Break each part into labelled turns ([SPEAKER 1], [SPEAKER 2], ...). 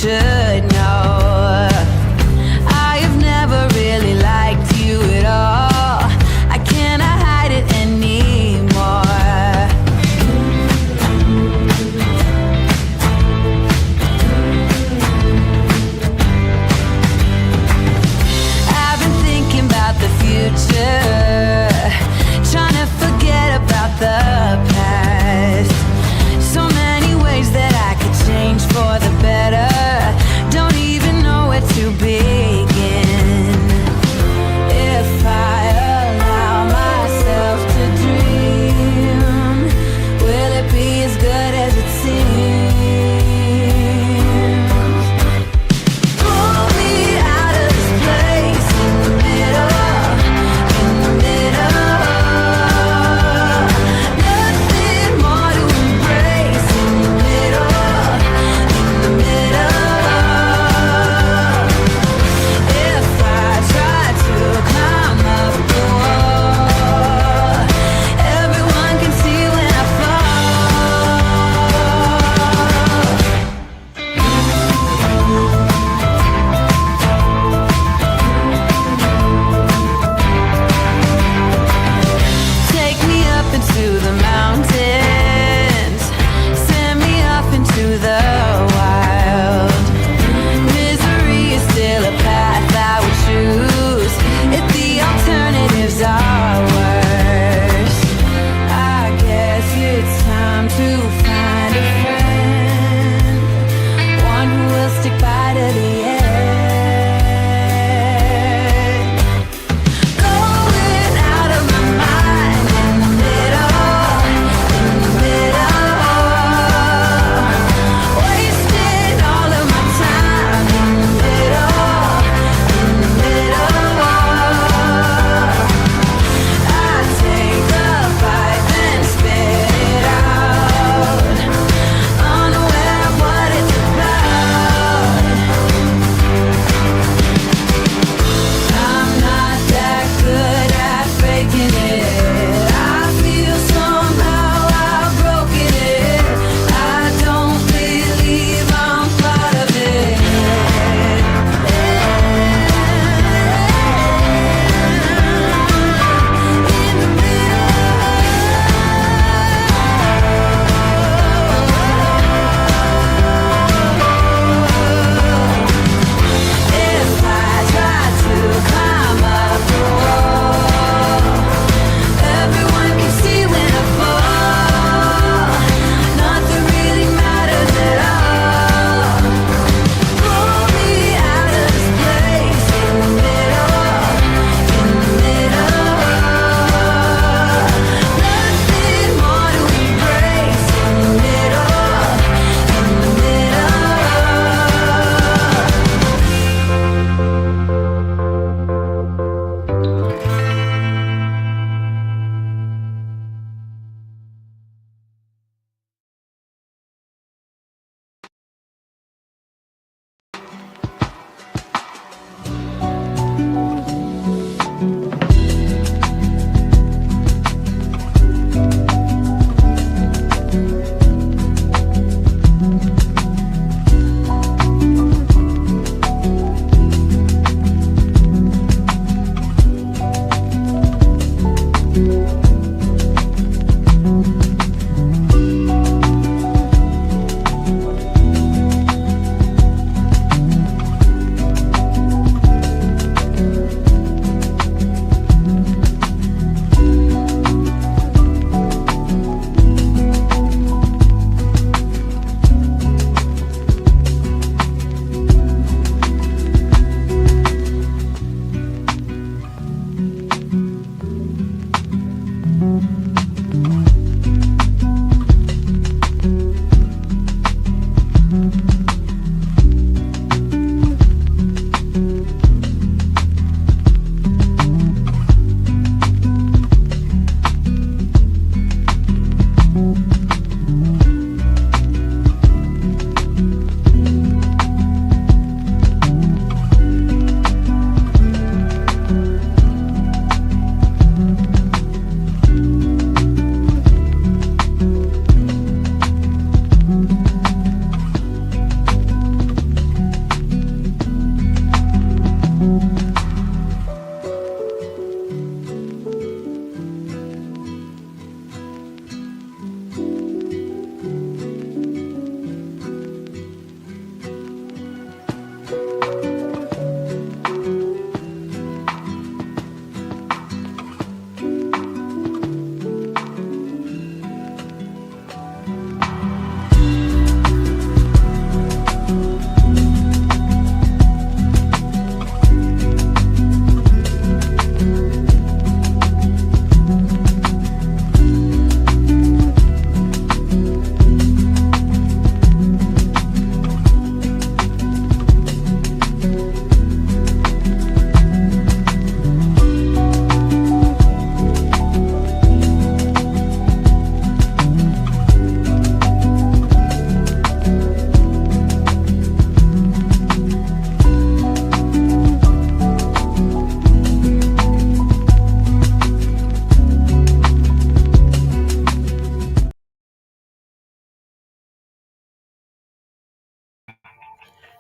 [SPEAKER 1] should know. I have never really liked you at all. I cannot hide it anymore. I've been thinking about the future, trying to forget about the past. So many ways that I could change for the better.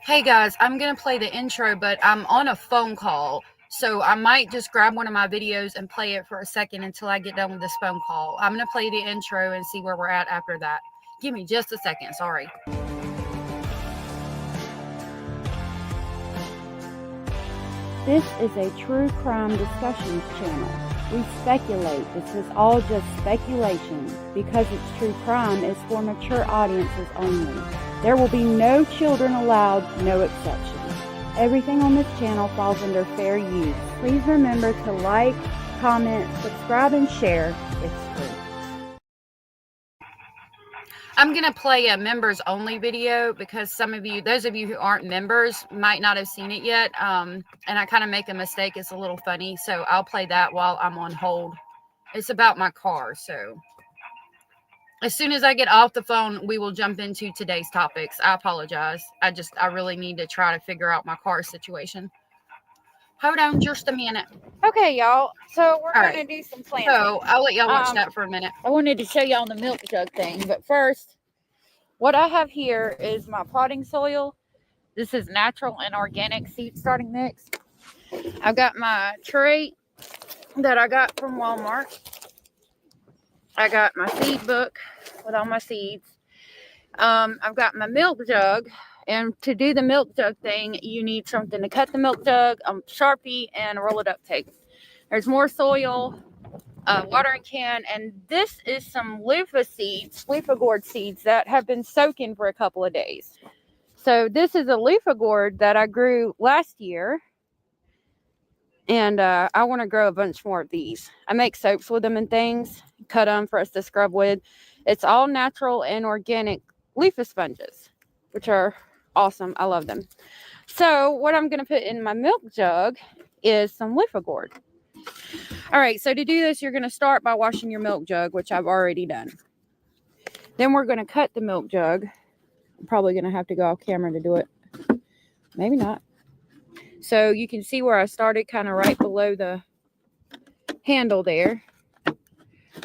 [SPEAKER 2] Hey guys, I'm going to play the intro, but I'm on a phone call. So I might just grab one of my videos and play it for a second until I get done with this phone call. I'm going to play the intro and see where we're at after that. Give me just a second, sorry.
[SPEAKER 3] This is a true crime discussions channel. We speculate. This is all just speculation. Because it's true crime, it's for mature audiences only. There will be no children allowed, no exceptions. Everything on this channel falls under fair use. Please remember to like, comment, subscribe, and share. It's free.
[SPEAKER 2] I'm going to play a members only video because those of you who aren't members might not have seen it yet. And I kind of make a mistake. It's a little funny. So I'll play that while I'm on hold. It's about my car. So as soon as I get off the phone, we will jump into today's topics. I apologize. I really need to try to figure out my car situation. Hold on just a minute.
[SPEAKER 3] Okay, y'all. So we're going to do some planting.
[SPEAKER 2] So I'll let y'all watch that for a minute.
[SPEAKER 3] I wanted to show y'all the milk jug thing. But first, what I have here is my potting soil. This is natural and organic seed starting mix. I've got my tray that I got from Walmart. I got my seed book with all my seeds. I've got my milk jug. And to do the milk jug thing, you need something to cut the milk jug, a Sharpie, and a roll of duct tape. There's more soil, watering can, and this is some loofah gourd seeds that have been soaking for a couple of days. So this is a loofah gourd that I grew last year, and I want to grow a bunch more of these. I make soaps with them and things, cut them for us to scrub with. It's all natural and organic loofah sponges, which are awesome. I love them. So what I'm going to put in my milk jug is some loofah gourd. All right, so to do this, you're going to start by washing your milk jug, which I've already done. Then we're going to cut the milk jug. I'm probably going to have to go off camera to do it. Maybe not. So you can see where I started, kind of right below the handle there.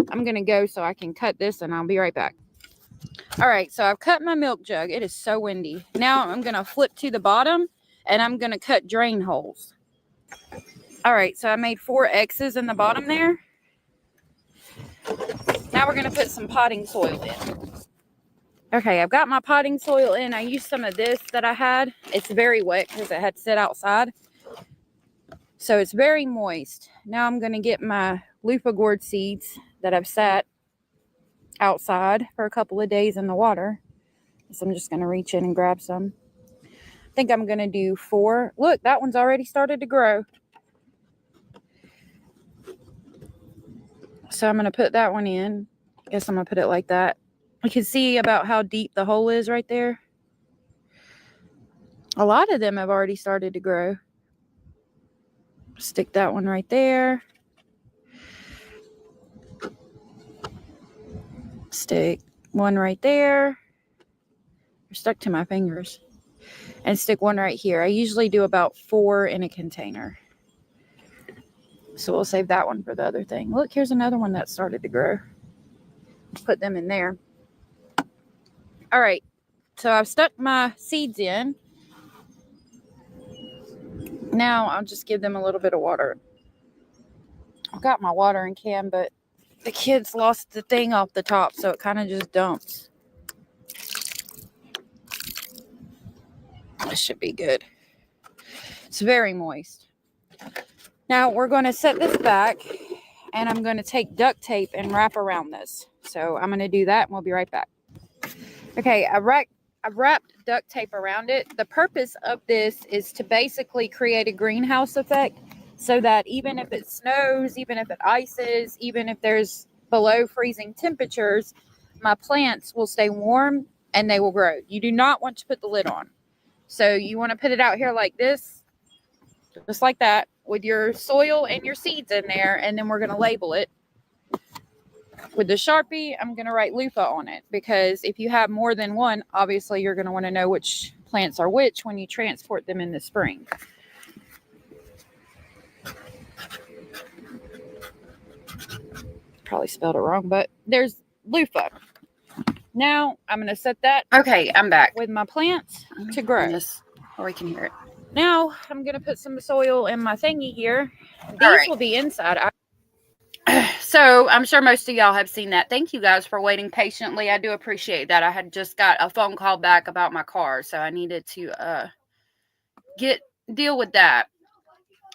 [SPEAKER 3] I'm going to go so I can cut this, and I'll be right back. All right, so I've cut my milk jug. It is so windy. Now I'm going to flip to the bottom, and I'm going to cut drain holes. All right, so I made 4 X's in the bottom there. Now we're going to put some potting soil in. Okay, I've got my potting soil in. I used some of this that I had. It's very wet because it had to sit outside. So it's very moist. Now I'm going to get my loofah gourd seeds that I've sat outside for a couple of days in the water. So I'm just going to reach in and grab some. I think I'm going to do 4. Look, that one's already started to grow. So I'm going to put that one in. I guess I'm going to put it like that. You can see about how deep the hole is right there. A lot of them have already started to grow. Stick that one right there. Stick one right there. They're stuck to my fingers. And stick one right here. I usually do about 4 in a container. So we'll save that one for the other thing. Look, here's another one that started to grow. Put them in there. All right. So I've stuck my seeds in. Now I'll just give them a little bit of water. I've got my watering can, but the kids lost the thing off the top, so it kind of just dumps. This should be good. It's very moist. Now we're going to set this back, and I'm going to take duct tape and wrap around this. So I'm going to do that, and we'll be right back. Okay, I've wrapped duct tape around it. The purpose of this is to basically create a greenhouse effect so that even if it snows, even if it ices, even if there's below freezing temperatures, my plants will stay warm and they will grow. You do not want to put the lid on. So you want to put it out here like this, just like that, with your soil and your seeds in there, and then we're going to label it. With the Sharpie, I'm going to write loofah on it, because if you have more than one, obviously you're going to want to know which plants are which when you transport them in the spring. Probably spelled it wrong, but there's loofah. Now I'm going to set that. Okay, I'm back with my plants to grow.
[SPEAKER 2] or we can hear it.
[SPEAKER 3] Now I'm gonna put some soil in my thingy here. These
[SPEAKER 2] right.
[SPEAKER 3] will be inside.
[SPEAKER 2] So I'm sure most of y'all have seen that. Thank you guys for waiting patiently. I do appreciate that. I had just got a phone call back about my car, so I needed to deal with that.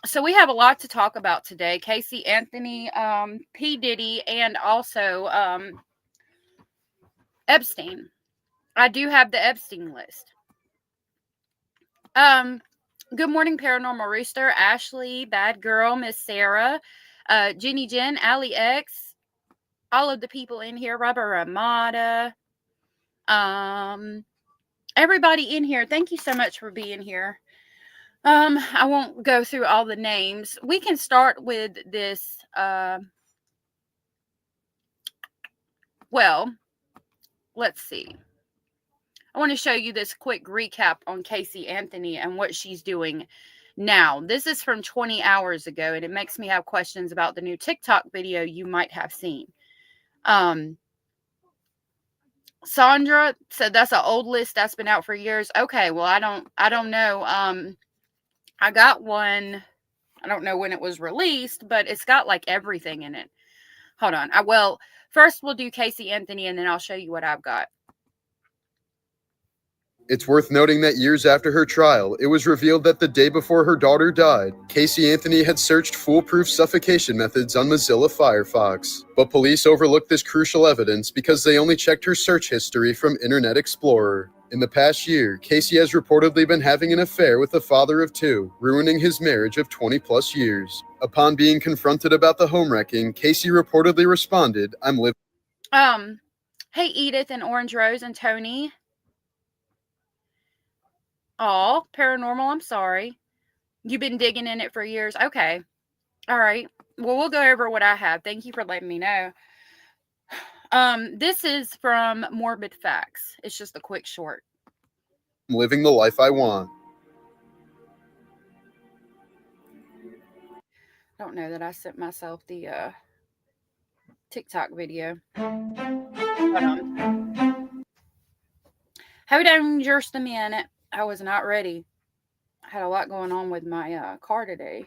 [SPEAKER 2] So we have a lot to talk about today. Casey Anthony, P. Diddy, and also Epstein. I do have the Epstein list. Good morning, Paranormal Rooster, Ashley, Bad Girl, Miss Sarah, Jenny Jen, Ali X, all of the people in here, Robert Ramada, everybody in here. Thank you so much for being here. I won't go through all the names. We can start with this. Well, let's see. I want to show you this quick recap on Casey Anthony and what she's doing now. This is from 20 hours ago, and it makes me have questions about the new TikTok video you might have seen. Sandra said that's an old list that's been out for years. Okay, well, I don't know. I got one. I don't know when it was released, but it's got like everything in it. Hold on. First we'll do Casey Anthony, and then I'll show you what I've got.
[SPEAKER 4] It's worth noting that years after her trial, it was revealed that the day before her daughter died, Casey Anthony had searched foolproof suffocation methods on Mozilla Firefox. But police overlooked this crucial evidence because they only checked her search history from Internet Explorer. In the past year, Casey has reportedly been having an affair with the father of two, ruining his marriage of 20-plus years. Upon being confronted about the home wrecking, Casey reportedly responded, "I'm living."
[SPEAKER 2] Hey, Edith and Orange Rose and Tony. Oh, Paranormal, I'm sorry. You've been digging in it for years. Okay. All right. Well, we'll go over what I have. Thank you for letting me know. This is from Morbid Facts. It's just a quick short.
[SPEAKER 4] Living the life I want.
[SPEAKER 2] Don't know that I sent myself the TikTok video. Hold on. Hold on just a minute. I was not ready. I had a lot going on with my car today.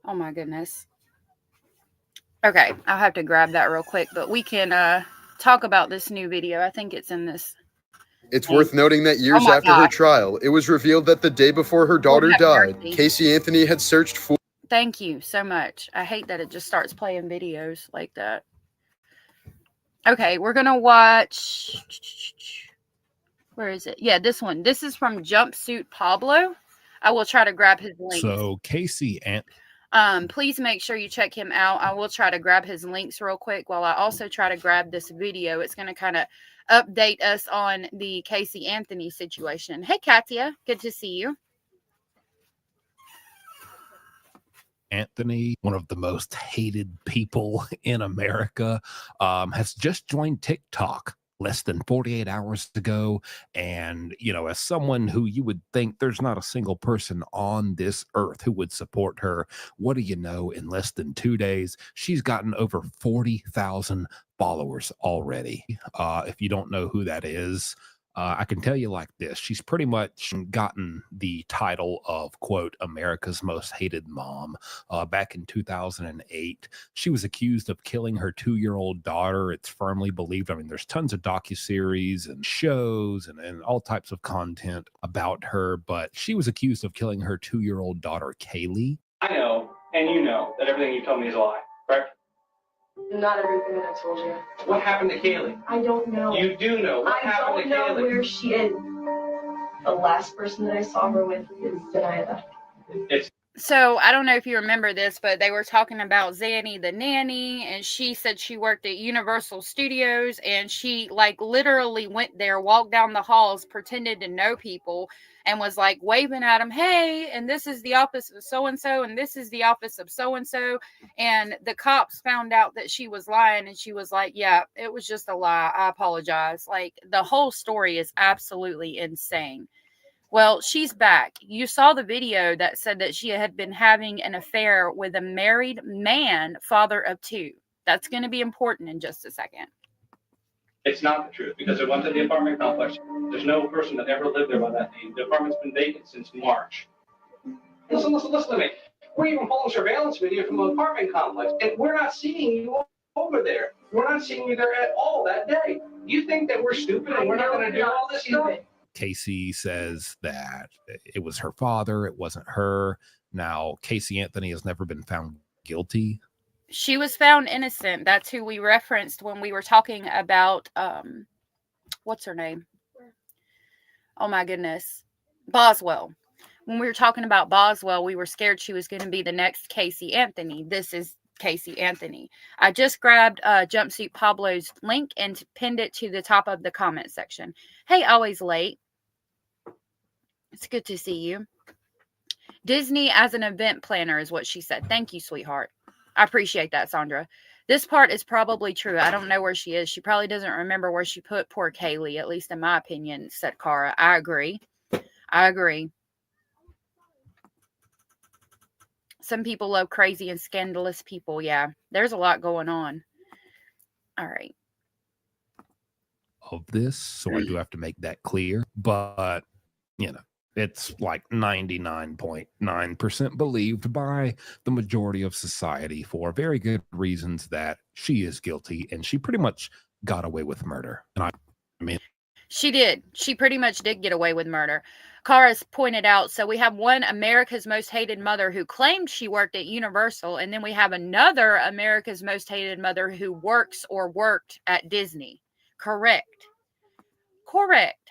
[SPEAKER 2] Oh my goodness. Okay, I'll have to grab that real quick, but we can talk about this new video. I think it's in this.
[SPEAKER 4] It's worth noting that years after her trial, it was revealed that the day before her daughter died, Casey Anthony had searched for.
[SPEAKER 2] Thank you so much. I hate that it just starts playing videos like that. Okay, we're going to watch. Where is it? Yeah, this one. This is from Jumpsuit Pablo. I will try to grab his link.
[SPEAKER 5] So Casey
[SPEAKER 2] please make sure you check him out. I will try to grab his links real quick while I also try to grab this video. It's going to kind of update us on the Casey Anthony situation. Hey, Katia. Good to see you.
[SPEAKER 5] Anthony, one of the most hated people in America, has just joined TikTok less than 48 hours ago. And, you know, as someone who you would think there's not a single person on this earth who would support her, what do you know? In less than 2 days, she's gotten over 40,000 followers already. If you don't know who that is, I can tell you like this. She's pretty much gotten the title of, quote, America's most hated mom. Back in 2008, she was accused of killing her 2-year-old daughter. It's firmly believed. I mean, there's tons of docuseries and shows and all types of content about her, but she was accused of killing her 2-year-old daughter, Kaylee.
[SPEAKER 6] I know, and you know, that everything you told me is a lie, correct?
[SPEAKER 7] Not everything that I told you.
[SPEAKER 6] What happened to Kaylee?
[SPEAKER 7] I don't know.
[SPEAKER 6] You do know. What happened to Kaylee?
[SPEAKER 7] I don't know where she is. The last person that I saw her with is Zenaida.
[SPEAKER 2] So I don't know if you remember this, but they were talking about Zanny the nanny, and she said she worked at Universal Studios, and she like literally went there, walked down the halls, pretended to know people, and was like waving at them, hey, and this is the office of so-and-so, and this is the office of so-and-so. And the cops found out that she was lying, and she was like, yeah, it was just a lie. I apologize. Like, the whole story is absolutely insane. Well, she's back. You saw the video that said that she had been having an affair with a married man, father of two. That's going to be important in just a second.
[SPEAKER 6] It's not the truth because it went to the apartment complex. There's no person that ever lived there by that name. The apartment's been vacant since March. Listen to me. We're even pulling surveillance video from an apartment complex, and we're not seeing you over there. We're not seeing you there at all that day. You think that we're stupid and we're not going to do all this stuff?
[SPEAKER 5] Casey says that it was her father, it wasn't her. Now, Casey Anthony has never been found guilty.
[SPEAKER 2] She was found innocent. That's who we referenced when we were talking about, what's her name? Oh my goodness. Boswell. When we were talking about Boswell, we were scared she was going to be the next Casey Anthony. This is Casey Anthony. I just grabbed Jumpsuit Pablo's link and pinned it to the top of the comment section. Hey, always late. It's good to see you. Disney as an event planner is what she said. Thank you, sweetheart. I appreciate that, Sandra. This part is probably true. I don't know where she is. She probably doesn't remember where she put poor Kaylee, at least in my opinion, said Cara. I agree. Some people love crazy and scandalous people. Yeah, there's a lot going on. All right.
[SPEAKER 5] Of this, so I do have to make that clear. But, you know, it's like 99.9% believed by the majority of society for very good reasons that she is guilty, and she pretty much got away with murder. And I mean,
[SPEAKER 2] she did. She pretty much did get away with murder. Kara's pointed out, so we have one America's Most Hated Mother who claimed she worked at Universal, and then we have another America's Most Hated Mother who works or worked at Disney. Correct.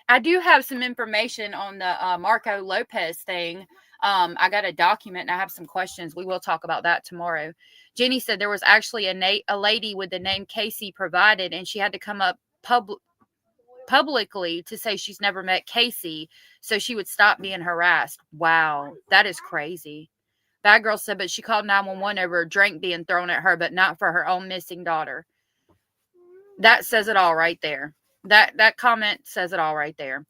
[SPEAKER 2] I do have some information on the Marco Lopez thing. I got a document and I have some questions. We will talk about that tomorrow. Jenny said there was actually a lady with the name Casey provided, and she had to come up publicly to say she's never met Casey so she would stop being harassed. Wow, that is crazy. Bad Girl said, but she called 911 over a drink being thrown at her, but not for her own missing daughter. That says it all right there. That comment says it all right there.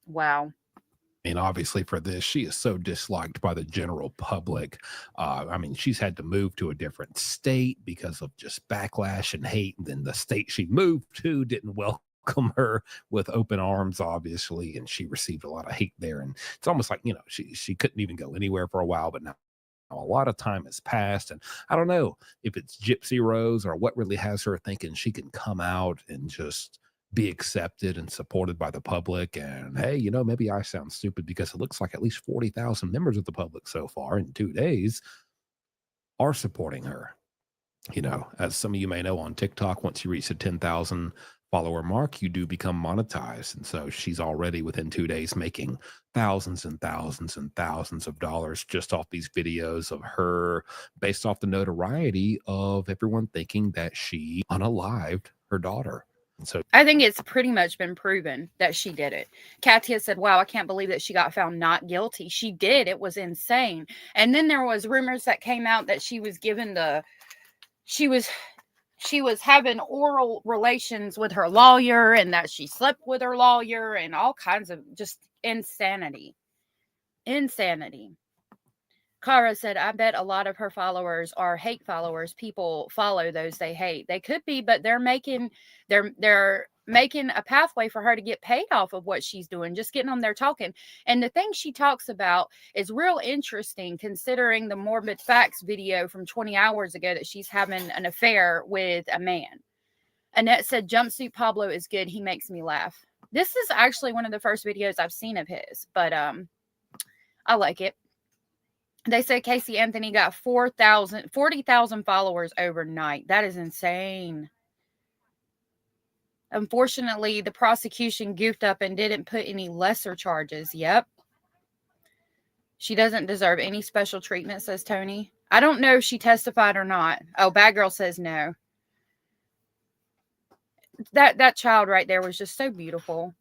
[SPEAKER 2] Wow.
[SPEAKER 5] And obviously for this, she is so disliked by the general public. I mean, she's had to move to a different state because of just backlash and hate. And then the state she moved to didn't welcome her with open arms, obviously. And she received a lot of hate there. And it's almost like, you know, she couldn't even go anywhere for a while, but now a lot of time has passed. And I don't know if it's Gypsy Rose or what really has her thinking she can come out and just be accepted and supported by the public. And hey, you know, maybe I sound stupid because it looks like at least 40,000 members of the public so far in 2 days are supporting her. You know, as some of you may know on TikTok, once you reach the 10,000 follower mark, you do become monetized. And so she's already within 2 days making thousands and thousands and thousands of dollars just off these videos of her, based off the notoriety of everyone thinking that she unalived her daughter. So
[SPEAKER 2] I think it's pretty much been proven that she did it. Katia said, wow, I can't believe that she got found not guilty. She did. It was insane. And then there was rumors that came out that she was given she was having oral relations with her lawyer and that she slept with her lawyer and all kinds of just insanity. Kara said, I bet a lot of her followers are hate followers. People follow those they hate. They could be, but they're making a pathway for her to get paid off of what she's doing, just getting on there talking. And the thing she talks about is real interesting considering the Morbid Facts video from 20 hours ago that she's having an affair with a man. Annette said, Jumpsuit Pablo is good. He makes me laugh. This is actually one of the first videos I've seen of his, but I like it. They say Casey Anthony got 40,000 followers overnight. That is insane. Unfortunately, the prosecution goofed up and didn't put any lesser charges. Yep. She doesn't deserve any special treatment, says Tony. I don't know if she testified or not. Oh, Bad Girl says no. That child right there was just so beautiful.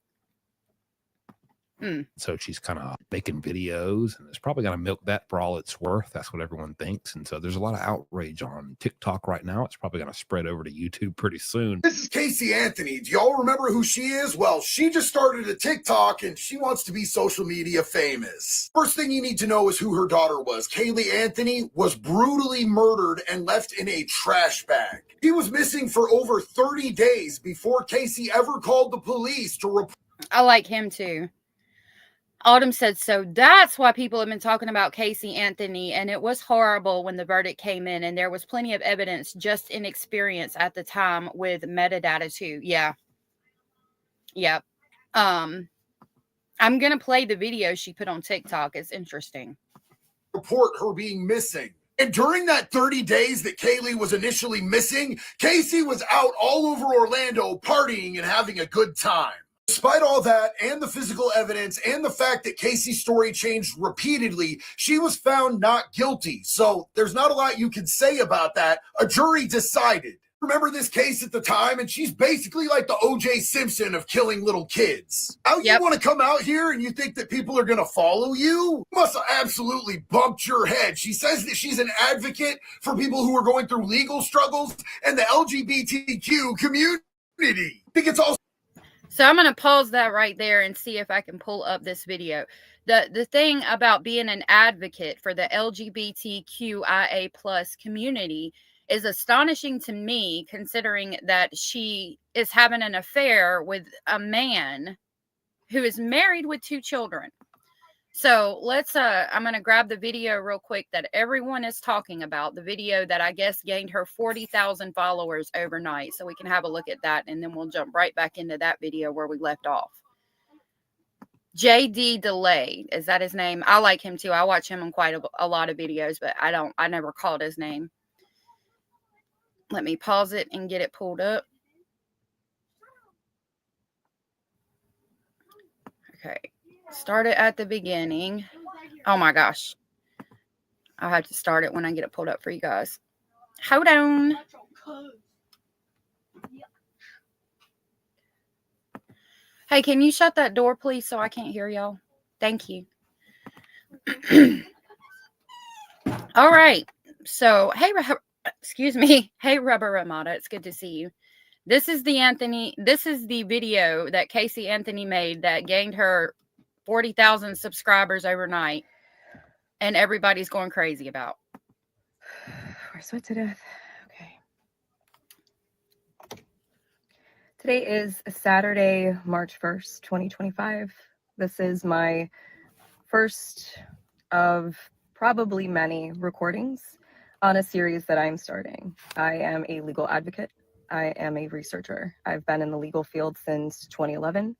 [SPEAKER 5] So she's kind of making videos and it's probably going to milk that for all it's worth. That's what everyone thinks. And so there's a lot of outrage on TikTok right now. It's probably going to spread over to YouTube pretty soon.
[SPEAKER 8] This is Casey Anthony. Do y'all remember who she is? Well, she just started a TikTok and she wants to be social media famous. First thing you need to know is who her daughter was. Kaylee Anthony was brutally murdered and left in a trash bag. She was missing for over 30 days before Casey ever called the police to report.
[SPEAKER 3] I like him too. Autumn said, so that's why people have been talking about Casey Anthony, and it was horrible when the verdict came in, and there was plenty of evidence, just inexperience at the time with metadata too. Yeah. Yep. I'm going to play the video she put on TikTok. It's interesting.
[SPEAKER 8] Report her being missing. And during that 30 days that Kaylee was initially missing, Casey was out all over Orlando partying and having a good time. Despite all that and the physical evidence and the fact that Casey's story changed repeatedly, she was found not guilty. So there's not a lot you can say about that. A jury decided. Remember this case at the time, and she's basically like the O.J. Simpson of killing little kids. How you want to come out here and you think that people are going to follow you? You must have absolutely bumped your head. She says that she's an advocate for people who are going through legal struggles and the LGBTQ community. I think it's also.
[SPEAKER 3] So I'm going to pause that right there and see if I can pull up this video. The thing about being an advocate for the LGBTQIA plus community is astonishing to me, considering that she is having an affair with a man who is married with 2 children. So let's, I'm going to grab the video real quick that everyone is talking about. The video that I guess gained her 40,000 followers overnight. So we can have a look at that. And then we'll jump right back into that video where we left off. JD Delay. Is that his name? I like him too. I watch him on quite a lot of videos, but I never called his name. Let me pause it and get it pulled up. Okay. Start it at the beginning. Oh my gosh. I'll have to start it when I get it pulled up for you guys. Hold on. Hey, can you shut that door, please, so I can't hear y'all? Thank you. All right. So, hey, excuse me. Hey, Rubber Ramada. It's good to see you. This is the video that Casey Anthony made that gained her 40,000 subscribers overnight, and everybody's going crazy about.
[SPEAKER 9] We're sweat to death. Okay. Today is Saturday, March 1st, 2025. This is my first of probably many recordings on a series that I'm starting. I am a legal advocate. I am a researcher. I've been in the legal field since 2011.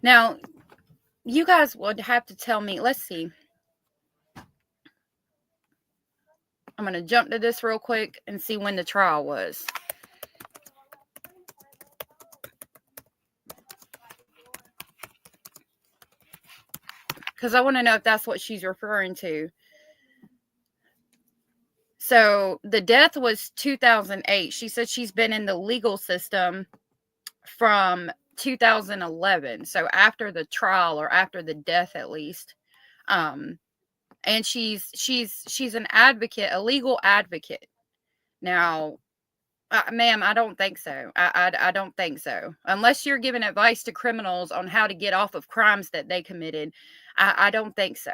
[SPEAKER 3] Now, you guys would have to tell me, let's see. I'm going to jump to this real quick and see when the trial was. Because I want to know if that's what she's referring to. So the death was 2008. She said she's been in the legal system from 2011. So after the trial, or after the death at least. And she's an advocate, a legal advocate. Now, ma'am, I don't think so. I don't think so. Unless you're giving advice to criminals on how to get off of crimes that they committed, I don't think so.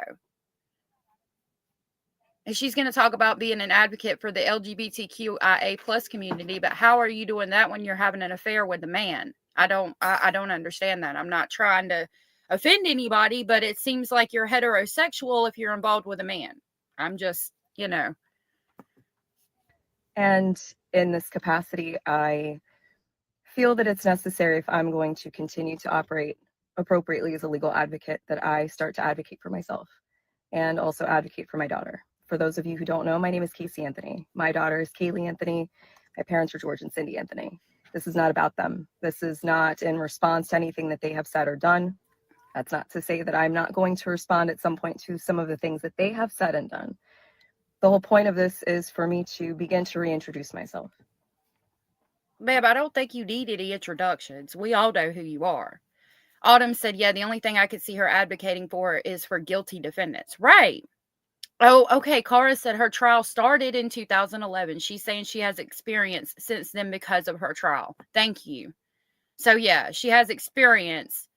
[SPEAKER 3] And she's going to talk about being an advocate for the LGBTQIA plus community, but how are you doing that when you're having an affair with a man? I don't understand that. I'm not trying to offend anybody, but it seems like you're heterosexual if you're involved with a man. I'm just, you know.
[SPEAKER 9] And in this capacity, I feel that it's necessary, if I'm going to continue to operate appropriately as a legal advocate, that I start to advocate for myself and also advocate for my daughter. For those of you who don't know, my name is Casey Anthony. My daughter is Kaylee Anthony. My parents are George and Cindy Anthony. This is not about them. This is not in response to anything that they have said or done. That's not to say that I'm not going to respond at some point to some of the things that they have said and done. The whole point of this is for me to begin to reintroduce myself.
[SPEAKER 3] Babe, I don't think you need any introductions. We all know who you are.
[SPEAKER 2] Autumn said, yeah, the only thing I could see her advocating for is for guilty defendants. Right. Oh, okay. Cara said her trial started in 2011. She's saying she has experience since then because of her trial. Thank you. So yeah, she has experience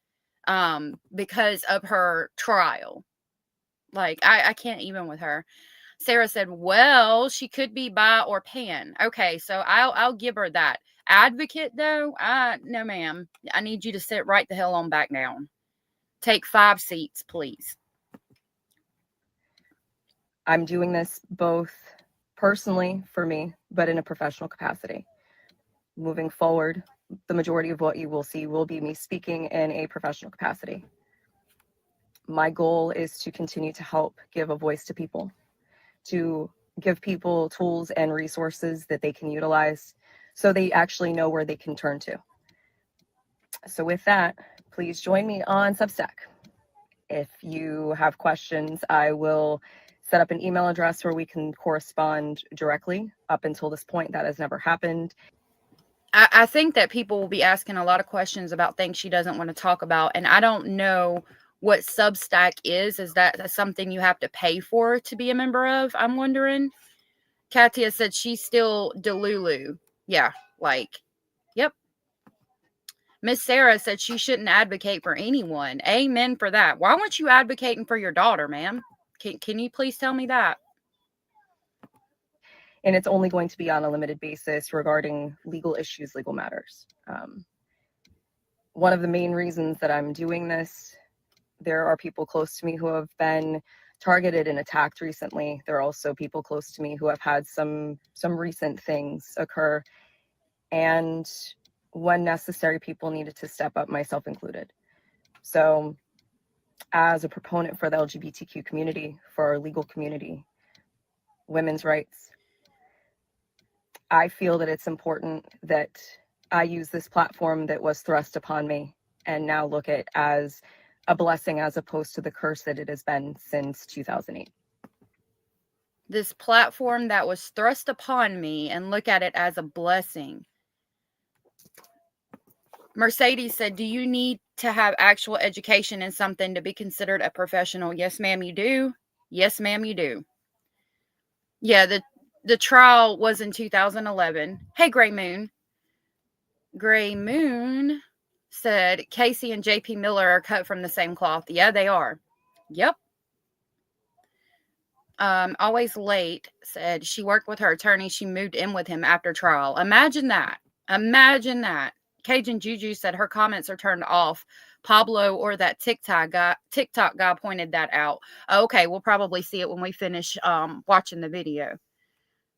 [SPEAKER 2] because of her trial. Like, I can't even with her. Sarah said, well, she could be bi or pan. Okay, so I'll give her that. Advocate, though, no, ma'am. I need you to sit right the hell on back down. Take 5 seats, please.
[SPEAKER 9] I'm doing this both personally for me, but in a professional capacity. Moving forward, the majority of what you will see will be me speaking in a professional capacity. My goal is to continue to help give a voice to people, to give people tools and resources that they can utilize so they actually know where they can turn to. So with that, please join me on Substack. If you have questions, I will set up an email address where we can correspond directly. Up until this point, that has never happened.
[SPEAKER 2] I think that people will be asking a lot of questions about things she doesn't want to talk about. And I don't know what Substack is. Is that something you have to pay for to be a member of? I'm wondering. Katia said she's still Delulu. Yeah, like, yep. Miss Sarah said she shouldn't advocate for anyone. Amen for that. Why weren't you advocating for your daughter, ma'am? Can you please tell me that?
[SPEAKER 9] And it's only going to be on a limited basis regarding legal issues, legal matters. One of the main reasons that I'm doing this, there are people close to me who have been targeted and attacked recently. There are also people close to me who have had some recent things occur. And when necessary, people needed to step up, myself included. So as a proponent for the LGBTQ community, for our legal community, women's rights, I feel that it's important that I use this platform that was thrust upon me and now look at as a blessing as opposed to the curse that it has been since 2008.
[SPEAKER 2] This platform that was thrust upon me and look at it as a blessing. Mercedes said, do you need to have actual education in something to be considered a professional? Yes, ma'am, you do. Yes, ma'am, you do. Yeah, the trial was in 2011. Hey, Gray Moon. Gray Moon said, Casey and JP Miller are cut from the same cloth. Yeah, they are. Yep. Always Late said she worked with her attorney. She moved in with him after trial. Imagine that. Imagine that. Cajun Juju said her comments are turned off. Pablo or that TikTok guy pointed that out. Okay, we'll probably see it when we finish watching the video.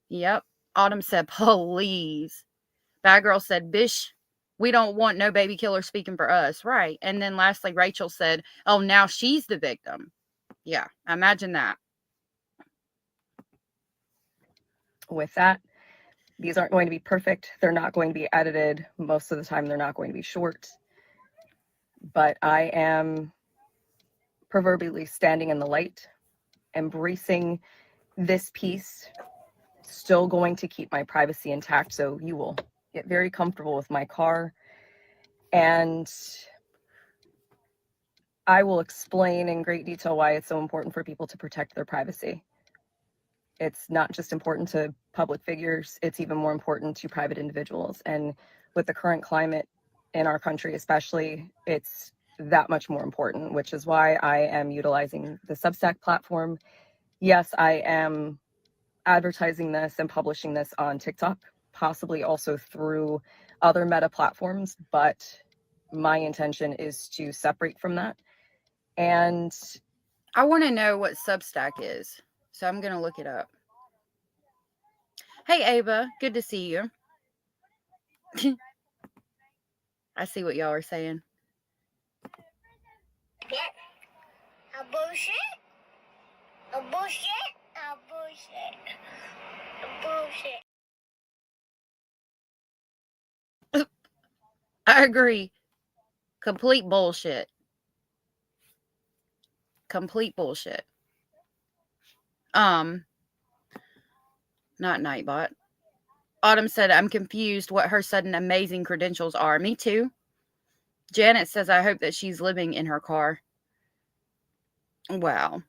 [SPEAKER 2] Yep. Autumn said, please. Bad Girl said, bish, we don't want no baby killer speaking for us. Right. And then lastly, Rachel said, oh, now she's the victim. Yeah, imagine that.
[SPEAKER 9] With that, these aren't going to be perfect. They're not going to be edited. Most of the time, they're not going to be short. But I am proverbially standing in the light, embracing this piece, still going to keep my privacy intact. So you will get very comfortable with my car. And I will explain in great detail why it's so important for people to protect their privacy. It's not just important to public figures, it's even more important to private individuals. And with the current climate in our country, especially, it's that much more important, which is why I am utilizing the Substack platform. Yes, I am advertising this and publishing this on TikTok, possibly also through other meta platforms, but my intention is to separate from that. And
[SPEAKER 2] I want to know what Substack is, so I'm going to look it up. Hey, Ava, good to see you. I see what y'all are saying.
[SPEAKER 10] A bullshit? A bullshit? A bullshit. A bullshit.
[SPEAKER 2] I agree. Complete bullshit. Complete bullshit. Not Nightbot. Autumn said, I'm confused what her sudden amazing credentials are. Me too.
[SPEAKER 3] Janet says, I hope that she's living in her car. Wow.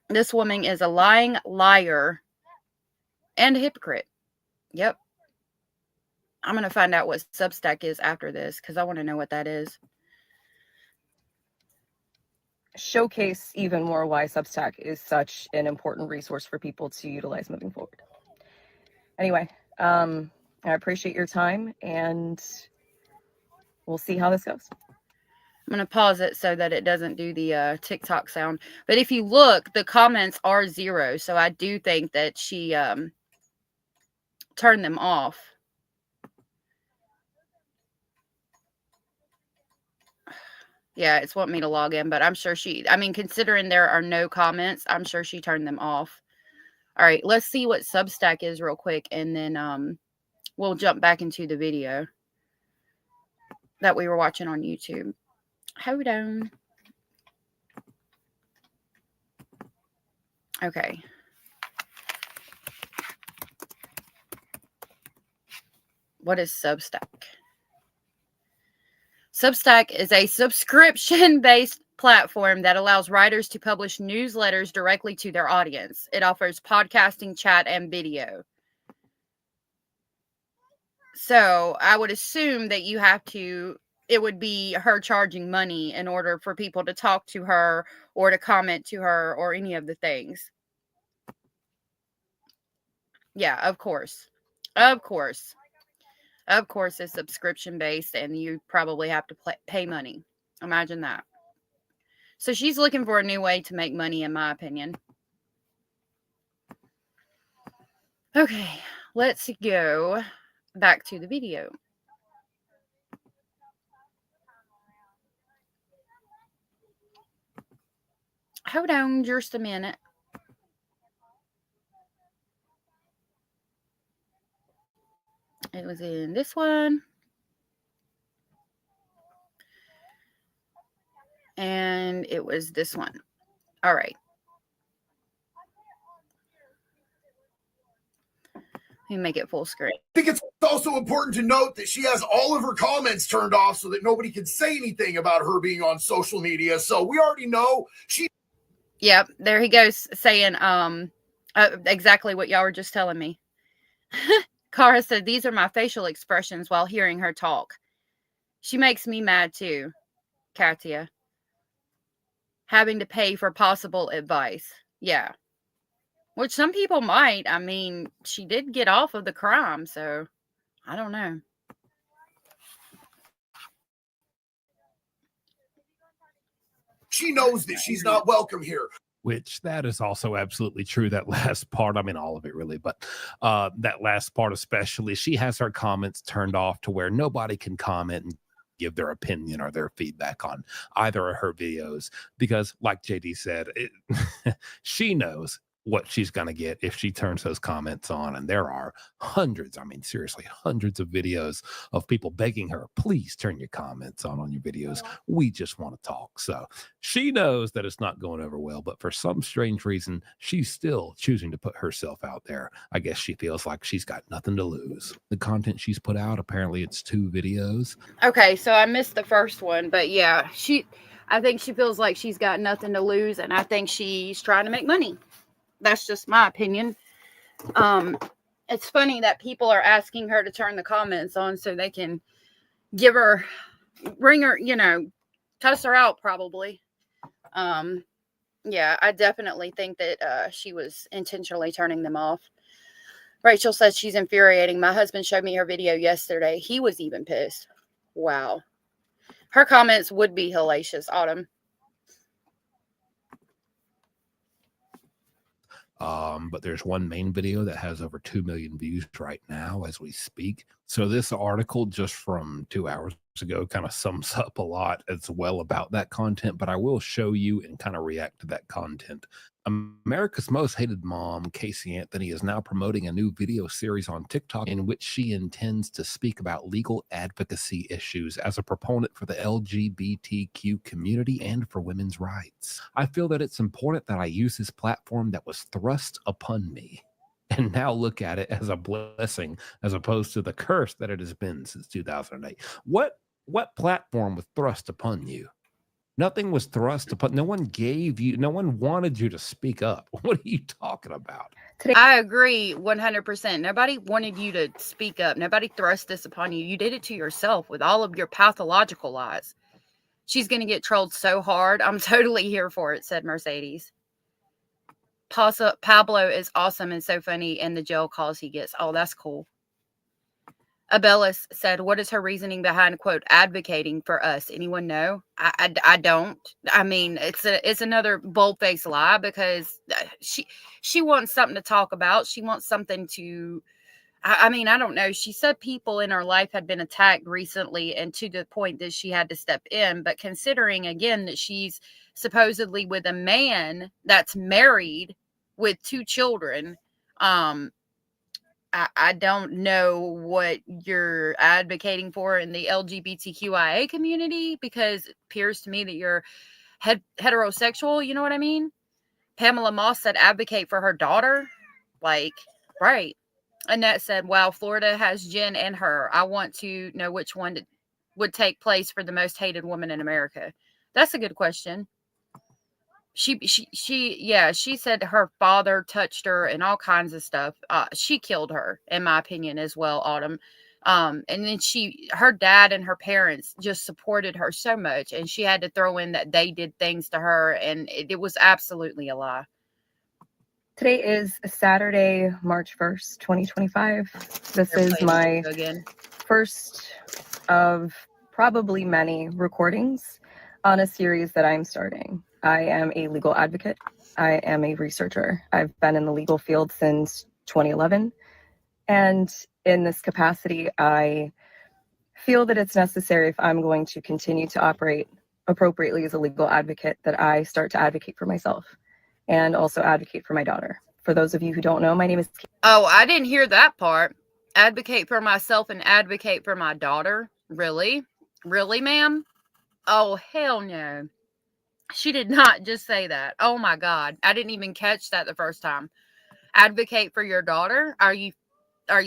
[SPEAKER 3] This woman is a lying liar and a hypocrite. Yep. I'm going to find out what Substack is after this because I want to know what that is.
[SPEAKER 9] Showcase even more why Substack is such an important resource for people to utilize moving forward. Anyway, I appreciate your time, and we'll see how this goes.
[SPEAKER 3] I'm going to pause it so that it doesn't do the TikTok sound. But if you look, the comments are 0. So I do think that she turned them off. Yeah, it's wanting me to log in, but I'm sure considering there are no comments, I'm sure she turned them off. All right, let's see what Substack is real quick, and then we'll jump back into the video that we were watching on YouTube. Hold on. Okay. What is Substack? Substack is a subscription-based platform that allows writers to publish newsletters directly to their audience. It offers podcasting, chat, and video. So I would assume that it would be her charging money in order for people to talk to her or to comment to her or any of the things. Yeah, of course. Of course. Of course, it's subscription-based, and you probably have to pay money. Imagine that. So she's looking for a new way to make money, in my opinion. Okay, let's go back to the video. Hold on just a minute. It was in this one. And it was this one. All right. Let me make it full screen.
[SPEAKER 8] I think it's also important to note that she has all of her comments turned off so that nobody can say anything about her being on social media. So we already know she.
[SPEAKER 3] Yep, there he goes saying exactly what y'all were just telling me. Cara said, these are my facial expressions while hearing her talk. She makes me mad too, Katia. Having to pay for possible advice. Yeah. Which some people might. I mean, she did get off of the crime, so I don't know.
[SPEAKER 8] She knows that she's not welcome here.
[SPEAKER 5] Which that is also absolutely true. That last part, I mean, all of it really, but that last part especially, she has her comments turned off to where nobody can comment and give their opinion or their feedback on either of her videos because, like JD said, she knows what she's going to get if she turns those comments on. And there are hundreds, I mean, seriously, hundreds of videos of people begging her, please turn your comments on your videos. We just want to talk. So she knows that it's not going over well, but for some strange reason, she's still choosing to put herself out there. I guess she feels like she's got nothing to lose. The content she's put out, apparently it's 2 videos.
[SPEAKER 3] Okay, so I missed the first one, but yeah, I think she feels like she's got nothing to lose, and I think she's trying to make money. That's just my opinion. It's funny that people are asking her to turn the comments on so they can bring her, cuss her out probably. Yeah, I definitely think that she was intentionally turning them off. Rachel says she's infuriating. My husband showed me her video yesterday. He was even pissed. Wow. Her comments would be hellacious, Autumn.
[SPEAKER 5] But there's one main video that has over 2 million views right now as we speak. So this article just from 2 hours ago kind of sums up a lot as well about that content, but I will show you and kind of react to that content. America's Most Hated Mom, Casey Anthony, is now promoting a new video series on TikTok in which she intends to speak about legal advocacy issues as a proponent for the LGBTQ community and for women's rights. I feel that it's important that I use this platform that was thrust upon me and now look at it as a blessing as opposed to the curse that it has been since 2008. What what platform was thrust upon you? Nothing was thrust upon. No one gave you. No one wanted you to speak up. What are you talking about?
[SPEAKER 2] I agree 100%. Nobody wanted you to speak up. Nobody thrust this upon you. You did it to yourself with all of your pathological lies. She's going to get trolled so hard. I'm totally here for it, said Mercedes. Pablo is awesome and so funny, and the jail calls he gets. Oh, that's cool. Abellis said, what is her reasoning behind, quote, advocating for us? Anyone know? I don't. I mean, it's another bold-faced lie, because she wants something to talk about. She wants something to, I mean, I don't know. She said people in her life had been attacked recently, and to the point that she had to step in. But considering, again, that she's supposedly with a man that's married with 2 children, I don't know what you're advocating for in the LGBTQIA community, because it appears to me that you're heterosexual. You know what I mean? Pamela Moss said advocate for her daughter. Like, right. Annette said, wow, Florida has Jen and her. I want to know which one would take place for the most hated woman in America. That's a good question. She said her father touched her and all kinds of stuff. She killed her, in my opinion, as well, Autumn. And then her dad and her parents just supported her so much, and she had to throw in that they did things to her, and it was absolutely a lie.
[SPEAKER 9] Today is Saturday, March 1st, 2025. This is my first of probably many recordings on a series that I'm starting. I am a legal advocate. I am a researcher. I've been in the legal field since 2011. And in this capacity, I feel that it's necessary, if I'm going to continue to operate appropriately as a legal advocate, that I start to advocate for myself and also advocate for my daughter. For those of you who don't know, my name is...
[SPEAKER 2] Oh, I didn't hear that part. Advocate for myself and advocate for my daughter. Really? Really, ma'am? Oh, hell no. She did not just say that. Oh my God. I didn't even catch that the first time. Advocate for your daughter? Are you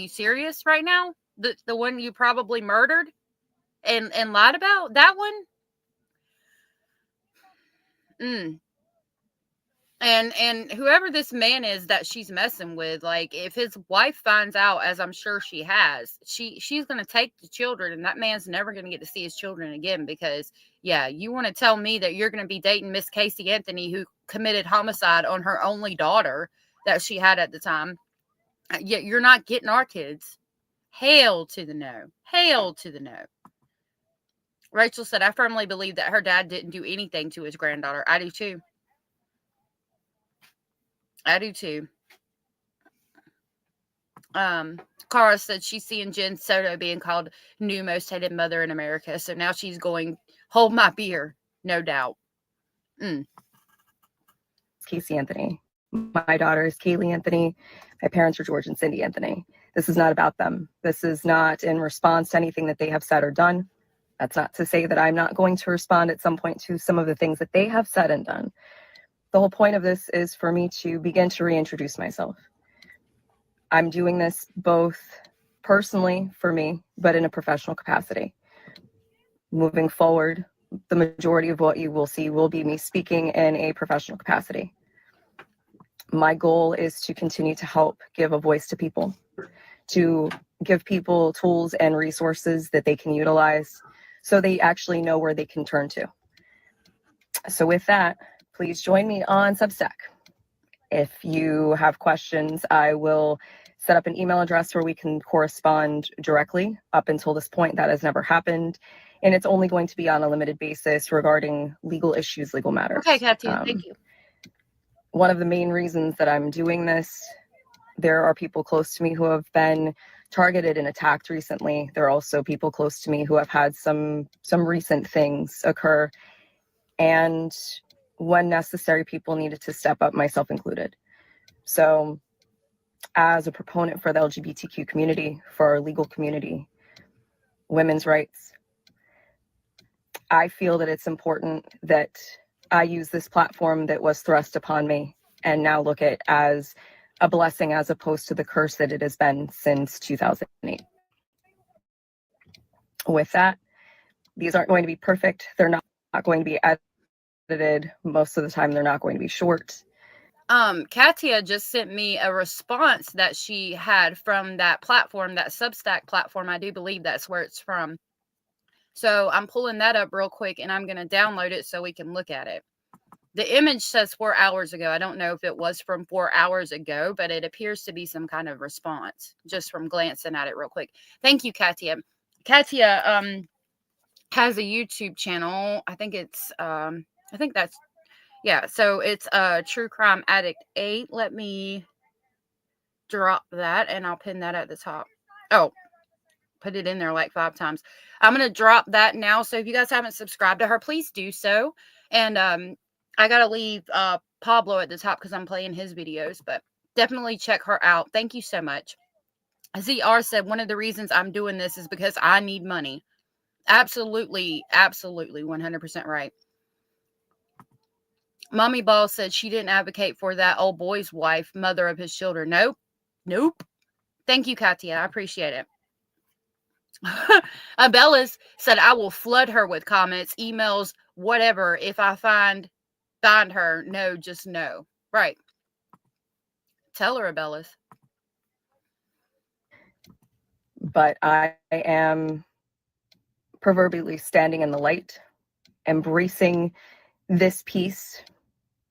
[SPEAKER 2] serious right now? The one you probably murdered and lied about? That one? And whoever this man is that she's messing with, like, if his wife finds out, as I'm sure she has, she's going to take the children, and that man's never going to get to see his children again. Because, yeah, you want to tell me that you're going to be dating Miss Casey Anthony, who committed homicide on her only daughter that she had at the time. Yet you're not getting our kids. Hail to the no. Hail to the no. Rachel said, I firmly believe that her dad didn't do anything to his granddaughter. I do too. I do too. Cara said she's seeing Jen Soto being called new most hated mother in America. So now she's going, hold my beer. No doubt.
[SPEAKER 9] Casey Anthony. My daughter is Kaylee Anthony. My parents are George and Cindy Anthony. This is not about them. This is not in response to anything that they have said or done. That's not to say that I'm not going to respond at some point to some of the things that they have said and done. The whole point of this is for me to begin to reintroduce myself. I'm doing this both personally for me, but in a professional capacity. Moving forward, the majority of what you will see will be me speaking in a professional capacity. My goal is to continue to help give a voice to people, to give people tools and resources that they can utilize so they actually know where they can turn to. So with that, please join me on Substack. If you have questions, I will set up an email address where we can correspond directly. Up until this point, that has never happened. And it's only going to be on a limited basis regarding legal issues, legal matters.
[SPEAKER 2] Okay, Kathy, thank you.
[SPEAKER 9] One of the main reasons that I'm doing this, there are people close to me who have been targeted and attacked recently. There are also people close to me who have had some recent things occur. And when necessary, people needed to step up, myself included. So as a proponent for the LGBTQ community, for our legal community, women's rights, I feel that it's important that I use this platform that was thrust upon me and now look at as a blessing as opposed to the curse that it has been since 2008. With that, These aren't going to be perfect. They're not going to be edited. Most of the time, they're not going to be short.
[SPEAKER 2] Katia just sent me a response that she had from that platform, that Substack platform. I do believe that's where it's from. So I'm pulling that up real quick and I'm going to download it so we can look at it. The image says 4 hours ago. I don't know if it was from 4 hours ago, but it appears to be some kind of response just from glancing at it real quick. Thank you, Katia. Katia has a YouTube channel. I think it's, yeah. So it's True Crime Addict 8. Let me drop that and I'll pin that at the top. Oh, put it in there like 5 times. I'm going to drop that now. So if you guys haven't subscribed to her, please do so. And I got to leave Pablo at the top because I'm playing his videos, but definitely check her out. Thank you so much. ZR said, one of the reasons I'm doing this is because I need money. Absolutely, absolutely, 100% right. Mommy Ball said she didn't advocate for that old boy's wife, mother of his children. Nope. Nope. Thank you, Katia. I appreciate it. Abellas said, I will flood her with comments, emails, whatever. If I find her, no, just no. Right. Tell her, Abellas.
[SPEAKER 9] But I am proverbially standing in the light, embracing this piece,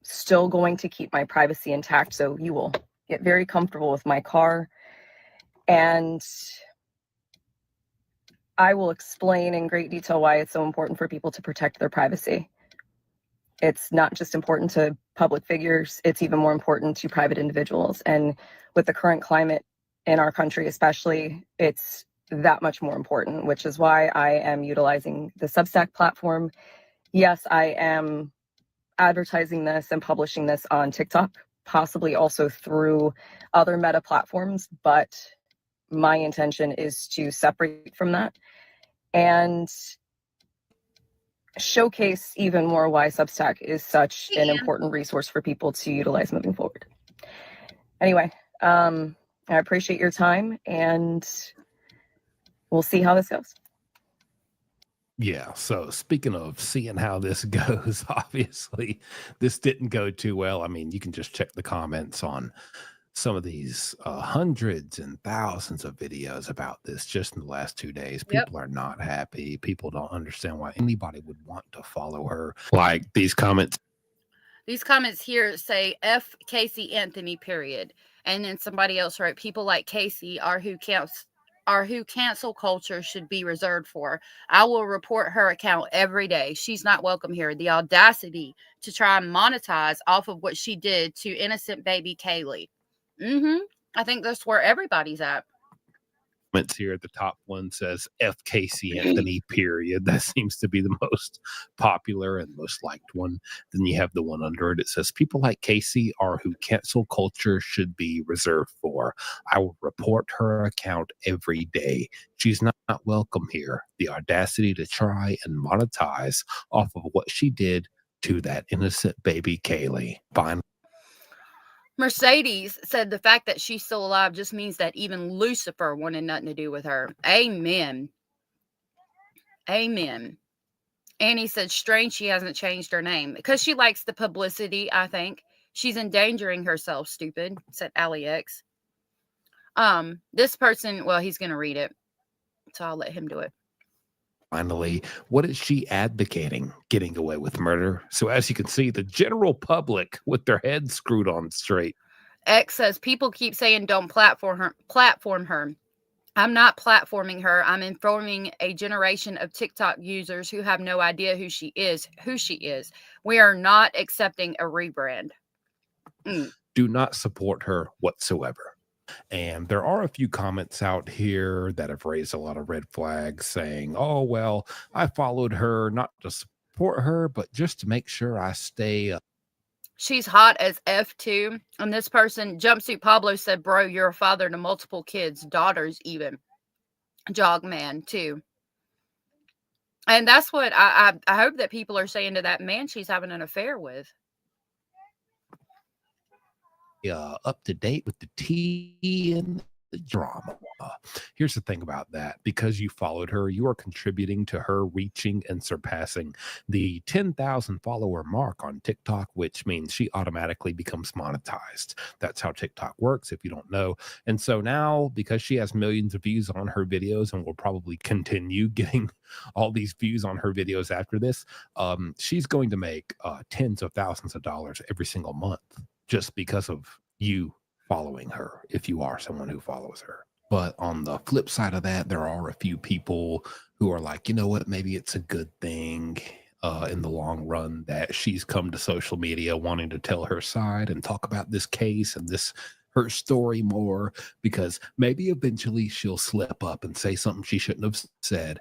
[SPEAKER 9] still going to keep my privacy intact. So you will get very comfortable with my car, and I will explain in great detail why it's so important for people to protect their privacy. It's not just important to public figures, it's even more important to private individuals. And with the current climate in our country, especially, it's that much more important, which is why I am utilizing the Substack platform. Yes, I am advertising this and publishing this on TikTok, possibly also through other meta platforms, but my intention is to separate from that and showcase even more why Substack is such an important resource for people to utilize moving forward. Anyway, I appreciate your time, and we'll see how this goes.
[SPEAKER 5] Yeah. So speaking of seeing how this goes, obviously this didn't go too well. I mean, you can just check the comments on some of these hundreds and thousands of videos about this just in the last 2 days.
[SPEAKER 2] Yep.
[SPEAKER 5] People are not happy. People don't understand why anybody would want to follow her. Like these comments.
[SPEAKER 2] These comments here say F Casey Anthony, period. And then somebody else wrote, people like Casey are who cancel culture should be reserved for. I will report her account every day. She's not welcome here. The audacity to try and monetize off of what she did to innocent baby Kaylee. I think that's where everybody's at.
[SPEAKER 5] Here at the top one says F Casey Anthony, period. That seems to be the most popular and most liked one. Then you have the one under it. It says people like Casey are who cancel culture should be reserved for. I will report her account every day. She's not welcome here. The audacity to try and monetize off of what she did to that innocent baby Kaylee. Finally,
[SPEAKER 2] Mercedes said the fact that she's still alive just means that even Lucifer wanted nothing to do with her. Amen. Amen. Annie said, strange she hasn't changed her name. Because she likes the publicity, I think. She's endangering herself, stupid, said AliX. This person, well, he's going to read it. So I'll let him do it.
[SPEAKER 5] Finally, what is she advocating? Getting away with murder. So as you can see, the general public with their heads screwed on straight.
[SPEAKER 2] X says, people keep saying don't platform her. I'm not platforming her. I'm informing a generation of TikTok users who have no idea who she is. We are not accepting a rebrand.
[SPEAKER 5] Do not support her whatsoever. And there are a few comments out here that have raised a lot of red flags saying, oh, well, I followed her not to support her, but just to make sure I stay.
[SPEAKER 2] She's hot as F too. And this person, Jumpsuit Pablo, said, bro, you're a father to multiple kids, daughters even. Jogman too. And that's what I hope that people are saying to that man she's having an affair with.
[SPEAKER 5] Up to date with the tea and drama. Here's the thing about that. Because you followed her, you are contributing to her reaching and surpassing the 10,000 follower mark on TikTok, which means she automatically becomes monetized. That's how TikTok works, if you don't know. And so now, because she has millions of views on her videos and will probably continue getting all these views on her videos after this, she's going to make tens of thousands of dollars every single month just because of you following her, if you are someone who follows her. But on the flip side of that, there are a few people who are like, you know what, maybe it's a good thing in the long run that she's come to social media wanting to tell her side and talk about this case and this her story more, because maybe eventually she'll slip up and say something she shouldn't have said.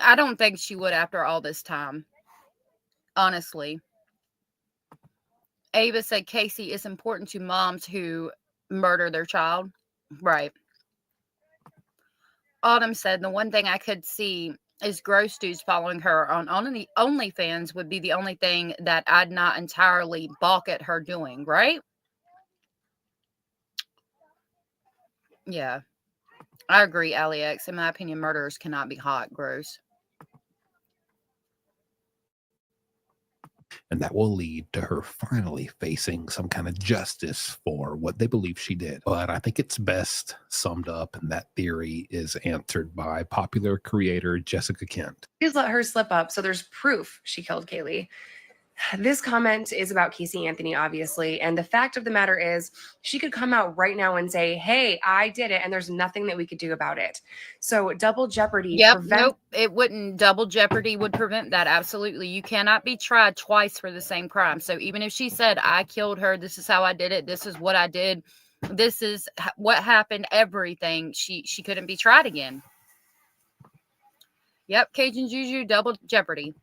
[SPEAKER 2] I don't think she would after all this time. Honestly. Ava said, Casey, it's important to moms who murder their child. Right. Autumn said, the one thing I could see is gross dudes following her on the OnlyFans would be the only thing that I'd not entirely balk at her doing, right? Yeah. I agree, Alex. In my opinion, murderers cannot be hot. Gross.
[SPEAKER 5] And that will lead to her finally facing some kind of justice for what they believe she did. But I think it's best summed up, and that theory is answered by popular creator Jessica Kent.
[SPEAKER 11] Please let her slip up so there's proof she killed Kaylee. This comment is about Casey Anthony, obviously. And the fact of the matter is, she could come out right now and say, hey, I did it, and there's nothing that we could do about it. So double jeopardy.
[SPEAKER 2] Nope. It wouldn't. Double jeopardy would prevent that. Absolutely. You cannot be tried twice for the same crime. So even if she said, I killed her, this is how I did it, this is what I did, this is what happened, everything, she couldn't be tried again. Yep. Cajun Juju, double jeopardy.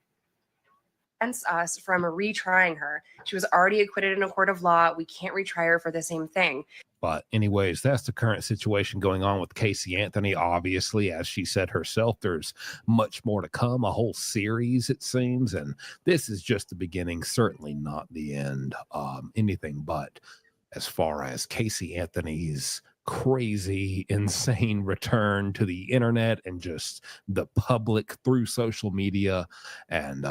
[SPEAKER 11] Us from retrying her. She was already acquitted in a court of law. We can't retry her for the same thing.
[SPEAKER 5] But anyways, that's the current situation going on with Casey Anthony. Obviously, as she said herself, there's much more to come, a whole series, it seems. And this is just the beginning, certainly not the end. Anything but, as far as Casey Anthony's crazy, insane return to the internet and just the public through social media. And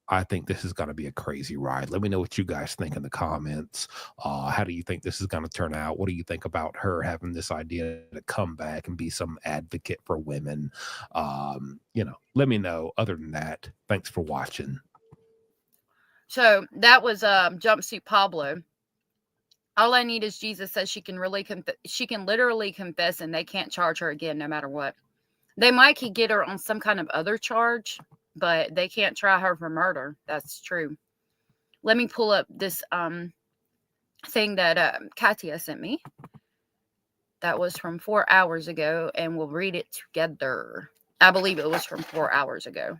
[SPEAKER 5] I think this is going to be a crazy ride. Let me know what you guys think in the comments. How do you think this is going to turn out? What do you think about her having this idea to come back and be some advocate for women? Let me know. Other than that, thanks for watching.
[SPEAKER 2] So that was Jumpsuit Pablo. All I need is Jesus says she can literally confess and they can't charge her again no matter what. They might get her on some kind of other charge, but they can't try her for murder. That's true. Let me pull up this thing that Katia sent me. That was from 4 hours ago, and we'll read it together. I believe it was from 4 hours ago.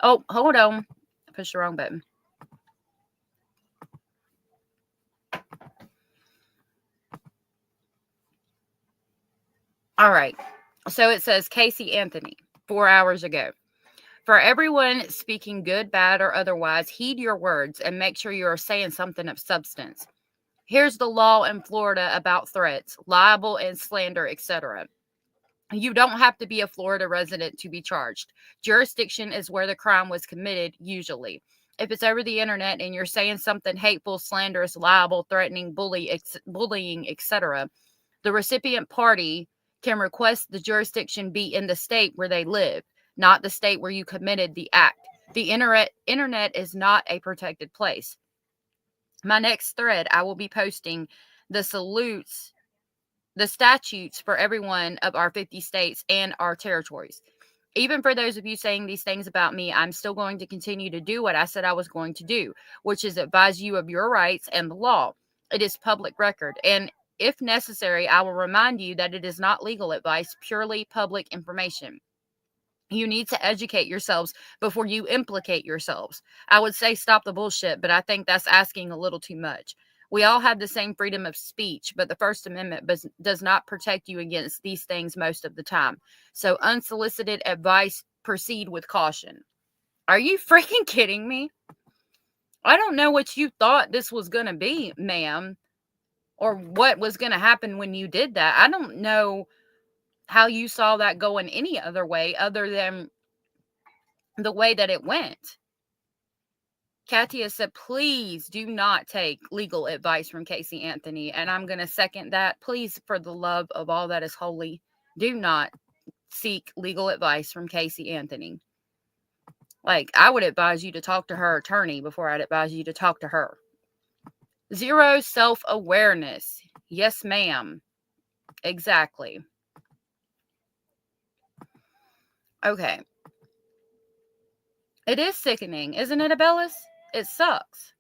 [SPEAKER 2] Oh, hold on. I pushed the wrong button. All right. So it says Casey Anthony, 4 hours ago. For everyone speaking good, bad, or otherwise, heed your words and make sure you are saying something of substance. Here's the law in Florida about threats, libel, and slander, etc. You don't have to be a Florida resident to be charged. Jurisdiction is where the crime was committed, usually. If it's over the internet and you're saying something hateful, slanderous, libel, threatening, bullying, etc., the recipient party can request the jurisdiction be in the state where they live, not the state where you committed the act. The internet is not a protected place. My next thread, I will be posting the statutes for every one of our 50 states and our territories. Even for those of you saying these things about me, I'm still going to continue to do what I said I was going to do, which is advise you of your rights and the law. It is public record. And if necessary, I will remind you that it is not legal advice, purely public information. You need to educate yourselves before you implicate yourselves. I would say stop the bullshit, but I think that's asking a little too much. We all have the same freedom of speech, but the First Amendment does not protect you against these things most of the time. So unsolicited advice, proceed with caution. Are you freaking kidding me? I don't know what you thought this was going to be, ma'am. or what was going to happen when you did that. I don't know how you saw that going any other way other than the way that it went. Katia said, please do not take legal advice from Casey Anthony. And I'm going to second that. Please, for the love of all that is holy, do not seek legal advice from Casey Anthony. Like, I would advise you to talk to her attorney before I'd advise you to talk to her. Zero self-awareness. Yes, ma'am. Exactly. Okay. It is sickening, isn't it, Abellis? It sucks.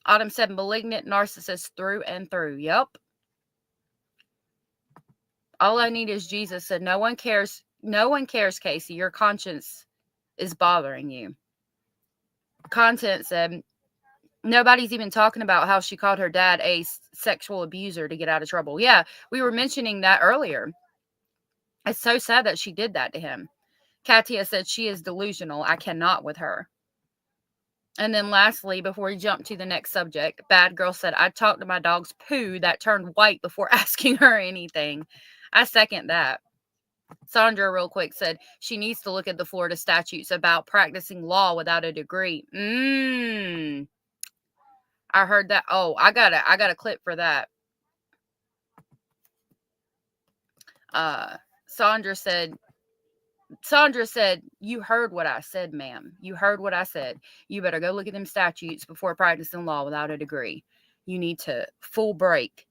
[SPEAKER 2] Autumn said malignant narcissist through and through. Yep. All I need is Jesus said, no one cares. No one cares, Casey. Your conscience is bothering you. Content said, nobody's even talking about how she called her dad a sexual abuser to get out of trouble. Yeah, we were mentioning that earlier. It's so sad that she did that to him. Katia said she is delusional. I cannot with her. And then lastly, before we jump to the next subject, Bad Girl said, I talked to my dog's poo that turned white before asking her anything. I second that. Sandra, real quick, said she needs to look at the Florida statutes about practicing law without a degree. I heard that. Oh, I got a clip for that. Sandra said, you heard what I said, ma'am. You heard what I said. You better go look at them statutes before practicing law without a degree. You need to full break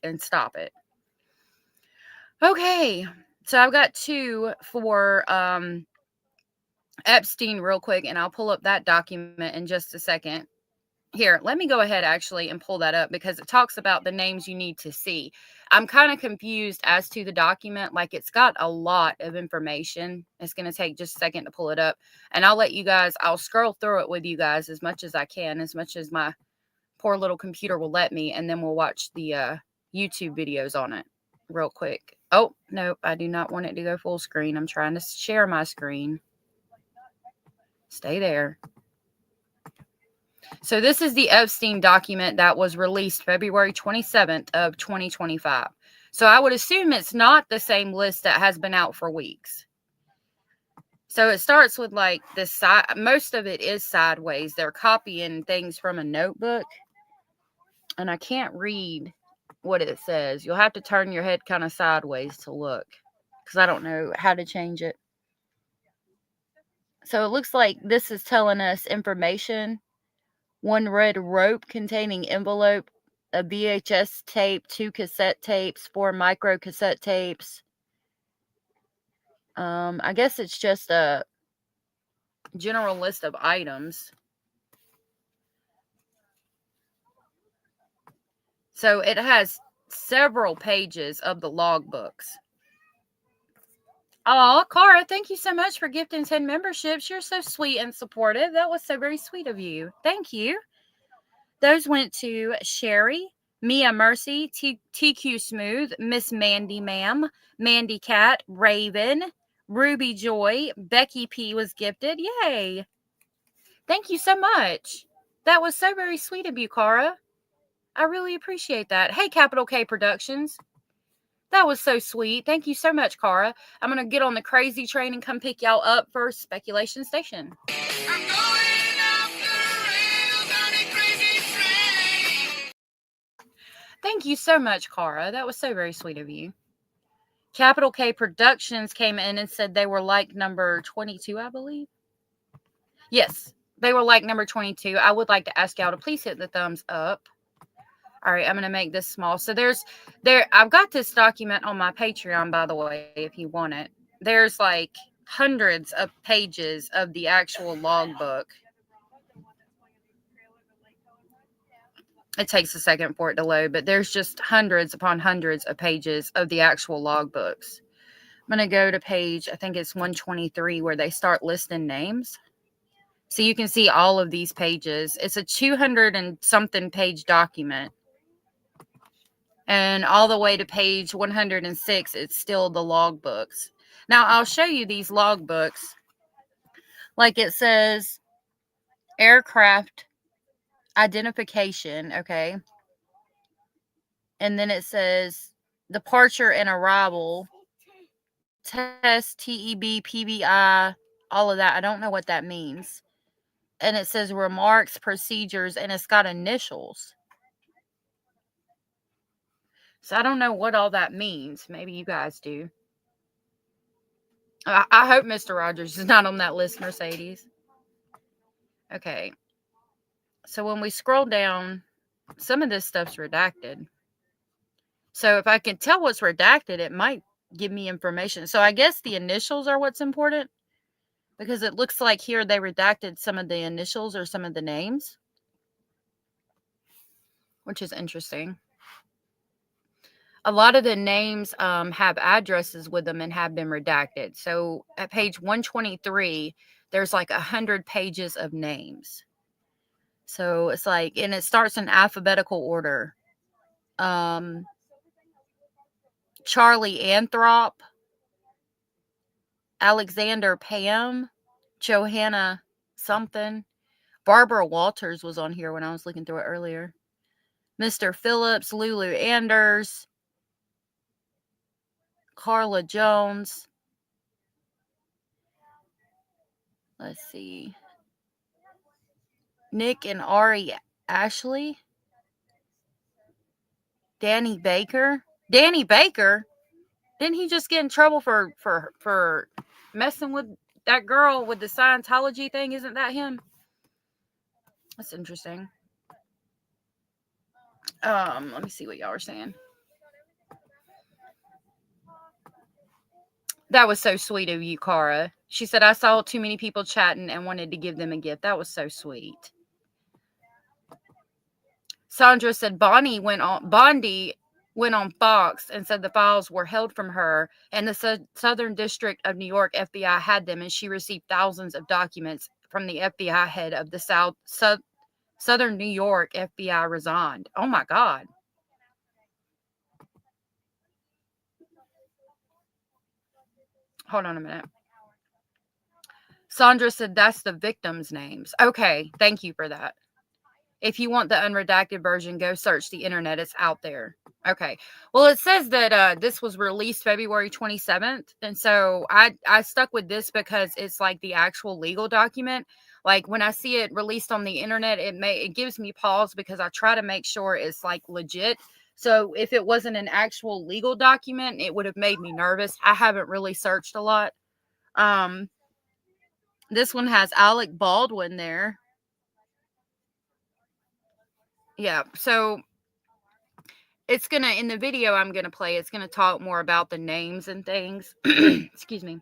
[SPEAKER 2] and stop it. Okay. So I've got two for Epstein real quick, and I'll pull up that document in just a second. Here, let me go ahead actually and pull that up because it talks about the names you need to see. I'm kind of confused as to the document. Like, it's got a lot of information. It's going to take just a second to pull it up. And I'll scroll through it with you guys as much as I can, as much as my poor little computer will let me. And then we'll watch the YouTube videos on it real quick. Oh, nope, I do not want it to go full screen. I'm trying to share my screen. Stay there. So this is the Epstein document that was released February 27th of 2025. So I would assume it's not the same list that has been out for weeks. So it starts with like this side. Most of it is sideways. They're copying things from a notebook. And I can't read what it says. You'll have to turn your head kind of sideways to look, because I don't know how to change it. So it looks like this is telling us information. One red rope containing envelope, a VHS tape, 2 cassette tapes, 4 micro cassette tapes. I guess it's just a general list of items. So it has several pages of the logbooks. Oh, Cara, thank you so much for gifting 10 memberships. You're so sweet and supportive. That was so very sweet of you. Thank you. Those went to Sherry, Mia Mercy, TQ Smooth, Miss Mandy Ma'am, Mandy Cat, Raven, Ruby Joy, Becky P was gifted. Yay. Thank you so much. That was so very sweet of you, Cara. I really appreciate that. Hey, Capital K Productions. That was so sweet. Thank you so much, Cara. I'm going to get on the crazy train and come pick y'all up for Speculation Station. I'm going off the rails on a crazy train. Thank you so much, Cara. That was so very sweet of you. Capital K Productions came in and said they were like number 22, I believe. Yes, they were like number 22. I would like to ask y'all to please hit the thumbs up. All right, I'm going to make this small. So I've got this document on my Patreon, by the way, if you want it. There's like hundreds of pages of the actual logbook. It takes a second for it to load, but there's just hundreds upon hundreds of pages of the actual logbooks. I'm going to go to page, I think it's 123, where they start listing names. So you can see all of these pages. It's a 200 and something page document. And all the way to page 106, it's still the logbooks. Now, I'll show you these logbooks. Like it says, aircraft identification, okay?
[SPEAKER 3] And then it says departure and arrival, test, TEB, PBI, all of that. I don't know what that means. And it says remarks, procedures, and it's got initials. So I don't know what all that means. Maybe you guys do. I hope Mr. Rogers is not on that list, Mercedes. Okay. So when we scroll down, some of this stuff's redacted. So if I can tell what's redacted, it might give me information. So I guess the initials are what's important, because it looks like here they redacted some of the initials or some of the names, which is interesting. A lot of the names have addresses with them and have been redacted. So at page 123, there's like 100 pages of names. So it's like, and it starts in alphabetical order. Charlie Anthrop, Alexander Pam, Johanna something. Barbara Walters was on here when I was looking through it earlier. Mr. Phillips, Lulu Anders, Carla Jones. Let's see. Nick and Ari Ashley. Danny Baker. Danny Baker? Didn't he just get in trouble for messing with that girl with the Scientology thing? Isn't that him? That's interesting. Let me see what y'all are saying. That was so sweet of you, Cara. She said, I saw too many people chatting and wanted to give them a gift. That was so sweet. Sandra said Bondi went on Fox and said the files were held from her, and the Southern District of New York FBI had them, and she received thousands of documents from the FBI head of the Southern New York FBI resigned. Oh my God. Hold on a minute. Sandra said that's the victims' names. Okay, thank you for that. If you want the unredacted version, go search the internet. It's out there. Okay. Well, it says that this was released February 27th. And so I stuck with this because it's like the actual legal document. Like when I see it released on the internet, it gives me pause because I try to make sure it's like legit. So if it wasn't an actual legal document, it would have made me nervous. I haven't really searched a lot. This one has Alec Baldwin there. Yeah, so it's gonna, in the video I'm gonna play, it's gonna talk more about the names and things. Excuse me.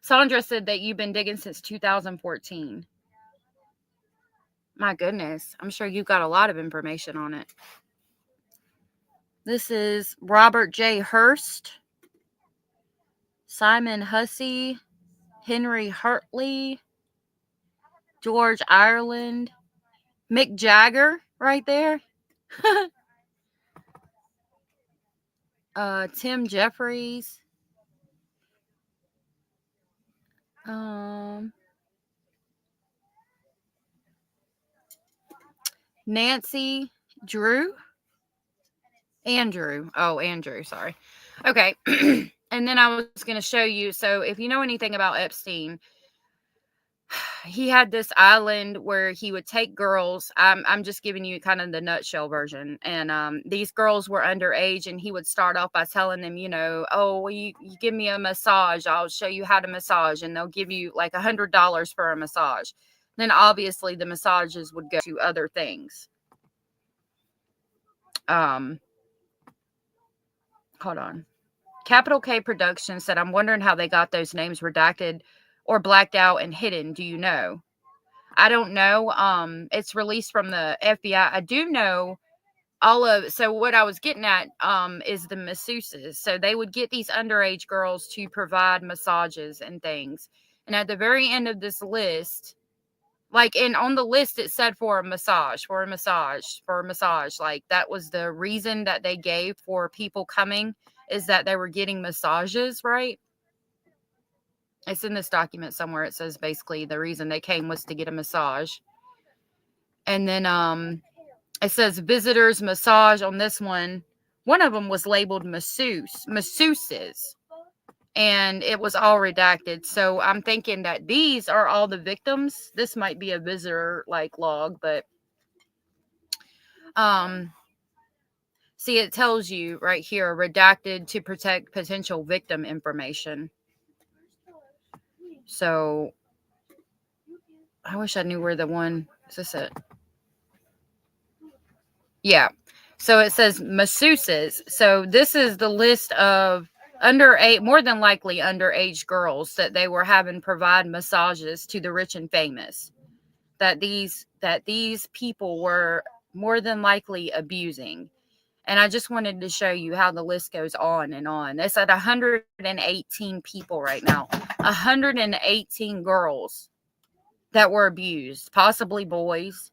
[SPEAKER 3] Sandra said that you've been digging since 2014. My goodness, I'm sure you've got a lot of information on it. This is Robert J. Hurst, Simon Hussey, Henry Hartley, George Ireland, Mick Jagger right there. Tim Jeffries. Nancy Drew. Andrew. Oh, Andrew. Sorry. Okay. And then I was going to show you. So if you know anything about Epstein, he had this island where he would take girls. I'm just giving you kind of the nutshell version. And these girls were underage, and he would start off by telling them, you know, oh, well, you give me a massage, I'll show you how to massage, and they'll give you like $100 for a massage. Then obviously the massages would go to other things. Hold on. Capital K Productions said, I'm wondering how they got those names redacted or blacked out and hidden. Do you know? I don't know. It's released from the FBI. I do know so what I was getting at is the masseuses. So they would get these underage girls to provide massages and things. And at the very end of this list, and on the list it said for a massage. Like that was the reason that they gave for people coming, is that they were getting massages, right? It's in this document somewhere. It says basically the reason they came was to get a massage. And then
[SPEAKER 2] It says visitors massage on this one. One of them was labeled masseuses, and it was all redacted. So I'm thinking that these are all the victims. This might be a visitor like log, but see, it tells you right here, redacted to protect potential victim information. So I wish I knew where the one, is this it? Yeah. So it says masseuses. So this is the list of more than likely underage girls that they were having provide massages to the rich and famous. That these people were more than likely abusing. And I just wanted to show you how the list goes on and on. It's at 118 people right now. 118 girls that were abused, possibly boys,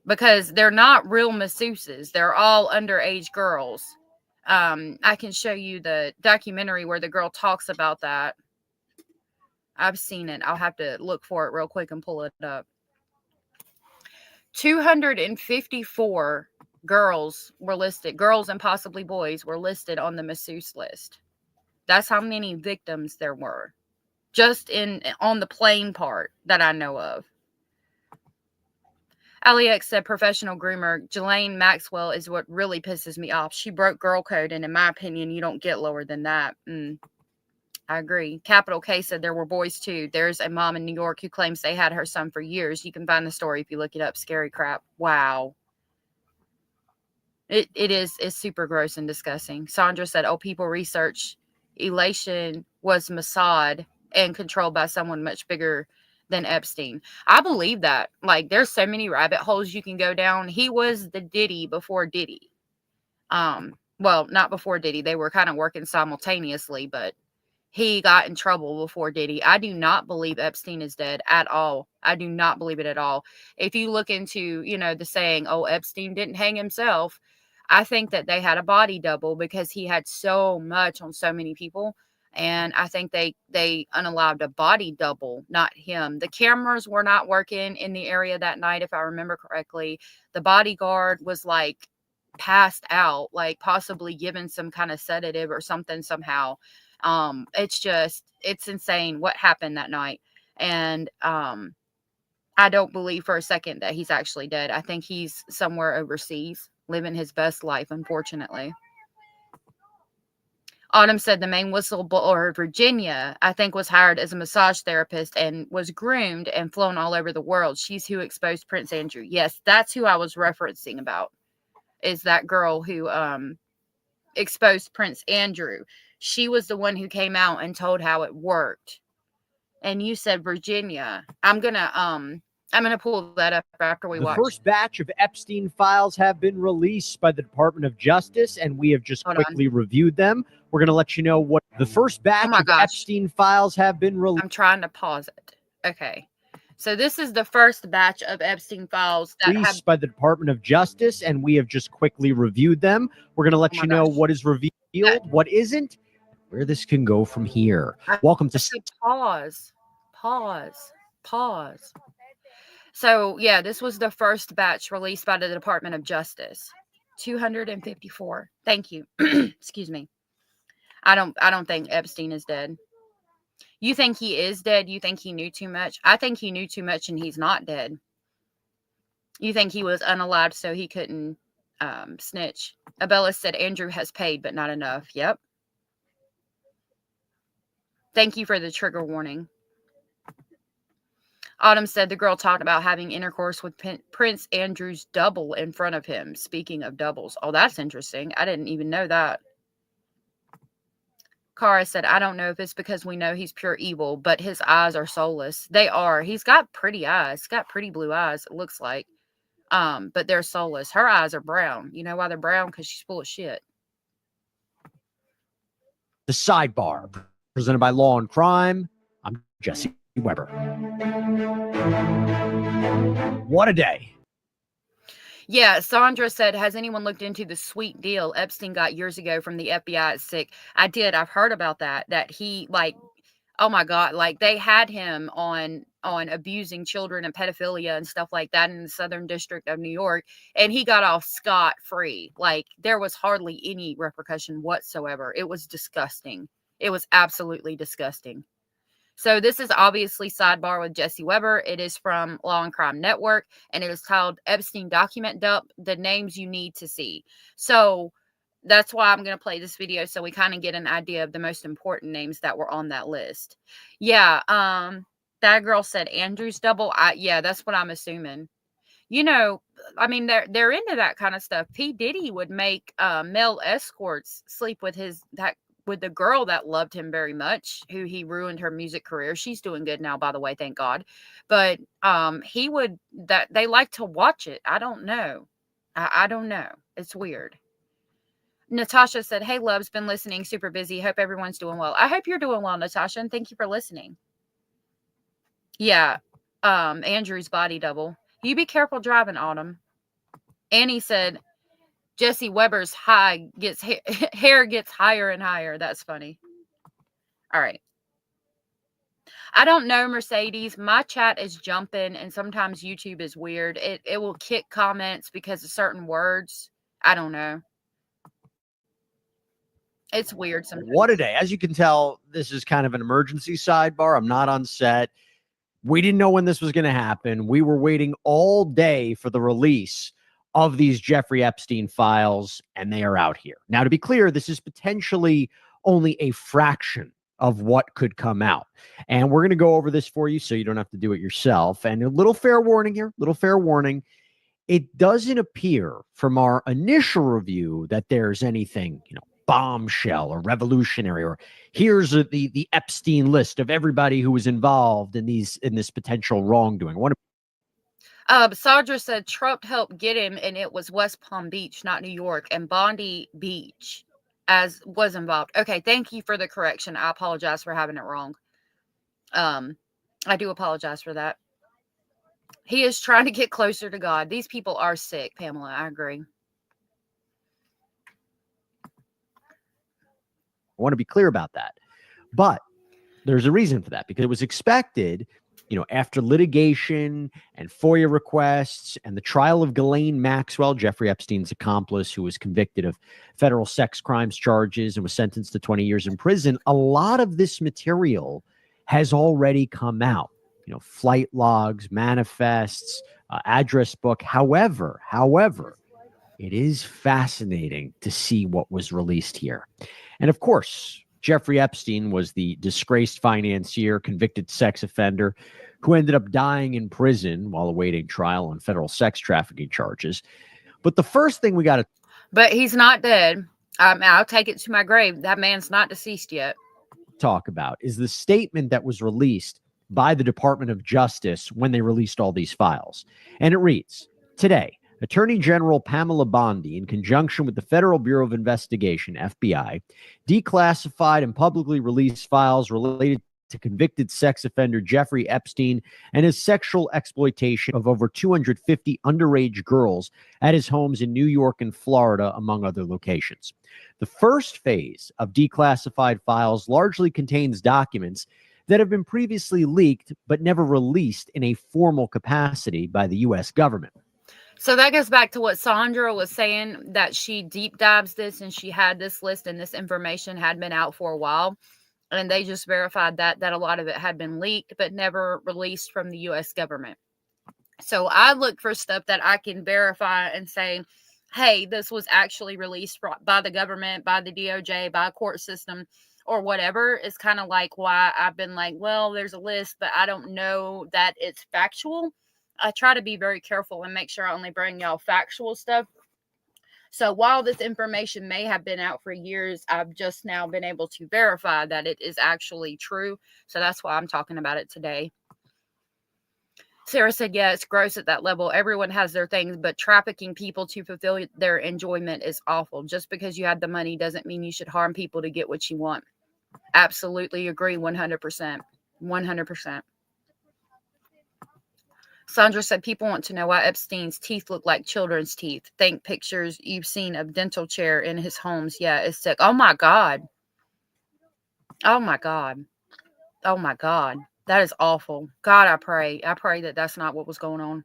[SPEAKER 2] because they're not real masseuses. They're all underage girls. I can show you the documentary where the girl talks about that. I've seen it. I'll have to look for it real quick and pull it up. 254 girls were listed. Girls and possibly boys were listed on the masseuse list. That's how many victims there were. Just on the plane part that I know of. Aliex said professional groomer Ghislaine Maxwell is what really pisses me off. She broke girl code, and in my opinion, you don't get lower than that. I agree. Capital K said there were boys too. There's a mom in New York who claims they had her son for years. You can find the story if you look it up. Scary crap. Wow. It's super gross and disgusting. Sandra said, oh, people research elation was Mossad and controlled by someone much bigger than Epstein. I believe that. Like, there's so many rabbit holes you can go down. He was the Diddy before Diddy. Well, not before Diddy. They were kind of working simultaneously, but he got in trouble before Diddy. I do not believe Epstein is dead at all. I do not believe it at all. If you look into, the saying, oh, Epstein didn't hang himself, I think that they had a body double because he had so much on so many people. And I think they unalived a body double, not him. The cameras were not working in the area that night, if I remember correctly. The bodyguard was like passed out, like possibly given some kind of sedative or something somehow. It's insane what happened that night. And I don't believe for a second that he's actually dead. I think he's somewhere overseas living his best life, unfortunately. Autumn said the main whistleblower, Virginia, I think was hired as a massage therapist and was groomed and flown all over the world. She's who exposed Prince Andrew. Yes, that's who I was referencing about, is that girl who exposed Prince Andrew. She was the one who came out and told how it worked. And you said Virginia. I'm gonna pull that up after we watch.
[SPEAKER 12] The first batch of Epstein files have been released by the Department of Justice, and we have just quickly reviewed them. We're going to let you know what the first batch of Epstein files have been released.
[SPEAKER 2] I'm trying to pause it. Okay. So this is the first batch of Epstein files that
[SPEAKER 12] released by the Department of Justice, and we have just quickly reviewed them. We're going to let you know what is revealed, what isn't, where this can go from here. Welcome to
[SPEAKER 2] pause. So, yeah, this was the first batch released by the Department of Justice. 254. Thank you. Excuse me. I don't think Epstein is dead. You think he is dead? You think he knew too much? I think he knew too much and he's not dead. You think he was unalived so he couldn't snitch? Abella said Andrew has paid, but not enough. Yep. Thank you for the trigger warning. Autumn said the girl talked about having intercourse with Prince Andrew's double in front of him. Speaking of doubles. Oh, that's interesting. I didn't even know that. Kara said, I don't know if it's because we know he's pure evil, but his eyes are soulless. They are. He's got pretty eyes. He's got pretty blue eyes, it looks like. But they're soulless. Her eyes are brown. You know why they're brown? Because she's full of shit.
[SPEAKER 12] The Sidebar, presented by Law and Crime. I'm Jesse Weber. What a day.
[SPEAKER 2] Yeah, Sandra said, has anyone looked into the sweet deal Epstein got years ago from the FBI at SICK? I did. I've heard about that he, Oh my God. Like they had him on abusing children and pedophilia and stuff like that in the Southern District of New York. And he got off scot-free. Like there was hardly any repercussion whatsoever. It was disgusting. It was absolutely disgusting. So this is obviously Sidebar with Jesse Weber. It is from Law and Crime Network, and it is called Epstein Document Dump, the names you need to see. So that's why I'm going to play this video so we kind of get an idea of the most important names that were on that list. Yeah, that girl said Andrew's double. Yeah, that's what I'm assuming. You know, I mean, they're into that kind of stuff. P. Diddy would make male escorts sleep with with the girl that loved him very much, who he ruined her music career. She's doing good now, by the way, thank God. But he would, that they like to watch it. I don't know. I don't know. It's weird. Natasha said, "Hey, love's been listening. Super busy. Hope everyone's doing well." I hope you're doing well, Natasha, and thank you for listening. Yeah, Andrew's body double. You be careful driving, Autumn. Annie said, Jesse Weber's hair gets higher and higher. That's funny. All right. I don't know, Mercedes. My chat is jumping, and sometimes YouTube is weird. It will kick comments because of certain words. I don't know. It's weird sometimes.
[SPEAKER 12] What a day. As you can tell, this is kind of an emergency sidebar. I'm not on set. We didn't know when this was going to happen. We were waiting all day for the release of these Jeffrey Epstein files, and they are out here. Now, to be clear, this is potentially only a fraction of what could come out. And we're going to go over this for you so you don't have to do it yourself. And a little fair warning here, little fair warning. It doesn't appear from our initial review that there's anything, bombshell or revolutionary, or here's the Epstein list of everybody who was involved in this potential wrongdoing.
[SPEAKER 2] Sandra said Trump helped get him, and it was West Palm Beach, not New York, and Bondi Beach was involved. Okay, thank you for the correction. I apologize for having it wrong. I do apologize for that. He is trying to get closer to God. These people are sick, Pamela. I agree.
[SPEAKER 12] I want to be clear about that. But there's a reason for that, because it was expected, after litigation and FOIA requests and the trial of Ghislaine Maxwell, Jeffrey Epstein's accomplice, who was convicted of federal sex crimes charges and was sentenced to 20 years in prison, a lot of this material has already come out. Flight logs, manifests, address book. However, it is fascinating to see what was released here. And of course, Jeffrey Epstein was the disgraced financier, convicted sex offender who ended up dying in prison while awaiting trial on federal sex trafficking charges. But the first thing we got to...
[SPEAKER 2] But he's not dead. I'll take it to my grave. That man's not deceased yet.
[SPEAKER 12] Talk about is the statement that was released by the Department of Justice when they released all these files. And it reads, today, Attorney General Pamela Bondi, in conjunction with the Federal Bureau of Investigation, FBI, declassified and publicly released files related to convicted sex offender Jeffrey Epstein and his sexual exploitation of over 250 underage girls at his homes in New York and Florida, among other locations. The first phase of declassified files largely contains documents that have been previously leaked but never released in a formal capacity by the U.S. government.
[SPEAKER 2] So that goes back to what Sandra was saying, that she deep dives this and she had this list and this information had been out for a while. And they just verified that a lot of it had been leaked but never released from the U.S. government. So I look for stuff that I can verify and say, hey, this was actually released by the government, by the DOJ, by a court system, or whatever. Is kind of like why I've been like, well, there's a list, but I don't know that it's factual. I try to be very careful and make sure I only bring y'all factual stuff. So while this information may have been out for years, I've just now been able to verify that it is actually true. So that's why I'm talking about it today. Sarah said, yeah, it's gross at that level. Everyone has their things, but trafficking people to fulfill their enjoyment is awful. Just because you have the money doesn't mean you should harm people to get what you want. Absolutely agree. 100%. 100%. Sandra said, people want to know why Epstein's teeth look like children's teeth. Think pictures you've seen of dental chair in his homes. Yeah, it's sick. Oh my God. Oh my God. Oh my God. That is awful. God, I pray that that's not what was going on.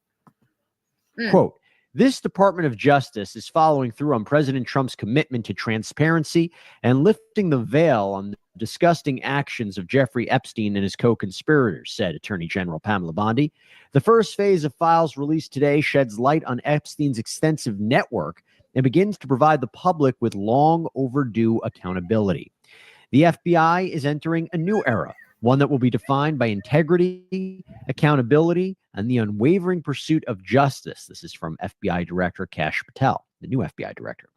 [SPEAKER 12] Quote, this Department of Justice is following through on President Trump's commitment to transparency and lifting the veil on the disgusting actions of Jeffrey Epstein and his co-conspirators, said Attorney General Pamela Bondi. The first phase of files released today sheds light on Epstein's extensive network and begins to provide the public with long overdue accountability. The FBI is entering a new era, one that will be defined by integrity, accountability, and the unwavering pursuit of justice. This is from FBI Director Kash Patel, the new FBI Director.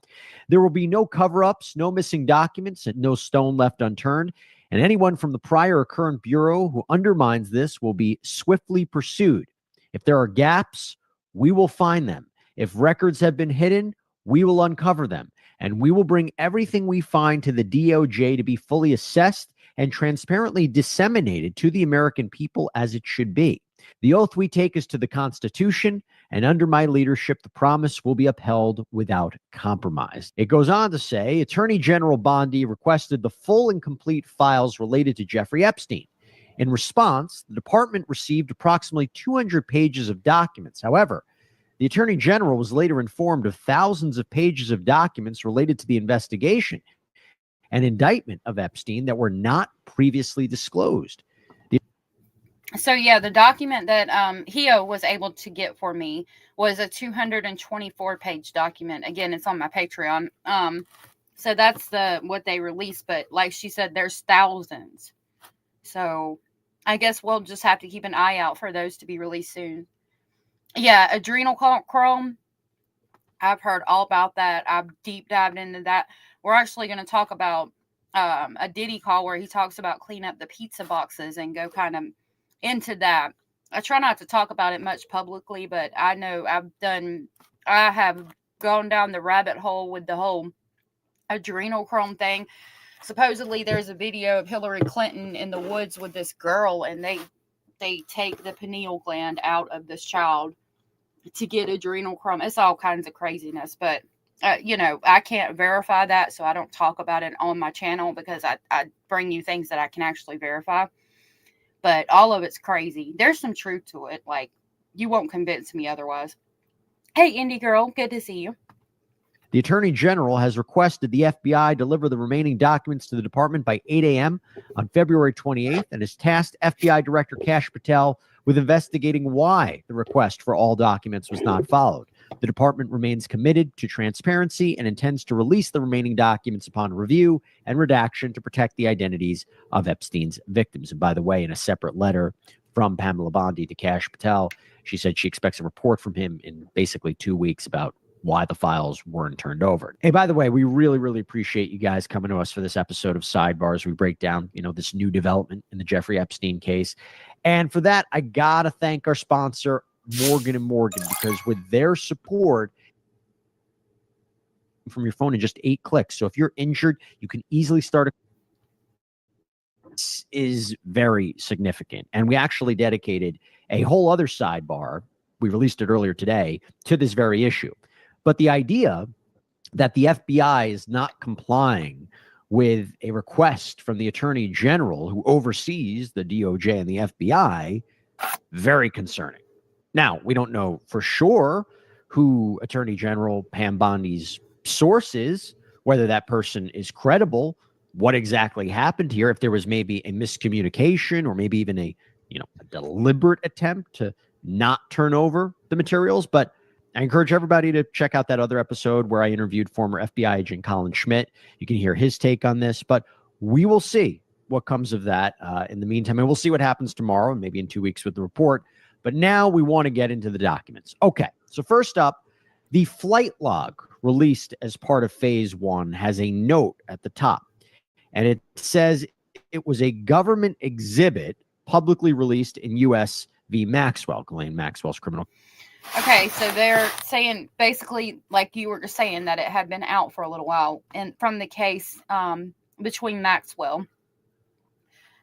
[SPEAKER 12] There will be no cover-ups, no missing documents, and no stone left unturned. And anyone from the prior or current bureau who undermines this will be swiftly pursued. If there are gaps, we will find them. If records have been hidden, we will uncover them. And we will bring everything we find to the DOJ to be fully assessed and transparently disseminated to the American people as it should be. The oath we take is to the Constitution, and under my leadership, the promise will be upheld without compromise. It goes on to say, Attorney General Bondi requested the full and complete files related to Jeffrey Epstein. In response, the department received approximately 200 pages of documents. However, the Attorney General was later informed of thousands of pages of documents related to the investigation and indictment of Epstein that were not previously disclosed.
[SPEAKER 2] So yeah, the document that Hio was able to get for me was a 224-page document. Again, it's on my Patreon. So that's what they released, but like she said, there's thousands. So I guess we'll just have to keep an eye out for those to be released soon. Yeah, adrenochrome. I've heard all about that. I've deep dived into that. We're actually going to talk about a Diddy call where he talks about clean up the pizza boxes and go kind of into that. I try not to talk about it much publicly, but I know I have gone down the rabbit hole with the whole adrenochrome thing. Supposedly there's a video of Hillary Clinton in the woods with this girl, and they take the pineal gland out of this child to get adrenochrome. It's all kinds of craziness, but I can't verify that, so I don't talk about it on my channel because I bring you things that I can actually verify. But all of it's crazy. There's some truth to it. Like, you won't convince me otherwise. Hey, Indie Girl, good to see you.
[SPEAKER 12] The Attorney General has requested the FBI deliver the remaining documents to the department by 8 a.m. on February 28th and has tasked FBI Director Kash Patel with investigating why the request for all documents was not followed. The department remains committed to transparency and intends to release the remaining documents upon review and redaction to protect the identities of Epstein's victims. And by the way, in a separate letter from Pamela Bondi to Kash Patel, she said she expects a report from him in basically 2 weeks about why the files weren't turned over. Hey, by the way, we really, really appreciate you guys coming to us for this episode of Sidebars. We break down, this new development in the Jeffrey Epstein case. And for that, I got to thank our sponsor, Morgan & Morgan, because with their support from your phone in just 8 clicks. So if you're injured, you can easily start This is very significant. And we actually dedicated a whole other sidebar, we released it earlier today, to this very issue. But the idea that the FBI is not complying with a request from the Attorney General who oversees the DOJ and the FBI, very concerning. Now, we don't know for sure who Attorney General Pam Bondi's source is, whether that person is credible, what exactly happened here, if there was maybe a miscommunication or maybe even a deliberate attempt to not turn over the materials. But I encourage everybody to check out that other episode where I interviewed former FBI agent Colin Schmidt. You can hear his take on this, but we will see what comes of that in the meantime. And we'll see what happens tomorrow and maybe in 2 weeks with the report. But now we want to get into the documents. Okay, so first up, the flight log released as part of phase 1 has a note at the top. And it says it was a government exhibit publicly released in U.S. v. Maxwell, Ghislaine Maxwell's criminal.
[SPEAKER 2] Okay, so they're saying basically, like you were just saying, that it had been out for a little while, and from the case between Maxwell.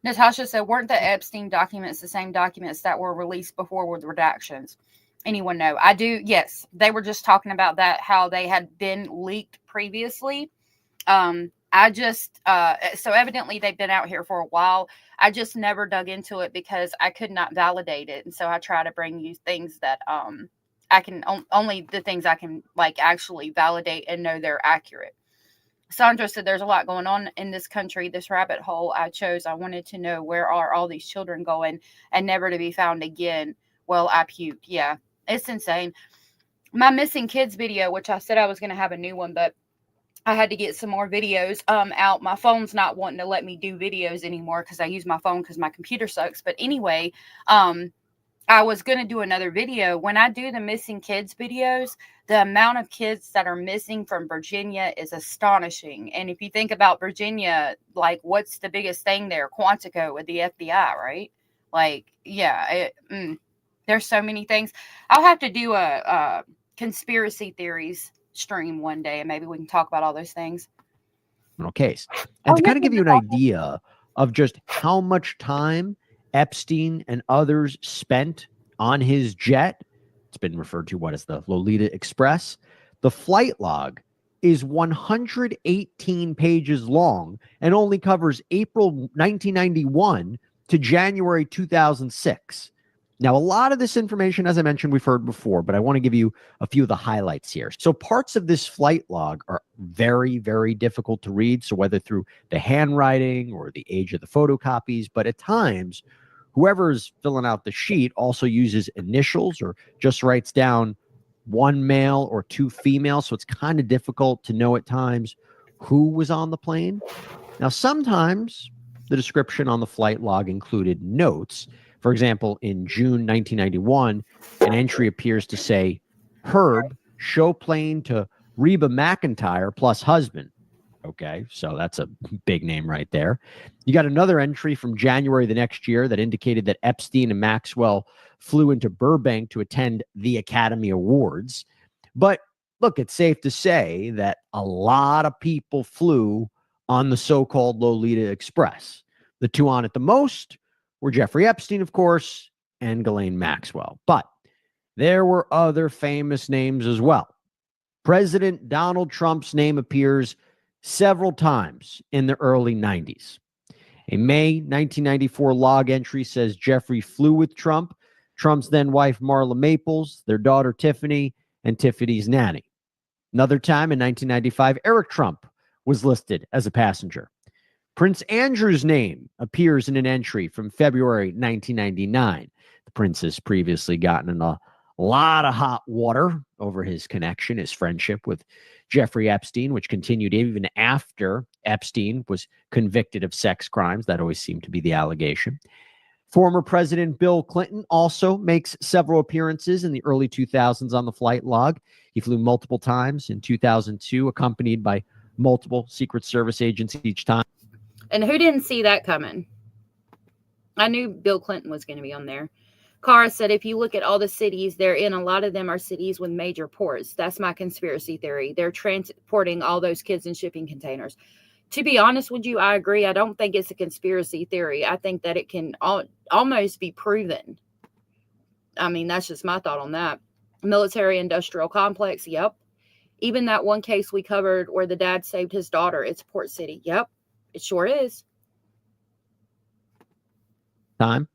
[SPEAKER 2] Natasha said, weren't the Epstein documents the same documents that were released before with redactions? Anyone know? I do, yes. They were just talking about that, how they had been leaked previously.
[SPEAKER 3] I just, so evidently they've been out here for a while. I just never dug into it because I could not validate it. And so I try to bring you things that, I can, only the things I can like actually validate and know they're accurate. Sandra said there's a lot going on in this country. This rabbit hole I chose, I wanted to know where are all these children going and never to be found again. Well, I puked. Yeah, it's insane. My missing kids video, which I said I was going to have a new one, but I had to get some more videos out. My phone's not wanting to let me do videos anymore because I use my phone because my computer sucks. But anyway, I was going to do another video. When I do the missing kids videos, the amount of kids that are missing from Virginia is astonishing. And if you think about Virginia, like what's the biggest thing there? Quantico with the FBI, right? Like, yeah, there's so many things. I'll have to do a conspiracy theories stream one day and maybe we can talk about all those things.
[SPEAKER 12] Case. And to kind of give you an idea of just how much time Epstein and others spent on his jet, it's been referred to what as the Lolita Express. The flight log is 118 pages long and only covers April 1991 to January 2006. Now, a lot of this information, as I mentioned, we've heard before, but I want to give you a few of the highlights here. So parts of this flight log are very, very difficult to read. So whether through the handwriting or the age of the photocopies, but at times, whoever's filling out the sheet also uses initials or just writes down one male or two female. So it's kind of difficult to know at times who was on the plane. Now, sometimes the description on the flight log included notes. For example, in June 1991, an entry appears to say, Herb, show plane to Reba McEntire plus husband. Okay, so that's a big name right there. You got another entry from January the next year that indicated that Epstein and Maxwell flew into Burbank to attend the Academy Awards. But look, it's safe to say that a lot of people flew on the so-called Lolita Express. The two on it the most were Jeffrey Epstein, of course, and Ghislaine Maxwell. But there were other famous names as well. President Donald Trump's name appears several times in the early 90s. A May 1994 log entry says Jeffrey flew with Trump, Trump's then wife Marla Maples, their daughter Tiffany, and Tiffany's nanny. Another time in 1995, Eric Trump was listed as a passenger. Prince Andrew's name appears in an entry from February 1999. The prince has previously gotten in a lot of hot water over his connection, his friendship with Jeffrey Epstein, which continued even after Epstein was convicted of sex crimes. That always seemed to be the allegation. Former President Bill Clinton also makes several appearances in the early 2000s on the flight log. He flew multiple times in 2002, accompanied by multiple Secret Service agents each time.
[SPEAKER 3] And who didn't see that coming? I knew Bill Clinton was going to be on there. Cara said, if you look at all the cities they're in, a lot of them are cities with major ports. That's my conspiracy theory. They're transporting all those kids in shipping containers. To be honest with you, I agree. I don't think it's a conspiracy theory. I think that it can almost be proven. I mean, that's just my thought on that. Military industrial complex. Yep. Even that one case we covered where the dad saved his daughter. It's Port City. Yep. It sure is.
[SPEAKER 12] Time.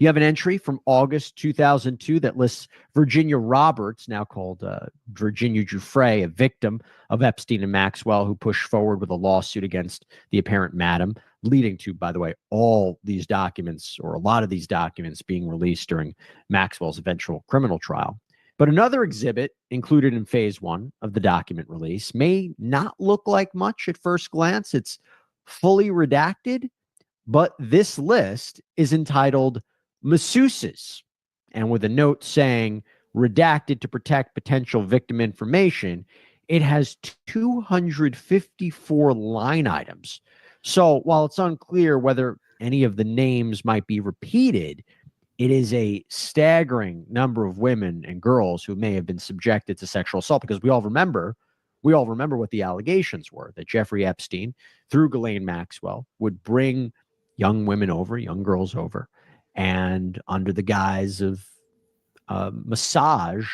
[SPEAKER 12] You have an entry from August 2002 that lists Virginia Roberts, now called Virginia Giuffre, a victim of Epstein and Maxwell, who pushed forward with a lawsuit against the apparent madam, leading to, by the way, all these documents or a lot of these documents being released during Maxwell's eventual criminal trial. But another exhibit included in phase one of the document release may not look like much at first glance. It's fully redacted, but this list is entitled Masseuses, and with a note saying redacted to protect potential victim information. It has 254 line items. So while it's unclear whether any of the names might be repeated, it is a staggering number of women and girls who may have been subjected to sexual assault, because we all remember what the allegations were, that Jeffrey Epstein, through Ghislaine Maxwell, would bring young women over, young girls over, and under the guise of massage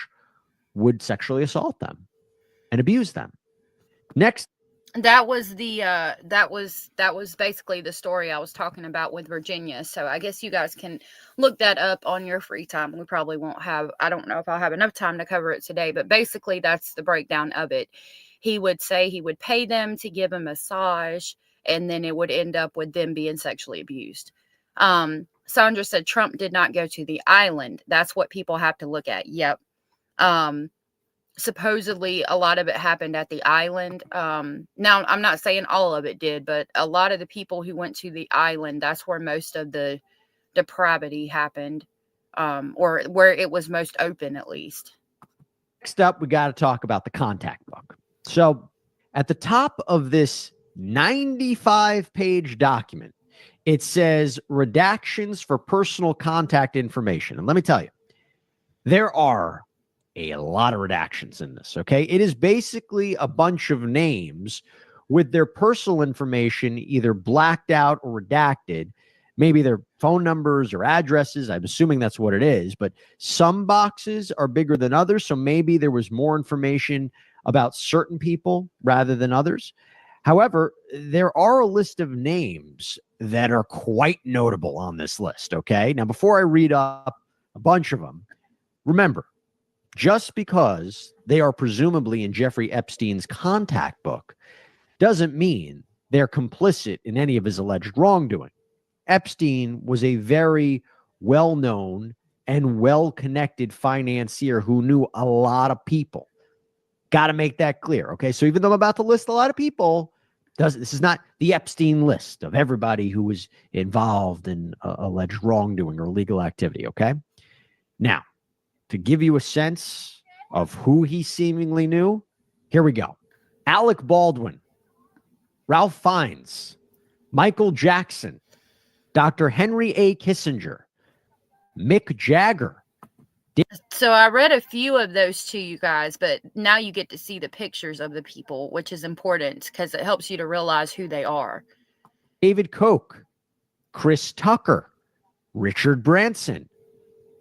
[SPEAKER 12] would sexually assault them and abuse them. Next.
[SPEAKER 2] That was the that was basically the story I was talking about with Virginia. So I guess you guys can look that up on your free time. We probably won't have, I don't know if I'll have enough time to cover it today, but basically that's the breakdown of it. He would say he would pay them to give a massage, and then it would end up with them being sexually abused. Sandra said Trump did not go to the island. That's what people have to look at. Yep. Supposedly a lot of it happened at the island. Now I'm not saying all of it did, but a lot of the people who went to the island, that's where most of the depravity happened, or where it was most open, at least.
[SPEAKER 12] Next up, we got to talk about the contact book. So at the top of this 95-page document, it says redactions for personal contact information. And let me tell you, there are a lot of redactions in this, okay? It is basically a bunch of names with their personal information either blacked out or redacted, maybe their phone numbers or addresses. I'm assuming that's what it is, but some boxes are bigger than others, so maybe there was more information about certain people rather than others. However, there are a list of names that are quite notable on this list, okay? Now, before I read up a bunch of them, remember, just because they are presumably in Jeffrey Epstein's contact book doesn't mean they're complicit in any of his alleged wrongdoing. Epstein was a very well-known and well-connected financier who knew a lot of people. Got to make that clear, okay? So even though I'm about to list a lot of people, this is not the Epstein list of everybody who was involved in alleged wrongdoing or illegal activity, okay? Now, to give you a sense of who he seemingly knew, here we go. Alec Baldwin, Ralph Fiennes, Michael Jackson, Dr. Henry A. Kissinger, Mick Jagger.
[SPEAKER 2] So I read a few of those to you guys, but now you get to see the pictures of the people, which is important because it helps you to realize who they are.
[SPEAKER 12] David Koch, Chris Tucker, Richard Branson,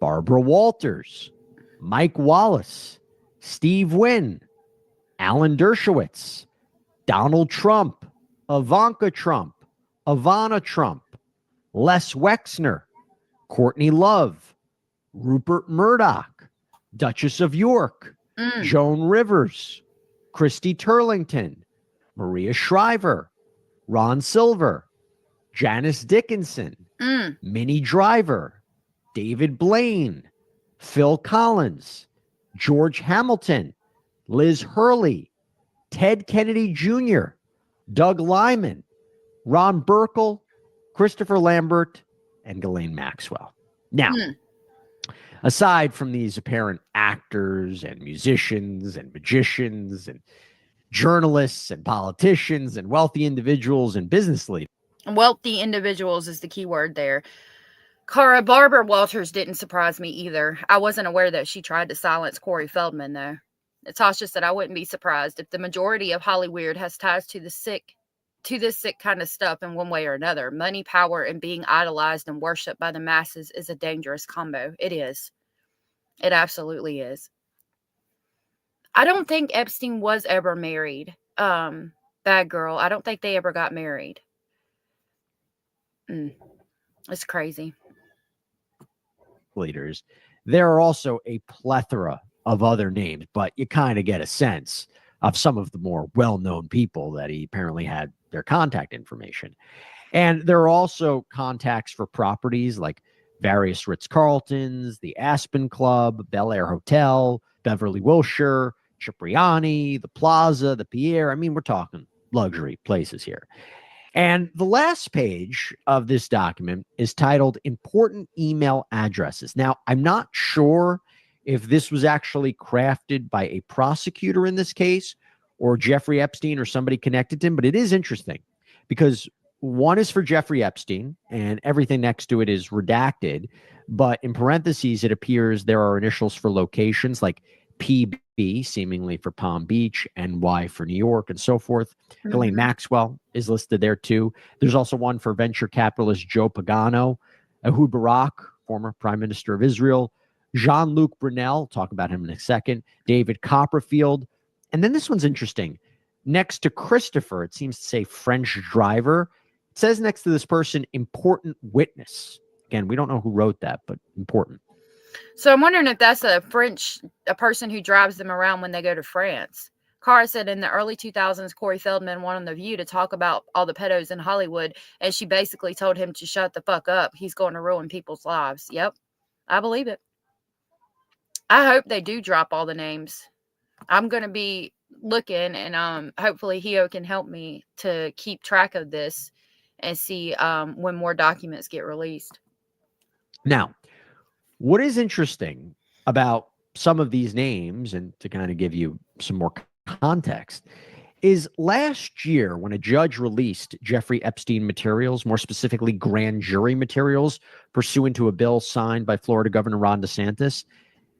[SPEAKER 12] Barbara Walters, Mike Wallace, Steve Wynn, Alan Dershowitz, Donald Trump, Ivanka Trump, Ivana Trump, Les Wexner, Courtney Love, Rupert Murdoch, Duchess of York, Joan Rivers, Christy Turlington, Maria Shriver, Ron Silver, Janice Dickinson, Minnie Driver, David Blaine, Phil Collins, George Hamilton, Liz Hurley, Ted Kennedy Jr., Doug Lyman, Ron Burkle, Christopher Lambert, and Ghislaine Maxwell. Now, aside from these apparent actors and musicians and magicians and journalists and politicians and wealthy individuals and business leaders.
[SPEAKER 2] Wealthy individuals is the key word there. Cara, Barbara Walters didn't surprise me either. I wasn't aware that she tried to silence Corey Feldman, though. Natasha said, I wouldn't be surprised if the majority of Hollywood has ties to this sick kind of stuff in one way or another. Money, power, and being idolized and worshipped by the masses is a dangerous combo. It is. It absolutely is. I don't think Epstein was ever married. Bad girl. I don't think they ever got married. It's crazy.
[SPEAKER 12] Leaders. There are also a plethora of other names, but you kind of get a sense of some of the more well-known people that he apparently had their contact information. And there are also contacts for properties like various Ritz-Carltons, the Aspen Club, Bel Air Hotel, Beverly Wilshire, Cipriani, the Plaza, the Pierre. I mean, we're talking luxury places here. And the last page of this document is titled Important Email Addresses. Now, I'm not sure if this was actually crafted by a prosecutor in this case or Jeffrey Epstein or somebody connected to him, but it is interesting because one is for Jeffrey Epstein and everything next to it is redacted, but in parentheses, it appears there are initials for locations like PB, seemingly for Palm Beach, NY for New York, and so forth. Ghislaine Maxwell is listed there too. There's also one for venture capitalist Joe Pagano, Ehud Barak, former Prime Minister of Israel, Jean-Luc Brunel, talk about him in a second, David Copperfield. And then this one's interesting. next to Christopher, it seems to say French driver. It says next to this person, important witness. Again, we don't know who wrote that, but important.
[SPEAKER 2] So I'm wondering if that's a person who drives them around when they go to France. Cara said in the early 2000s, Corey Feldman went on The View to talk about all the pedos in Hollywood, and she basically told him to shut the fuck up. He's going to ruin people's lives. Yep, I believe it. I hope they do drop all the names. I'm going to be looking, and hopefully Hio can help me to keep track of this and see when more documents get released.
[SPEAKER 12] Now, what is interesting about some of these names, and to kind of give you some more context, is last year when a judge released Jeffrey Epstein materials, more specifically grand jury materials, pursuant to a bill signed by Florida Governor Ron DeSantis.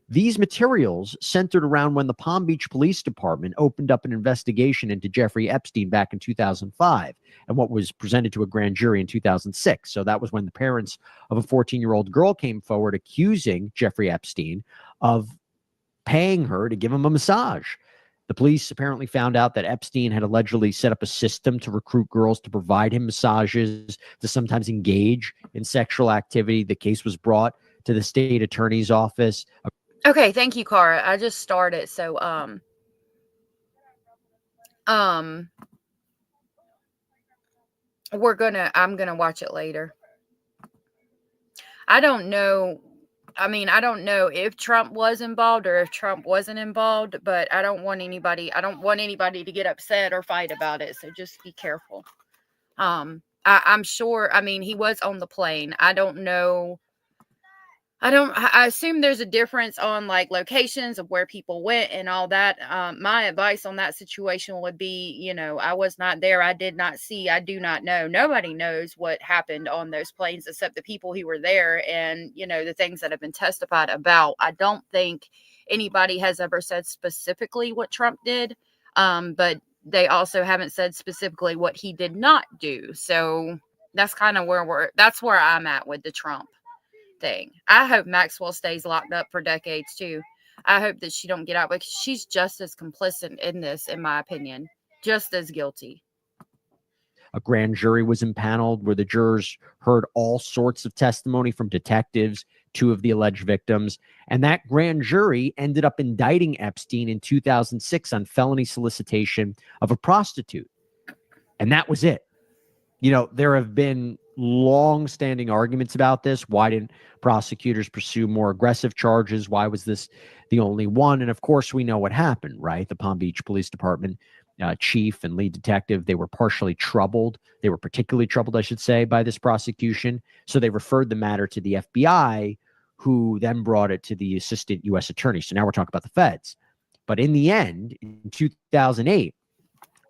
[SPEAKER 12] These materials centered around when the Palm Beach Police Department opened up an investigation into Jeffrey Epstein back in 2005 and what was presented to a grand jury in 2006. So that was when the parents of a 14-year-old girl came forward accusing Jeffrey Epstein of paying her to give him a massage. The police apparently found out that Epstein had allegedly set up a system to recruit girls to provide him massages, to sometimes engage in sexual activity. The case was brought to the state attorney's office.
[SPEAKER 2] Okay, thank you, Cara. I just started, so I'm gonna watch it later. I don't know. I mean, I don't know if Trump was involved or if Trump wasn't involved, but I don't want anybody to get upset or fight about it. So just be careful. I'm sure, I mean, he was on the plane. I don't know. I assume there's a difference on like locations of where people went and all that. My advice on that situation would be, I was not there. I did not see. I do not know. Nobody knows what happened on those planes except the people who were there and, the things that have been testified about. I don't think anybody has ever said specifically what Trump did. But they also haven't said specifically what he did not do. So that's kind of that's where I'm at with the Trump thing. I hope Maxwell stays locked up for decades too. I hope that she don't get out because she's just as complicit in this, in my opinion, just as guilty.
[SPEAKER 12] A grand jury was impaneled where the jurors heard all sorts of testimony from detectives, two of the alleged victims, and that grand jury ended up indicting Epstein in 2006 on felony solicitation of a prostitute. And that was it. There have been long-standing arguments about this. Why didn't prosecutors pursue more aggressive charges? Why was this the only one? And of course, we know what happened, right? The Palm Beach Police Department chief and lead detective, they were partially troubled. They were particularly troubled, I should say, by this prosecution. So they referred the matter to the FBI, who then brought it to the assistant U.S. attorney. So now we're talking about the feds. But in the end, in 2008,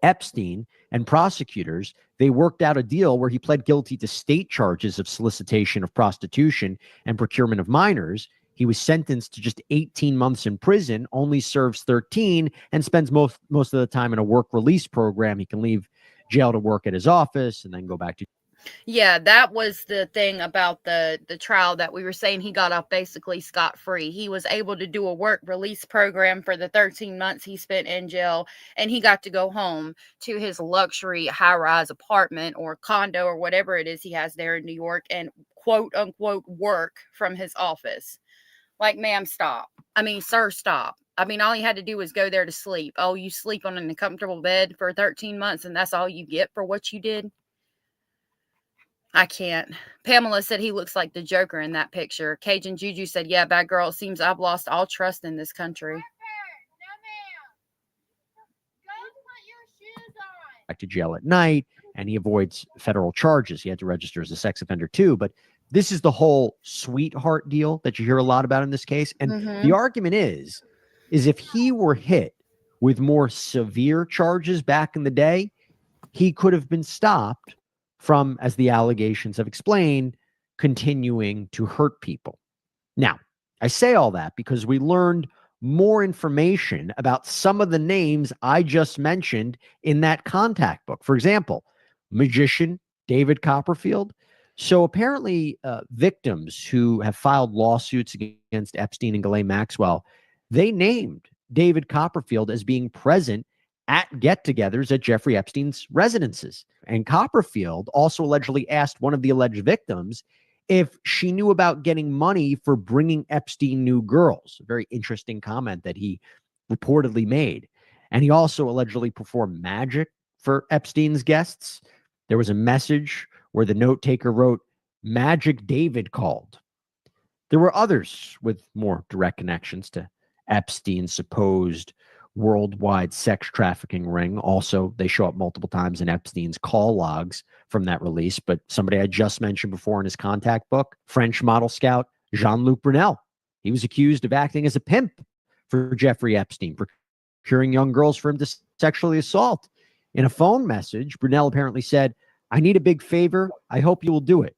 [SPEAKER 12] Epstein and prosecutors, they worked out a deal where he pled guilty to state charges of solicitation of prostitution and procurement of minors. He was sentenced to just 18 months in prison, only serves 13, and spends most of the time in a work release program. He can leave jail to work at his office and then go back to.
[SPEAKER 2] Yeah, that was the thing about the trial that we were saying. He got off basically scot-free. He was able to do a work release program for the 13 months he spent in jail, and he got to go home to his luxury high-rise apartment or condo or whatever it is he has there in New York and quote-unquote work from his office. Like, ma'am, stop. I mean, sir, stop. I mean, all he had to do was go there to sleep. Oh, you sleep on an uncomfortable bed for 13 months and that's all you get for what you did? I can't. Pamela said he looks like the Joker in that picture. Cajun Juju said, yeah, bad girl. It seems I've lost all trust in this country.
[SPEAKER 12] Back to jail at night, and he avoids federal charges. He had to register as a sex offender too. But this is the whole sweetheart deal that you hear a lot about in this case. And the argument is if he were hit with more severe charges back in the day, he could have been stopped from, as the allegations have explained, continuing to hurt people. Now, I say all that because we learned more information about some of the names I just mentioned in that contact book. For example, magician David Copperfield. So apparently victims who have filed lawsuits against Epstein and Ghislaine Maxwell, they named David Copperfield as being present at get-togethers at Jeffrey Epstein's residences. And Copperfield also allegedly asked one of the alleged victims if she knew about getting money for bringing Epstein new girls. A very interesting comment that he reportedly made. And he also allegedly performed magic for Epstein's guests. There was a message where the note taker wrote, "Magic David called." There were others with more direct connections to Epstein's supposed worldwide sex trafficking ring. Also, they show up multiple times in Epstein's call logs from that release. But somebody I just mentioned before in his contact book, French model scout Jean-Luc Brunel. He was accused of acting as a pimp for Jeffrey Epstein, procuring young girls for him to sexually assault. In a phone message, Brunel apparently said, "I need a big favor. I hope you will do it."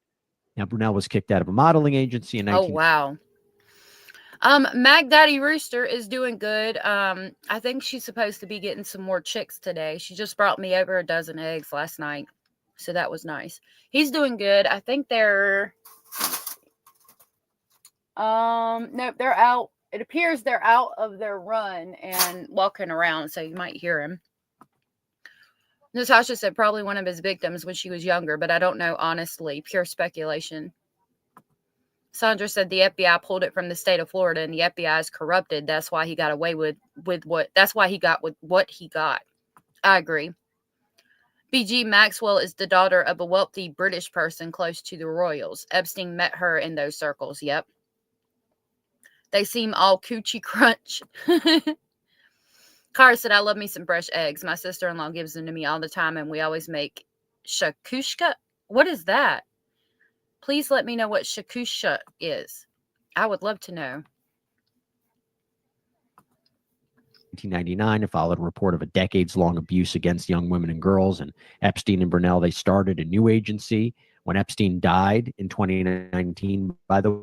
[SPEAKER 12] Now, Brunel was kicked out of a modeling agency in 19...
[SPEAKER 2] Oh, wow. Mag Daddy Rooster is doing good. I think she's supposed to be getting some more chicks today. She just brought me over a dozen eggs last night. So that was nice. He's doing good. I think they're no, they're out. It appears they're out of their run and walking around, so you might hear him. Natasha said probably one of his victims when she was younger, but I don't know, honestly. Pure speculation. Sandra said the FBI pulled it from the state of Florida and the FBI is corrupted. That's why he got away with what he got. I agree. BG Maxwell is the daughter of a wealthy British person close to the royals. Epstein met her in those circles. Yep. They seem all coochie crunch. Cara said, I love me some fresh eggs. My sister-in-law gives them to me all the time, and we always make shakushka. What is that? Please let me know what shakusha is. I would love to know.
[SPEAKER 12] 1999, it followed a report of a decades-long abuse against young women and girls. And Epstein and Brunel, they started a new agency. When Epstein died in 2019, by the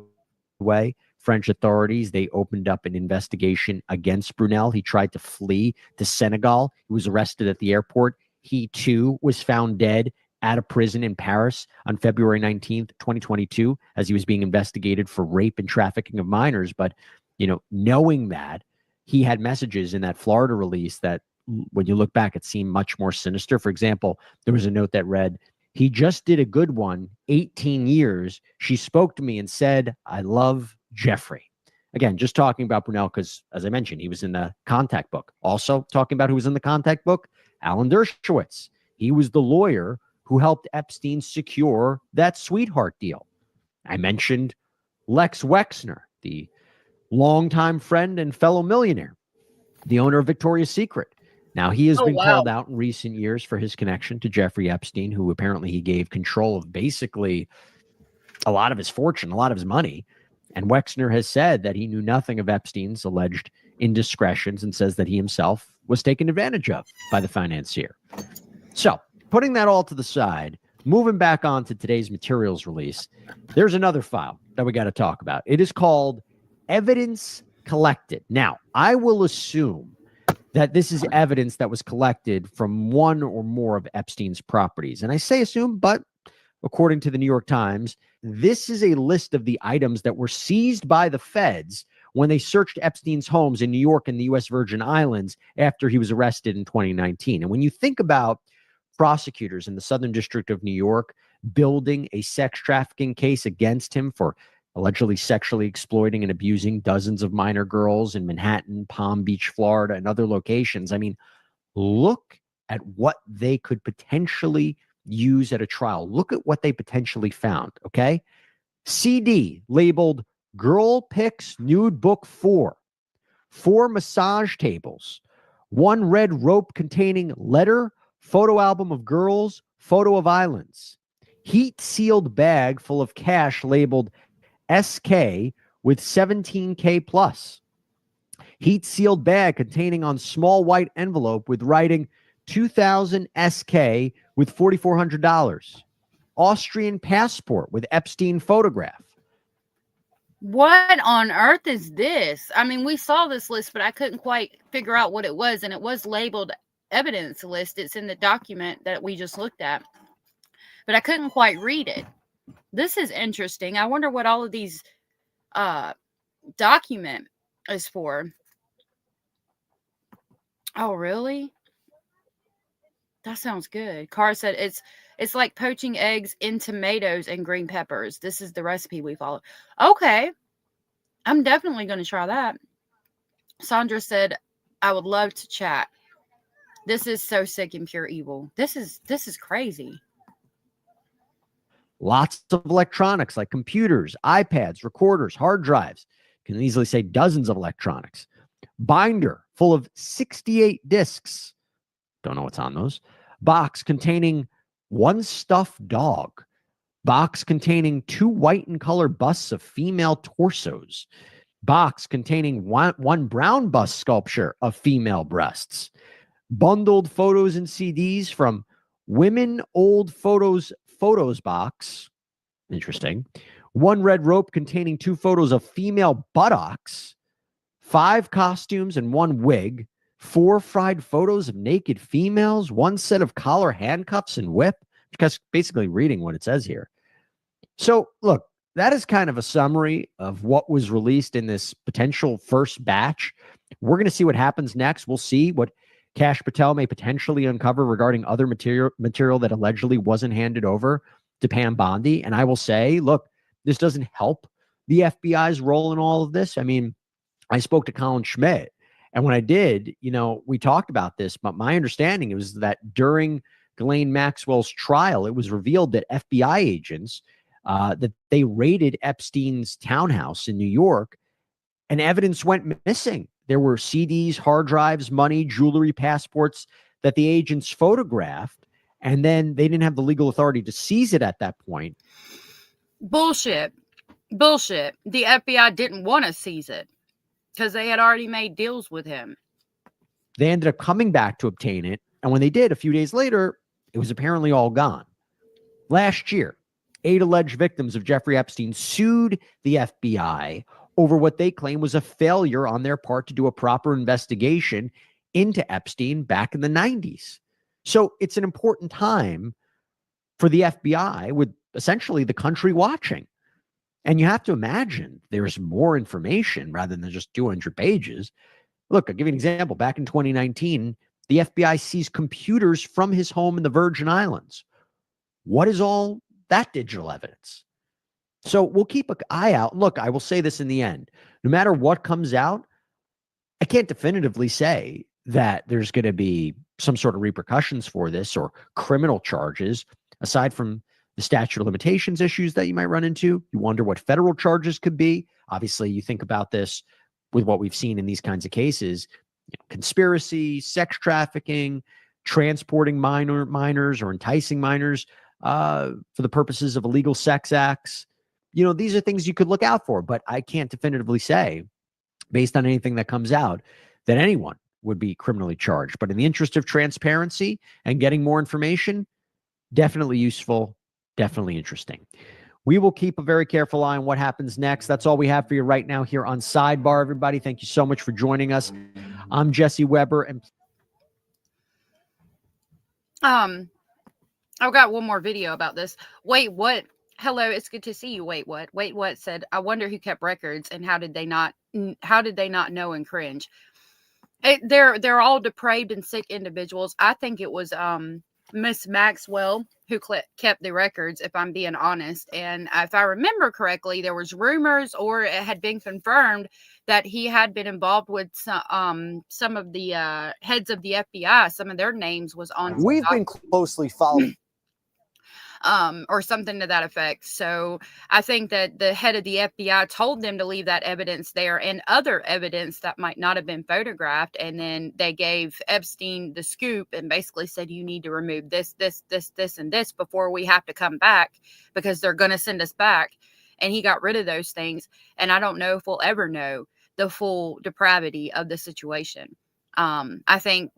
[SPEAKER 12] way, French authorities, they opened up an investigation against Brunel. He tried to flee to Senegal. He was arrested at the airport. He, too, was found dead at a prison in Paris on February 19th, 2022, as he was being investigated for rape and trafficking of minors. But, you know, knowing that, he had messages in that Florida release that, when you look back, it seemed much more sinister. For example, there was a note that read, "He just did a good one, 18 years. She spoke to me and said, I love Jeffrey." Again, just talking about Brunel because, as I mentioned, he was in the contact book. Also talking about who was in the contact book, Alan Dershowitz. He was the lawyer who helped Epstein secure that sweetheart deal. I mentioned Lex Wexner, the longtime friend and fellow millionaire, the owner of Victoria's Secret. Now, he has been called out in recent years for his connection to Jeffrey Epstein, who apparently he gave control of basically a lot of his fortune, a lot of his money. And Wexner has said that he knew nothing of Epstein's alleged indiscretions and says that he himself was taken advantage of by the financier. So, putting that all to the side, moving back on to today's materials release, there's another file that we got to talk about. It is called Evidence Collected. Now, I will assume that this is evidence that was collected from one or more of Epstein's properties. And I say assume, but according to the New York Times, this is a list of the items that were seized by the feds when they searched Epstein's homes in New York and the U.S. Virgin Islands after he was arrested in 2019. And when you think about prosecutors in the Southern District of New York building a sex trafficking case against him for allegedly sexually exploiting and abusing dozens of minor girls in Manhattan, Palm Beach, Florida, and other locations. I mean, look at what they could potentially use at a trial. Look at what they potentially found, okay? CD labeled Girl Pics Nude Book 4, 4 massage tables, 1 red rope containing letter, photo album of girls, photo of islands, heat-sealed bag full of cash labeled SK with 17K plus. Heat sealed bag containing on small white envelope with writing 2000 SK with $4,400. Austrian passport with Epstein photograph.
[SPEAKER 2] What on earth is this? I mean, we saw this list, but I couldn't quite figure out what it was. And it was labeled evidence list. It's in the document that we just looked at, but I couldn't quite read it. This is interesting. I wonder what all of these document is for. Oh, really? That sounds good. Carr said it's like poaching eggs in tomatoes and green peppers. This is the recipe we follow. Okay. I'm definitely going to try that. Sandra said, I would love to chat. This is so sick and pure evil. This is crazy.
[SPEAKER 12] Lots of electronics like computers, iPads, recorders, hard drives. Can easily say dozens of electronics. Binder full of 68 discs. Don't know what's on those. Box containing one stuffed dog. Box containing 2 white and color busts of female torsos. Box containing one brown bust sculpture of female breasts. Bundled photos and CDs from Women Old Photos box. Interesting. 1 red rope containing 2 photos of female buttocks. 5 costumes and 1 wig. 4 fried photos of naked females. 1 set of collar handcuffs and whip. Because basically reading what it says here. So look, that is kind of a summary of what was released in this potential first batch. We're going to see what happens next. We'll see what Kash Patel may potentially uncover regarding other material that allegedly wasn't handed over to Pam Bondi. And I will say, look, this doesn't help the FBI's role in all of this. I mean, I spoke to Colin Schmidt, and when I did, we talked about this, but my understanding was that during Ghislaine Maxwell's trial, it was revealed that FBI agents, that they raided Epstein's townhouse in New York, and evidence went missing. There were CDs, hard drives, money, jewelry, passports that the agents photographed, and then they didn't have the legal authority to seize it at that point.
[SPEAKER 2] Bullshit. The FBI didn't want to seize it because they had already made deals with him.
[SPEAKER 12] They ended up coming back to obtain it, and when they did, a few days later, it was apparently all gone. Last year, 8 alleged victims of Jeffrey Epstein sued the FBI over what they claim was a failure on their part to do a proper investigation into Epstein back in the 90s. So it's an important time for the FBI with essentially the country watching. And you have to imagine there's more information rather than just 200 pages. Look, I'll give you an example. Back in 2019, the FBI seized computers from his home in the Virgin Islands. What is all that digital evidence? So we'll keep an eye out. Look, I will say this in the end. No matter what comes out, I can't definitively say that there's going to be some sort of repercussions for this or criminal charges, aside from the statute of limitations issues that you might run into. You wonder what federal charges could be. Obviously, you think about this with what we've seen in these kinds of cases, conspiracy, sex trafficking, transporting minors or enticing minors for the purposes of illegal sex acts. These are things you could look out for, but I can't definitively say, based on anything that comes out, that anyone would be criminally charged. But in the interest of transparency and getting more information, definitely useful, definitely interesting. We will keep a very careful eye on what happens next. That's all we have for you right now here on Sidebar, everybody. Thank you so much for joining us. I'm Jesse Weber. And
[SPEAKER 2] I've got one more video about this. Wait, what? Hello, it's good to see you. Wait, what? Wait, what? Said, I wonder who kept records and how did they not know and cringe? They're all depraved and sick individuals. I think it was Miss Maxwell who kept the records, if I'm being honest. And if I remember correctly, there was rumors, or it had been confirmed, that he had been involved with some of the heads of the FBI. Some of their names was on.
[SPEAKER 13] We've been closely following.
[SPEAKER 2] Or something to that effect. So I think that the head of the FBI told them to leave that evidence there and other evidence that might not have been photographed. And then they gave Epstein the scoop and basically said, you need to remove this, and this before we have to come back, because they're going to send us back. And he got rid of those things. And I don't know if we'll ever know the full depravity of the situation. I think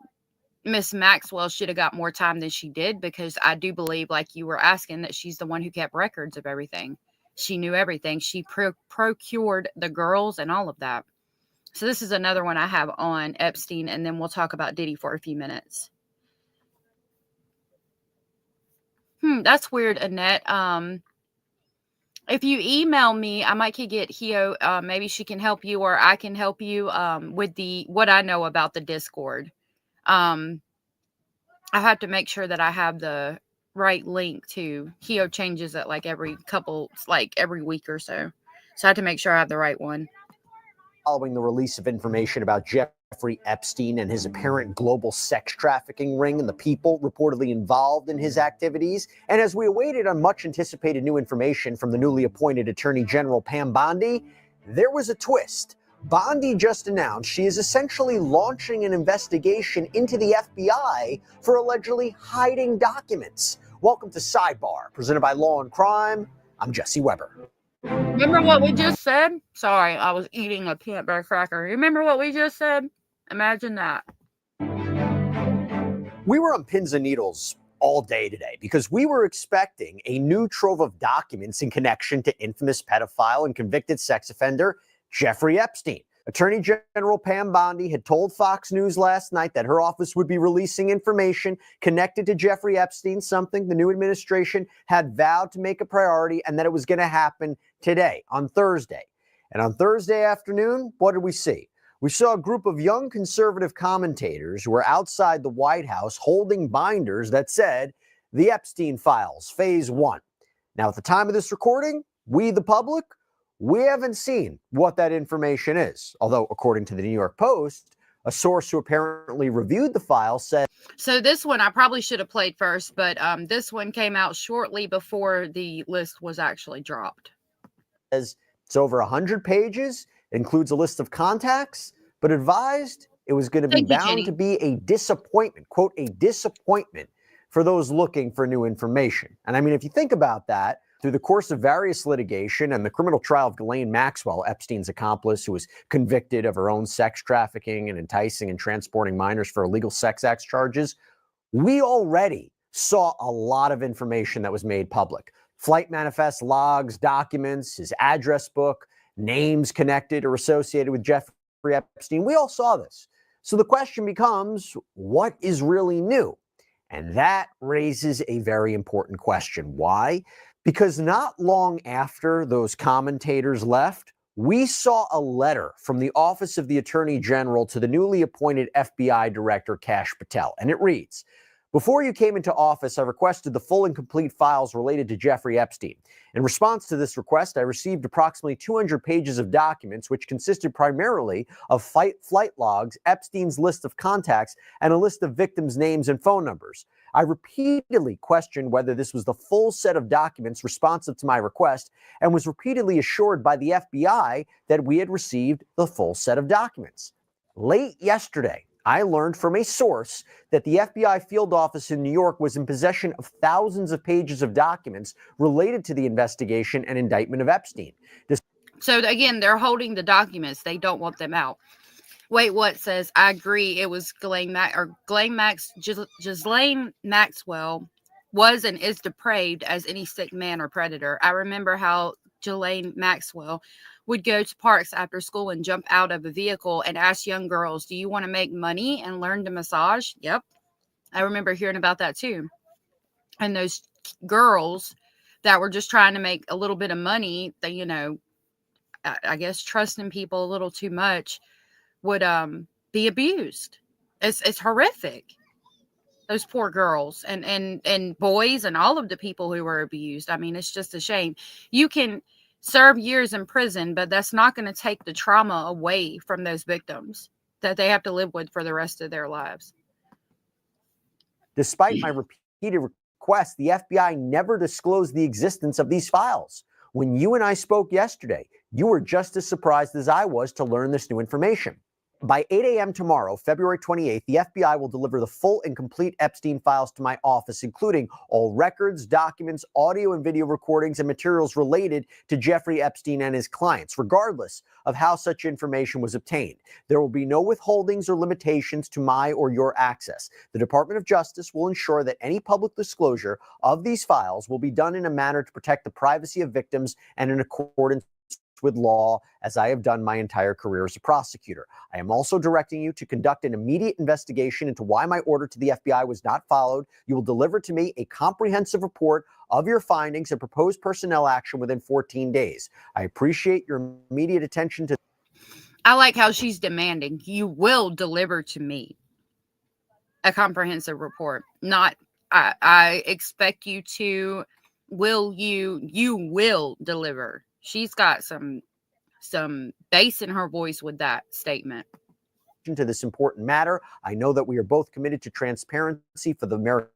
[SPEAKER 2] Miss Maxwell should have got more time than she did, because I do believe, like you were asking, that she's the one who kept records of everything. She knew everything. She procured the girls and all of that. So this is another one I have on Epstein, and then we'll talk about Diddy for a few minutes. That's weird, Annette. If you email me, I might could get Hio. Maybe she can help you, or I can help you with what I know about the Discord. I have to make sure that I have the right link to Keo changes it like every week or so. So I have to make sure I have the right one.
[SPEAKER 12] Following the release of information about Jeffrey Epstein and his apparent global sex trafficking ring and the people reportedly involved in his activities. And as we awaited on much anticipated new information from the newly appointed Attorney General Pam Bondi, there was a twist. Bondi just announced she is essentially launching an investigation into the FBI for allegedly hiding documents. Welcome to Sidebar, presented by Law and Crime. I'm Jesse Weber.
[SPEAKER 2] Remember what we just said? Sorry, I was eating a peanut butter cracker. Remember what we just said? Imagine that.
[SPEAKER 12] We were on pins and needles all day today because we were expecting a new trove of documents in connection to infamous pedophile and convicted sex offender Jeffrey Epstein. Attorney General Pam Bondi had told Fox News last night that her office would be releasing information connected to Jeffrey Epstein, something the new administration had vowed to make a priority, and that it was going to happen today, on Thursday. And on Thursday afternoon, what did we see? We saw a group of young conservative commentators who were outside the White House holding binders that said, "The Epstein Files, Phase 1. Now, at the time of this recording, we, the public, we haven't seen what that information is. Although, according to the New York Post, a source who apparently reviewed the file said...
[SPEAKER 2] So this one I probably should have played first, but this one came out shortly before the list was actually dropped.
[SPEAKER 12] It's over 100 pages, includes a list of contacts, but advised it was going to be bound to be a disappointment, quote, a disappointment for those looking for new information. And I mean, if you think about that, through the course of various litigation and the criminal trial of Ghislaine Maxwell, Epstein's accomplice, who was convicted of her own sex trafficking and enticing and transporting minors for illegal sex acts charges, we already saw a lot of information that was made public. Flight manifest logs, documents, his address book, names connected or associated with Jeffrey Epstein. We all saw this. So the question becomes, what is really new? And that raises a very important question. Why? Because not long after those commentators left, we saw a letter from the Office of the Attorney General to the newly appointed FBI Director, Kash Patel. And it reads, "Before you came into office, I requested the full and complete files related to Jeffrey Epstein. In response to this request, I received approximately 200 pages of documents, which consisted primarily of flight logs, Epstein's list of contacts, and a list of victims' names and phone numbers. I repeatedly questioned whether this was the full set of documents responsive to my request and was repeatedly assured by the FBI that we had received the full set of documents. Late yesterday, I learned from a source that the FBI field office in New York was in possession of thousands of pages of documents related to the investigation and indictment of Epstein."
[SPEAKER 2] So again, they're holding the documents. They don't want them out. Wait, what says, I agree. It was Ghislaine Maxwell was and is depraved as any sick man or predator. I remember how Ghislaine Maxwell would go to parks after school and jump out of a vehicle and ask young girls, "Do you want to make money and learn to massage?" Yep. I remember hearing about that too. And those girls that were just trying to make a little bit of money, they, I guess trusting people a little too much, would be abused. It's horrific. Those poor girls and boys and all of the people who were abused. I mean, it's just a shame. You can serve years in prison, but that's not going to take the trauma away from those victims that they have to live with for the rest of their lives.
[SPEAKER 12] Despite my repeated requests, the FBI never disclosed the existence of these files. When you and I spoke yesterday, you were just as surprised as I was to learn this new information. By 8 a.m. tomorrow, February 28th, the FBI will deliver the full and complete Epstein files to my office, including all records, documents, audio and video recordings, and materials related to Jeffrey Epstein and his clients, regardless of how such information was obtained. There will be no withholdings or limitations to my or your access. The Department of Justice will ensure that any public disclosure of these files will be done in a manner to protect the privacy of victims and in accordance with law, as I have done my entire career as a prosecutor. I am also directing you to conduct an immediate investigation into why my order to the FBI was not followed. You will deliver to me a comprehensive report of your findings and proposed personnel action within 14 days. I appreciate your immediate attention to...
[SPEAKER 2] I like how she's demanding, you will deliver to me a comprehensive report. Not, I expect you to, you will deliver. She's got some bass in her voice with that statement.
[SPEAKER 12] To this important matter. I know that we are both committed to transparency for the American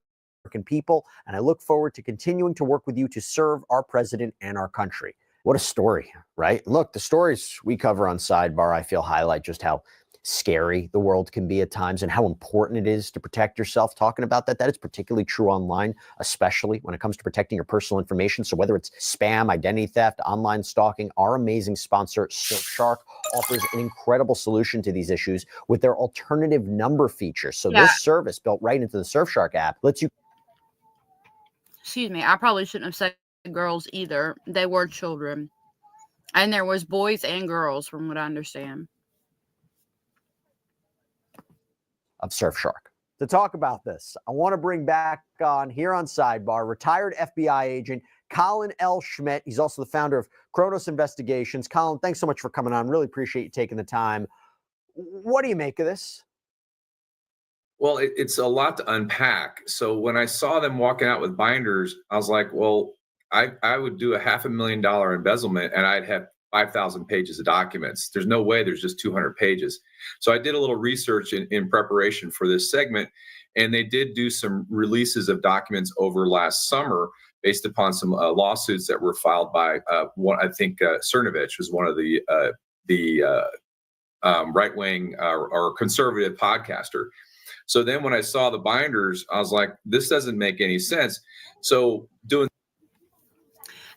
[SPEAKER 12] people, and I look forward to continuing to work with you to serve our president and our country. What a story, right? Look, the stories we cover on Sidebar, I feel, highlight just how scary the world can be at times and how important it is to protect yourself. Talking about that is particularly true online, especially when it comes to protecting your personal information. So whether it's spam, identity theft, online stalking, our amazing sponsor, Surfshark, offers an incredible solution to these issues with their alternative number feature. So this service, built right into the Surfshark app, lets you...
[SPEAKER 2] Excuse me, I probably shouldn't have said girls either. They were children. And there was boys and girls, from what I understand.
[SPEAKER 12] Of Surfshark. To talk about this, I want to bring back on here on Sidebar retired FBI agent Colin L. Schmidt. He's also the founder of Kronos Investigations. Colin, thanks so much for coming on. Really appreciate you taking the time. What do you make of this?
[SPEAKER 14] Well, it's a lot to unpack. So when I saw them walking out with binders, I was like, well, I would do a $500,000 embezzlement and I'd have 5,000 pages of documents. There's no way there's just 200 pages. So I did a little research in preparation for this segment, and they did do some releases of documents over last summer based upon some lawsuits that were filed by Cernovich was one of the right-wing or conservative podcaster. So then when I saw the binders, I was like, this doesn't make any sense. So doing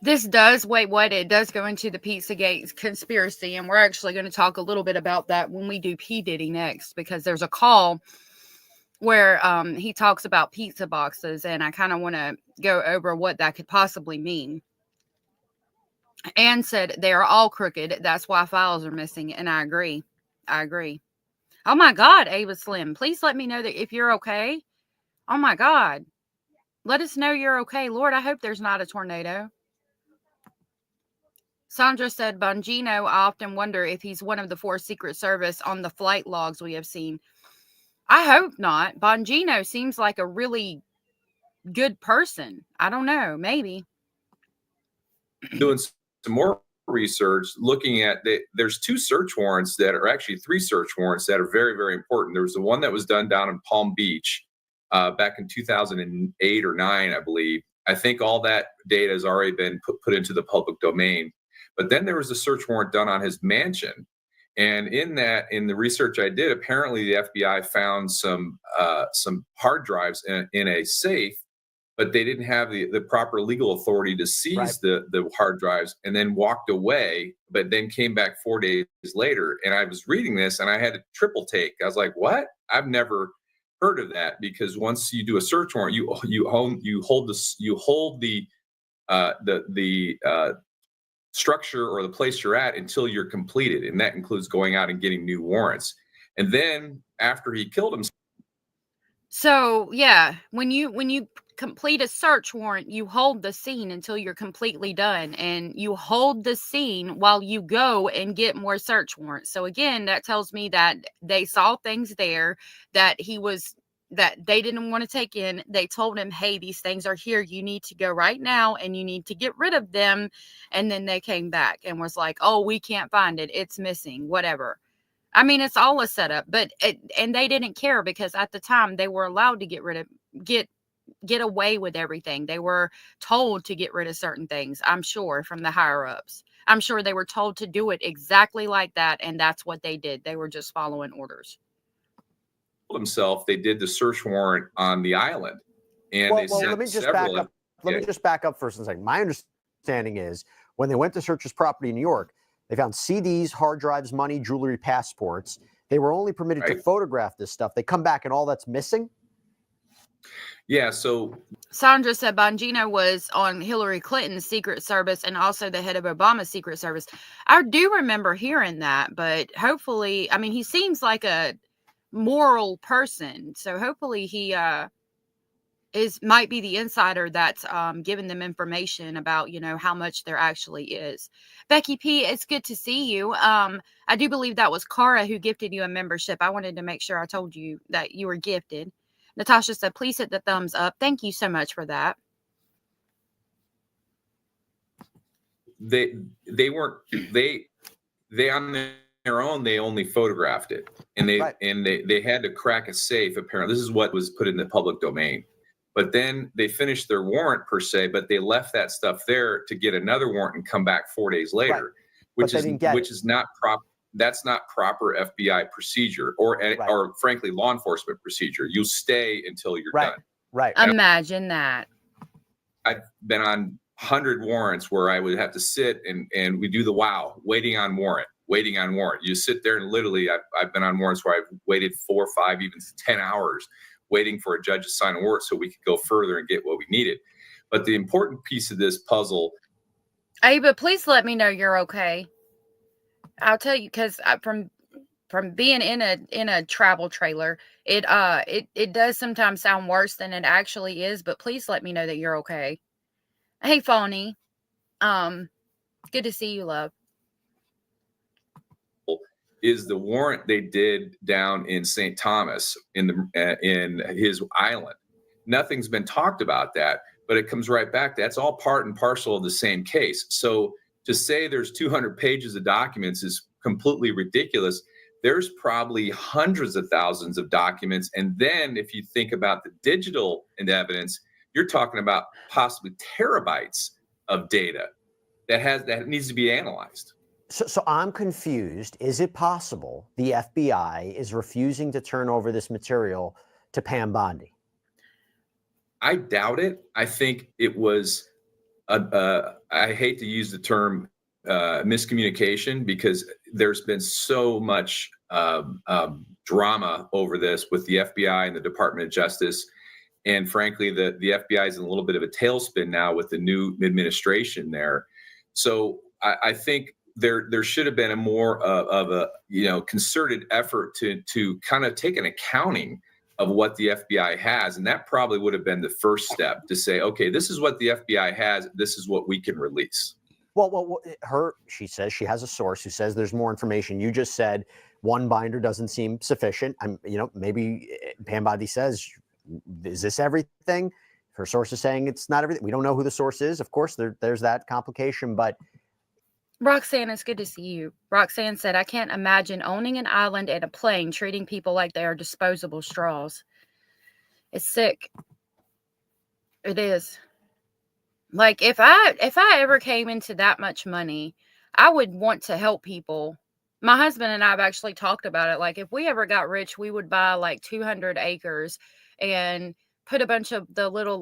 [SPEAKER 2] This does, it does go into the Pizzagate conspiracy, and we're actually going to talk a little bit about that when we do P. Diddy next, because there's a call where he talks about pizza boxes, and I kind of want to go over what that could possibly mean. And said they are all crooked. That's why files are missing, and I agree. Oh my God, Ava Slim, please let me know that if you're okay. Oh my God, let us know you're okay. Lord, I hope there's not a tornado. Sandra said, Bongino, I often wonder if he's one of the 4 Secret Service on the flight logs we have seen. I hope not. Bongino seems like a really good person. I don't know. Maybe.
[SPEAKER 14] Doing some more research, looking at there's 2 search warrants that are actually 3 search warrants that are very, very important. There was the one that was done down in Palm Beach back in 2008 or 9, I believe. I think all that data has already been put into the public domain. But then there was a search warrant done on his mansion. And in the research I did, apparently the FBI found some hard drives in a safe, but they didn't have the proper legal authority to seize the hard drives, and then walked away, but then came back 4 days later. And I was reading this and I had a triple take. I was like, what? I've never heard of that, because once you do a search warrant, you hold the structure or the place you're at until you're completed, and that includes going out and getting new warrants. And then after he killed himself.
[SPEAKER 2] So yeah, when you complete a search warrant, you hold the scene until you're completely done, and you hold the scene while you go and get more search warrants. So again, that tells me that they saw things there that they didn't want to take in. They told him, hey, these things are here. You need to go right now and you need to get rid of them. And then they came back and was like, oh, we can't find it. It's missing, whatever. I mean, it's all a setup, and they didn't care, because at the time they were allowed to get away with everything. They were told to get rid of certain things, I'm sure, from the higher ups. I'm sure they were told to do it exactly like that. And that's what they did. They were just following orders.
[SPEAKER 14] Himself, they did the search warrant on the island, and
[SPEAKER 12] let me just back up. Let me just back up for a second. My understanding is when they went to search his property in New York, they found CDs, hard drives, money, jewelry, passports. They were only permitted to photograph this stuff. They come back and all that's missing.
[SPEAKER 14] Yeah. So
[SPEAKER 2] Sandra said Bongino was on Hillary Clinton's Secret Service and also the head of Obama's Secret Service. I do remember hearing that, but hopefully, I mean, he seems like a moral person, so hopefully he might be the insider that's giving them information about, how much there actually is. Becky P, it's good to see you. I do believe that was Cara who gifted you a membership. I wanted to make sure I told you that you were gifted. Natasha said, please hit the thumbs up. Thank you so much for that.
[SPEAKER 14] They weren't they on their own, they only photographed it, and they had to crack a safe. Apparently, this is what was put in the public domain. But then they finished their warrant per se, but they left that stuff there to get another warrant and come back 4 days later, which is not proper. That's not proper FBI procedure or frankly law enforcement procedure. You stay until you're done.
[SPEAKER 12] Right.
[SPEAKER 2] Imagine that.
[SPEAKER 14] I've been on 100 warrants where I would have to sit and we do the waiting on warrant. You sit there and literally I've been on warrants where I've waited 4, 5, even 10 hours waiting for a judge to sign a warrant so we could go further and get what we needed. But the important piece of this puzzle.
[SPEAKER 2] Hey, but please let me know you're okay. I'll tell you, because from being in a travel trailer, it does sometimes sound worse than it actually is. But please let me know that you're okay. Hey, Fawny. Good to see you, love.
[SPEAKER 14] Is the warrant they did down in St. Thomas in his island. Nothing's been talked about that, but it comes right back. That's all part and parcel of the same case. So to say there's 200 pages of documents is completely ridiculous. There's probably hundreds of thousands of documents. And then if you think about the digital and evidence, you're talking about possibly terabytes of data that needs to be analyzed.
[SPEAKER 12] So I'm confused. Is it possible the FBI is refusing to turn over this material to Pam Bondi?
[SPEAKER 14] I doubt it. I think it was, I hate to use the term miscommunication, because there's been so much drama over this with the FBI and the Department of Justice. And frankly, the FBI is in a little bit of a tailspin now with the new administration there. So I think there should have been a more of a concerted effort to kind of take an accounting of what the FBI has, and that probably would have been the first step to say, okay, this is what the FBI has, this is what we can release.
[SPEAKER 12] Well, she says she has a source who says there's more information. You just said one binder doesn't seem sufficient. Maybe Pam Bondi says, is this everything? Her source is saying it's not everything. We don't know who the source is. Of course, there's that complication, but.
[SPEAKER 2] Roxanne, it's good to see you. Roxanne said, I can't imagine owning an island and a plane treating people like they are disposable straws. It's sick. It is. Like, if I ever came into that much money, I would want to help people. My husband and I have actually talked about it. Like, if we ever got rich, we would buy like 200 acres and put a bunch of the little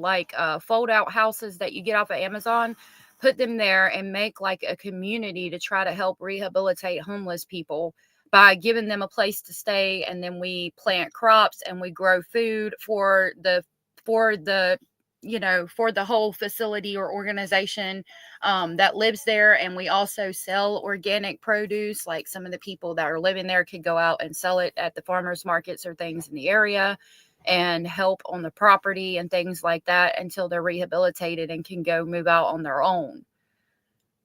[SPEAKER 2] fold out houses that you get off of Amazon, put them there and make like a community to try to help rehabilitate homeless people by giving them a place to stay. And then we plant crops and we grow food for the whole facility or organization that lives there. And we also sell organic produce. Like, some of the people that are living there could go out and sell it at the farmers markets or things in the area and help on the property and things like that until they're rehabilitated and can go move out on their own.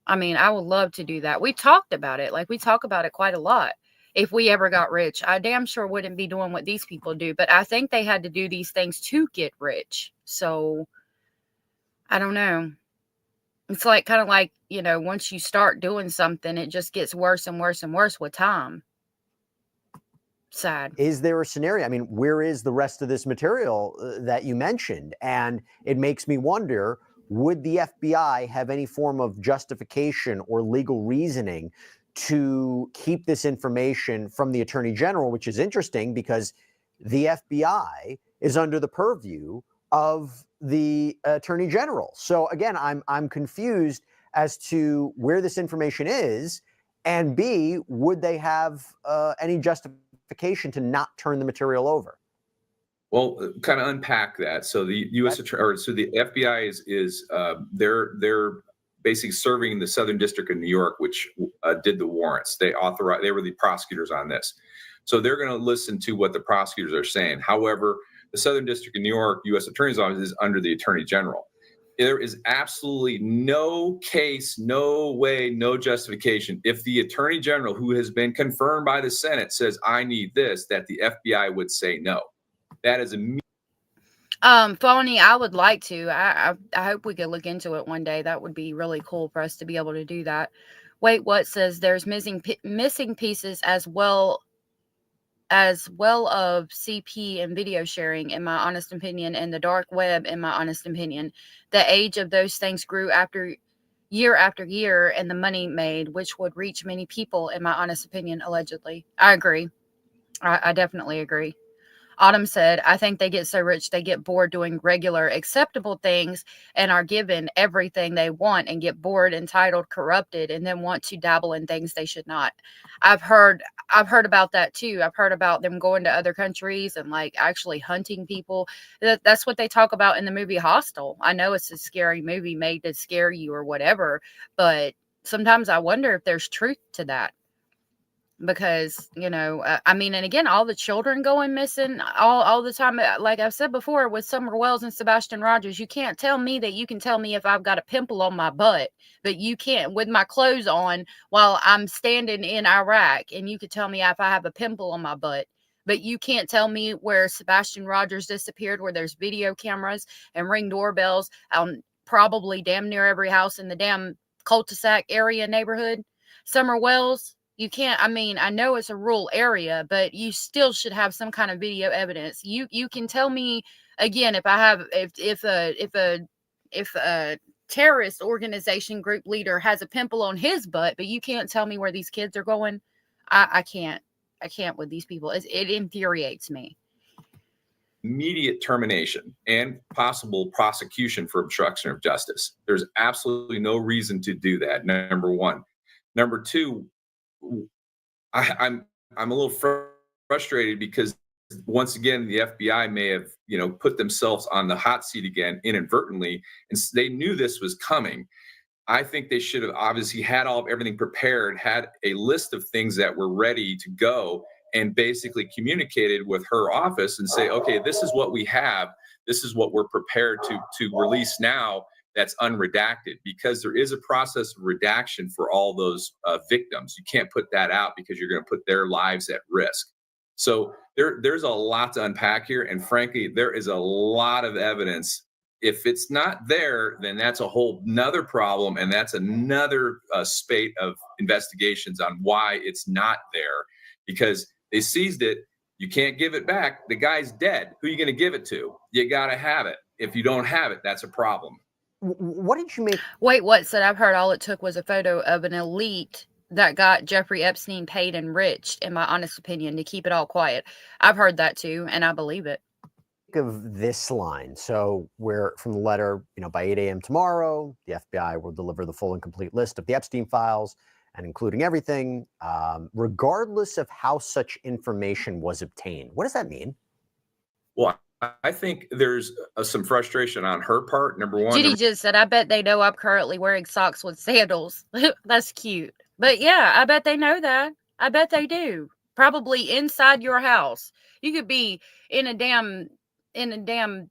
[SPEAKER 2] I mean, I would love to do that. We talked about it. Like, we talk about it quite a lot. If we ever got rich, I damn sure wouldn't be doing what these people do, but I think they had to do these things to get rich. So I don't know. It's like kind of like, once you start doing something, it just gets worse and worse and worse with time. Sad.
[SPEAKER 12] Is there a scenario? I mean, where is the rest of this material that you mentioned? And it makes me wonder, would the FBI have any form of justification or legal reasoning to keep this information from the Attorney General, which is interesting because the FBI is under the purview of the Attorney General. So again, I'm confused as to where this information is, and B, would they have any justification to not turn the material over?
[SPEAKER 14] Well, kind of unpack that. So the the FBI is they're basically serving the Southern District of New York, which did the warrants. They were the prosecutors on this. So they're going to listen to what the prosecutors are saying. However, the Southern District of New York U.S. Attorney's Office is under the Attorney General. There is absolutely no case, no way, no justification. If the Attorney General, who has been confirmed by the Senate, says, I need this, that the FBI would say no. That is
[SPEAKER 2] Phony, I would like to. I hope we could look into it one day. That would be really cool for us to be able to do that. Wait, what says there's missing pieces as well of CP and video sharing, in my honest opinion, and the dark web, in my honest opinion. The age of those things grew after year, and the money made, which would reach many people, in my honest opinion, allegedly. I agree. I definitely agree. Autumn said, I think they get so rich they get bored doing regular, acceptable things and are given everything they want and get bored, entitled, corrupted, and then want to dabble in things they should not. I've heard about that too. I've heard about them going to other countries and like actually hunting people. That's what they talk about in the movie Hostel. I know it's a scary movie made to scare you or whatever, but sometimes I wonder if there's truth to that. Because I mean, and again, all the children going missing all the time, like I've said before with Summer Wells and Sebastian Rogers. You can't tell me that you can tell me if I've got a pimple on my butt, but you can't with my clothes on while I'm standing in Iraq, and you could tell me if I have a pimple on my butt, but you can't tell me where Sebastian Rogers disappeared, where there's video cameras and ring doorbells on probably damn near every house in the damn cul-de-sac area neighborhood. Summer Wells, you can't. I mean, I know it's a rural area, but you still should have some kind of video evidence. You can tell me again if I have if a terrorist organization group leader has a pimple on his butt, but you can't tell me where these kids are going. I can't with these people. It infuriates me.
[SPEAKER 14] Immediate termination and possible prosecution for obstruction of justice. There's absolutely no reason to do that. Number one. Number two, I'm a little frustrated because once again the FBI may have put themselves on the hot seat again inadvertently, and they knew this was coming. I think they should have obviously had everything prepared, had a list of things that were ready to go, and basically communicated with her office and say, okay, this is what we have, this is what we're prepared to release now. That's unredacted, because there is a process of redaction for all those victims. You can't put that out because you're going to put their lives at risk. So there's a lot to unpack here. And frankly, there is a lot of evidence. If it's not there, then that's a whole nother problem. And that's another spate of investigations on why it's not there, because they seized it. You can't give it back. The guy's dead. Who are you going to give it to? You got to have it. If you don't have it, that's a problem.
[SPEAKER 12] What did you make?
[SPEAKER 2] Wait, what said? I've heard all it took was a photo of an elite that got Jeffrey Epstein paid and enriched, in my honest opinion, to keep it all quiet. I've heard that too, and I believe it.
[SPEAKER 12] Of this line, so we're from the letter, by 8 a.m. tomorrow, the FBI will deliver the full and complete list of the Epstein files, and including everything, regardless of how such information was obtained. What does that mean?
[SPEAKER 14] Well, I think there's some frustration on her part. Number one,
[SPEAKER 2] Judy just said, I bet they know I'm currently wearing socks with sandals. That's cute. But yeah, I bet they know that. I bet they do. Probably inside your house. You could be in a damn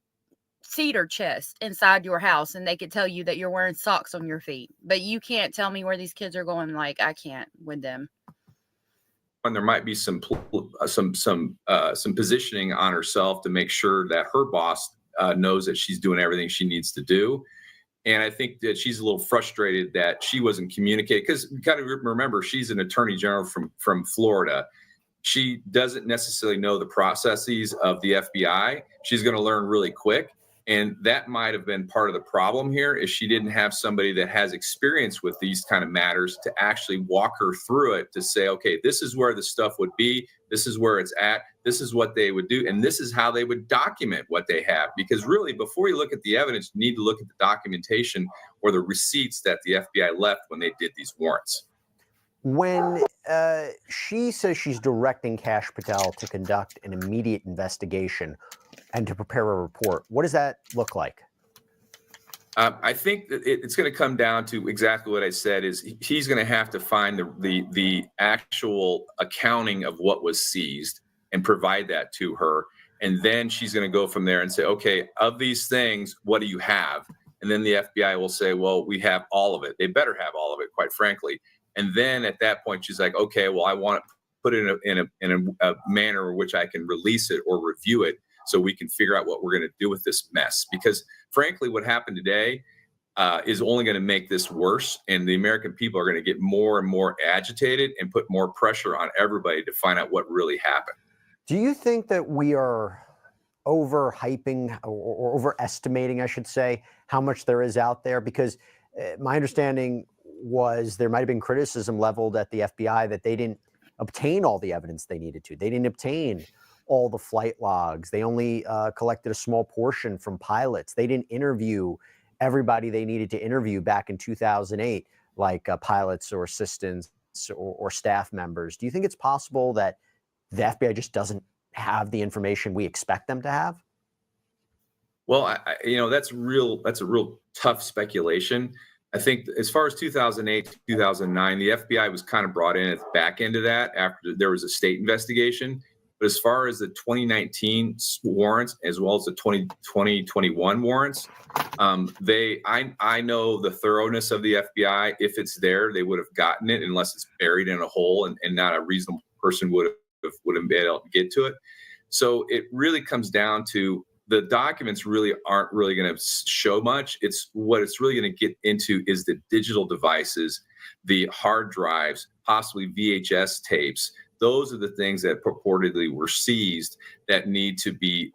[SPEAKER 2] cedar chest inside your house, and they could tell you that you're wearing socks on your feet. But you can't tell me where these kids are going. Like, I can't with them.
[SPEAKER 14] And there might be some positioning on herself to make sure that her boss knows that she's doing everything she needs to do. And I think that she's a little frustrated that she wasn't communicating, because you got to remember, she's an attorney general from Florida. She doesn't necessarily know the processes of the FBI. She's going to learn really quick. And that might have been part of the problem here, is she didn't have somebody that has experience with these kind of matters to actually walk her through it, to say, okay, this is where the stuff would be. This is where it's at. This is what they would do. And this is how they would document what they have. Because really, before you look at the evidence, you need to look at the documentation or the receipts that the FBI left when they did these warrants.
[SPEAKER 12] When she says she's directing Kash Patel to conduct an immediate investigation and to prepare a report, what does that look like?
[SPEAKER 14] I think that it's going to come down to exactly what I said, is he's going to have to find the actual accounting of what was seized and provide that to her. And then she's going to go from there and say, okay, of these things, what do you have? And then the FBI will say, well, we have all of it. They better have all of it, quite frankly. And then at that point, she's like, okay, well, I want to put it in a manner in which I can release it or review it, so we can figure out what we're going to do with this mess. Because frankly, what happened today is only going to make this worse, and the American people are going to get more and more agitated and put more pressure on everybody to find out what really happened.
[SPEAKER 12] Do you think that we are overhyping or overestimating, I should say, how much there is out there? Because my understanding was there might have been criticism leveled at the FBI that they didn't obtain all the evidence they needed to. They didn't obtain all the flight logs. They only collected a small portion from pilots. They didn't interview everybody they needed to interview back in 2008, like pilots or assistants or staff members. Do you think it's possible that the FBI just doesn't have the information we expect them to have?
[SPEAKER 14] Well, that's a real tough speculation. I think as far as 2008, 2009, the FBI was kind of brought in at the back end of that after there was a state investigation. But as far as the 2019 warrants, as well as the 2021 warrants, I know the thoroughness of the FBI. If it's there, they would have gotten it unless it's buried in a hole and not a reasonable person would have been able to get to it. So it really comes down to the documents really aren't really going to show much. It's what it's really going to get into is the digital devices, the hard drives, possibly VHS tapes. Those are the things that purportedly were seized that need to be,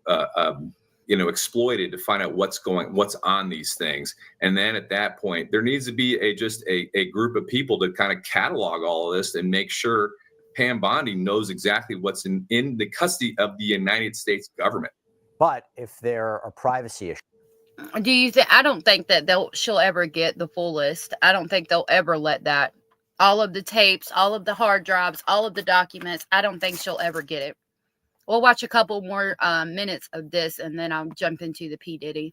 [SPEAKER 14] exploited to find out what's on these things. And then at that point, there needs to be a group of people to kind of catalog all of this and make sure Pam Bondi knows exactly what's in the custody of the United States government.
[SPEAKER 12] But if there are privacy issues,
[SPEAKER 2] Do you think? I don't think that she'll ever get the full list. I don't think they'll ever let that. All of the tapes, all of the hard drives, all of the documents. I don't think she'll ever get it. We'll watch a couple more minutes of this, and then I'll jump into the P. Diddy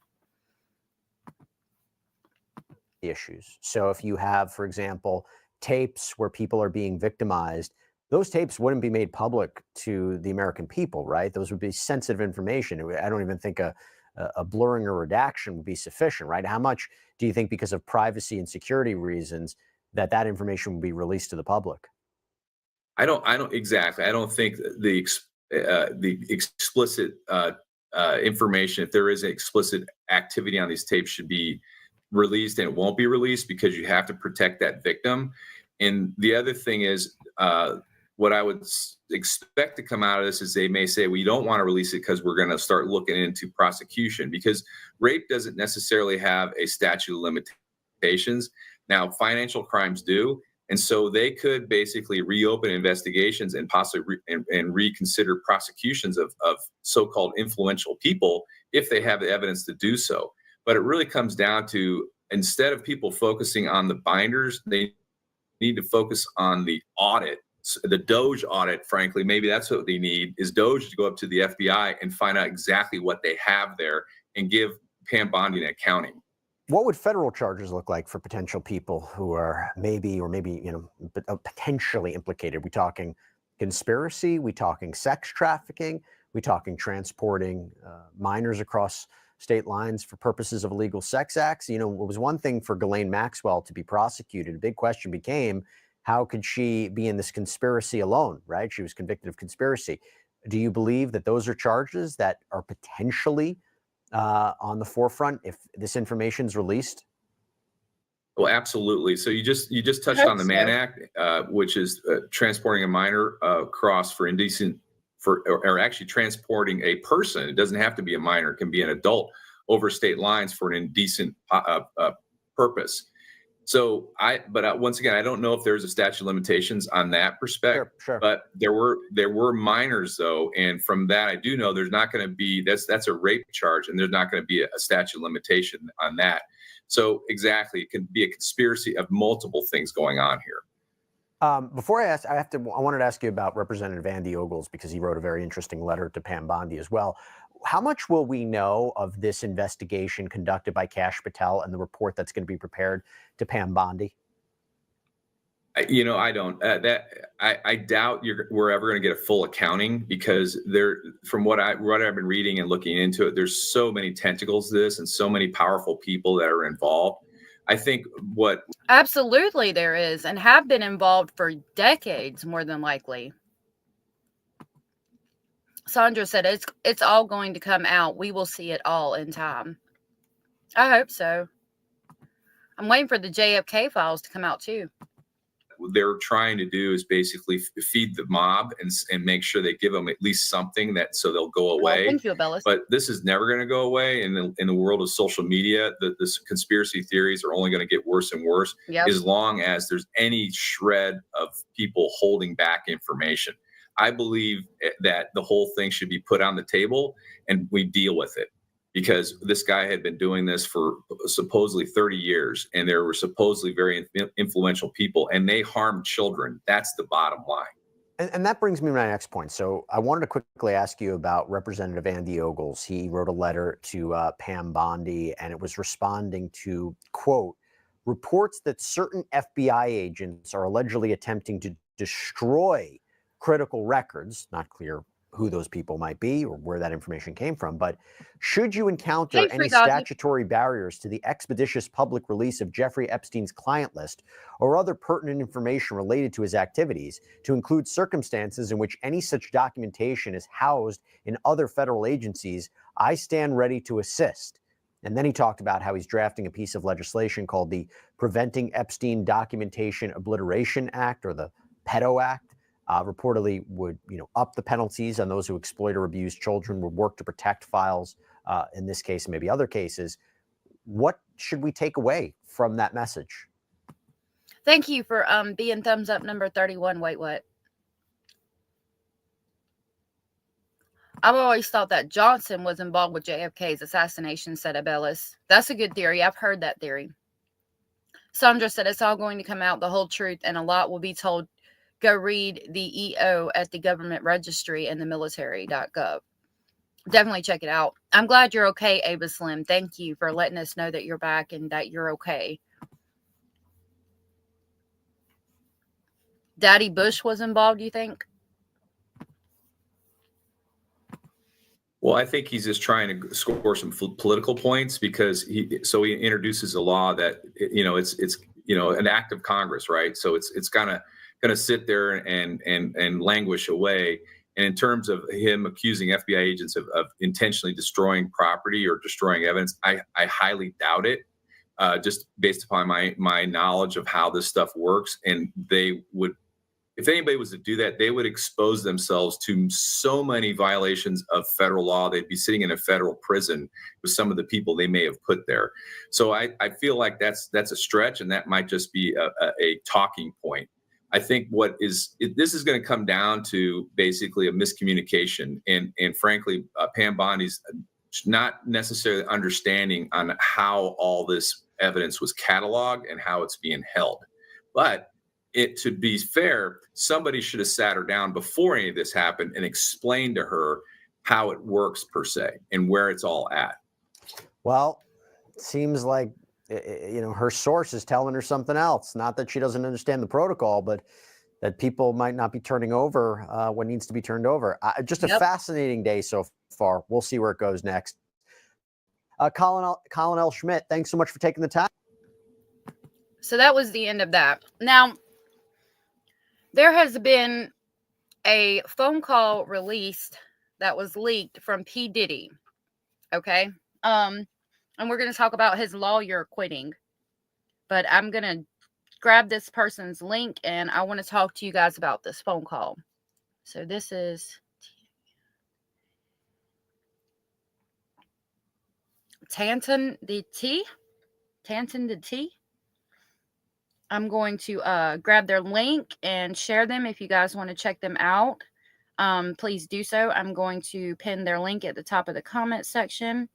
[SPEAKER 12] issues. So if you have, for example, tapes where people are being victimized, those tapes wouldn't be made public to the American people, right? Those would be sensitive information. I don't even think a blurring or redaction would be sufficient, right? How much do you think, because of privacy and security reasons, that information would be released to the public?
[SPEAKER 14] I don't exactly. I don't think the explicit information, if there is explicit activity on these tapes, should be released, and it won't be released because you have to protect that victim. And the other thing is, what I would expect to come out of this is they may say, we don't want to release it because we're going to start looking into prosecution, because rape doesn't necessarily have a statute of limitations. Now, financial crimes do. And so they could basically reopen investigations and possibly reconsider prosecutions of so-called influential people if they have the evidence to do so. But it really comes down to, instead of people focusing on the binders, they need to focus on the audit, the Doge audit. Frankly, maybe that's what they need, is Doge to go up to the FBI and find out exactly what they have there and give Pam Bondi an accounting.
[SPEAKER 12] What would federal charges look like for potential people who are maybe potentially implicated? We talking conspiracy? We talking sex trafficking? We talking transporting minors across state lines for purposes of illegal sex acts? It was one thing for Ghislaine Maxwell to be prosecuted. A big question became, how could she be in this conspiracy alone, right? She was convicted of conspiracy. Do you believe that those are charges that are potentially on the forefront if this information is released?
[SPEAKER 14] Well, absolutely. So you just touched on the Mann Act, which is transporting a minor across for indecent, or actually transporting a person. It doesn't have to be a minor; it can be an adult over state lines for an indecent purpose. So once again, I don't know if there's a statute of limitations on that perspective.
[SPEAKER 12] Sure.
[SPEAKER 14] But there were minors though, and from that I do know there's not going to be that's a rape charge, and there's not going to be a statute of limitation on that. So exactly, it can be a conspiracy of multiple things going on here.
[SPEAKER 12] Before I ask, I wanted to ask you about Representative Andy Ogles, because he wrote a very interesting letter to Pam Bondi as well. How much will we know of this investigation conducted by Kash Patel and the report that's going to be prepared to Pam Bondi?
[SPEAKER 14] I don't. I doubt we're ever going to get a full accounting, because from what I've been reading and looking into it, there's so many tentacles to this and so many powerful people that are involved. I think
[SPEAKER 2] absolutely there is, and have been involved for decades, more than likely. Sandra said it's all going to come out. We will see it all in time. I hope so. I'm waiting for the JFK files to come out too.
[SPEAKER 14] What they're trying to do is basically feed the mob and make sure they give them at least something that so they'll go away.
[SPEAKER 2] Thank you, Bellis.
[SPEAKER 14] But this is never going to go away in the world of social media. The conspiracy theories are only going to get worse and worse as long as there's any shred of people holding back information. I believe that the whole thing should be put on the table and we deal with it. Because this guy had been doing this for supposedly 30 years, and there were supposedly very influential people, and they harmed children. That's the bottom line.
[SPEAKER 12] And that brings me to my next point. So I wanted to quickly ask you about Representative Andy Ogles. He wrote a letter to Pam Bondi, and it was responding to, quote, reports that certain FBI agents are allegedly attempting to destroy critical records. Not clear who those people might be or where that information came from. But should you encounter any statutory barriers to the expeditious public release of Jeffrey Epstein's client list or other pertinent information related to his activities, to include circumstances in which any such documentation is housed in other federal agencies, I stand ready to assist. And then he talked about how he's drafting a piece of legislation called the Preventing Epstein Documentation Obliteration Act, or the PEDO Act. Reportedly would, up the penalties on those who exploit or abuse children, would work to protect files, in this case, maybe other cases. What should we take away from that message?
[SPEAKER 2] Thank you for being thumbs up number 31. Wait, what? I've always thought that Johnson was involved with JFK's assassination, said Abellis. That's a good theory. I've heard that theory. Sandra said it's all going to come out, the whole truth, and a lot will be told. Go read the EO at the government registry and the military.gov. Definitely check it out. I'm glad you're okay, Ava Slim. Thank you for letting us know that you're back and that you're okay. Daddy Bush was involved, you think?
[SPEAKER 14] Well, I think he's just trying to score some political points because he introduces a law that, it's an act of Congress, right? So it's kind of going to sit there and languish away. And in terms of him accusing FBI agents of intentionally destroying property or destroying evidence, I highly doubt it, just based upon my knowledge of how this stuff works. And they would, if anybody was to do that, they would expose themselves to so many violations of federal law. They'd be sitting in a federal prison with some of the people they may have put there. So I feel like that's a stretch, and that might just be a talking point. I think this is going to come down to basically a miscommunication, and frankly, Pam Bondi's not necessarily understanding on how all this evidence was cataloged and how it's being held. But to be fair, somebody should have sat her down before any of this happened and explained to her how it works per se and where it's all at. Well,
[SPEAKER 12] it seems like her source is telling her something else. Not that she doesn't understand the protocol, but that people might not be turning over what needs to be turned over. Just a fascinating day so far. We'll see where it goes next. Colin L. Schmidt, thanks so much for taking the time.
[SPEAKER 2] So that was the end of that. Now, there has been a phone call released that was leaked from P. Diddy. Okay. And we're going to talk about his lawyer quitting. But I'm going to grab this person's link, and I want to talk to you guys about this phone call. So this is Tanton the T. I'm going to grab their link and share them if you guys want to check them out. Please do so. I'm going to pin their link at the top of the comment section.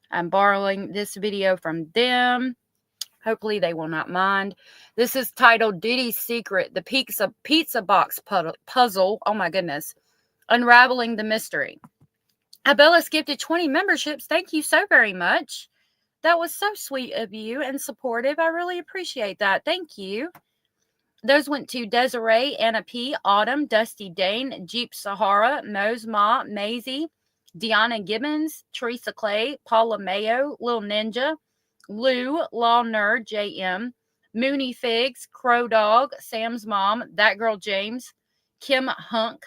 [SPEAKER 2] I'm borrowing this video from them. Hopefully they will not mind. This is titled Diddy's Secret, the Pizza Box Puzzle. Oh my goodness. Unraveling the Mystery. Abellis gifted 20 memberships. Thank you so very much. That was so sweet of you and supportive. I really appreciate that. Thank you. Those went to Desiree, Anna P., Autumn, Dusty Dane, Jeep Sahara, Mose Ma, Maisie, Deanna Gibbons, Teresa Clay, Paula Mayo, Lil Ninja, Lou, Law Nerd, JM, Mooney Figs, Crow Dog, Sam's Mom, That Girl James, Kim Hunk,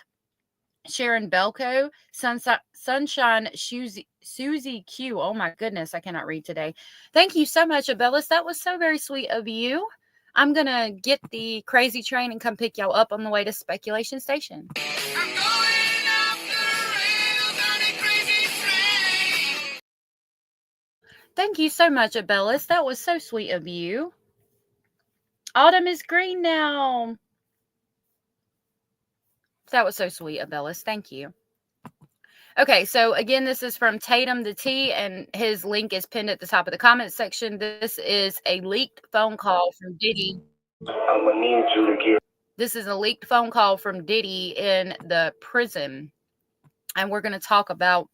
[SPEAKER 2] Sharon Belko, Sunshine Susie Q. Oh my goodness, I cannot read today. Thank you so much, Abellis. That was so very sweet of you. I'm going to get the crazy train and come pick y'all up on the way to Speculation Station. Thank you so much, Abellis. That was so sweet of you. Autumn is green now. That was so sweet, Abellis. Thank you. Okay, so again, this is from Tatum the T, and his link is pinned at the top of the comment section. This is a leaked phone call from Diddy.
[SPEAKER 15] I'm gonna need you to get.
[SPEAKER 2] This is a leaked phone call from Diddy in the prison, and we're going to talk about.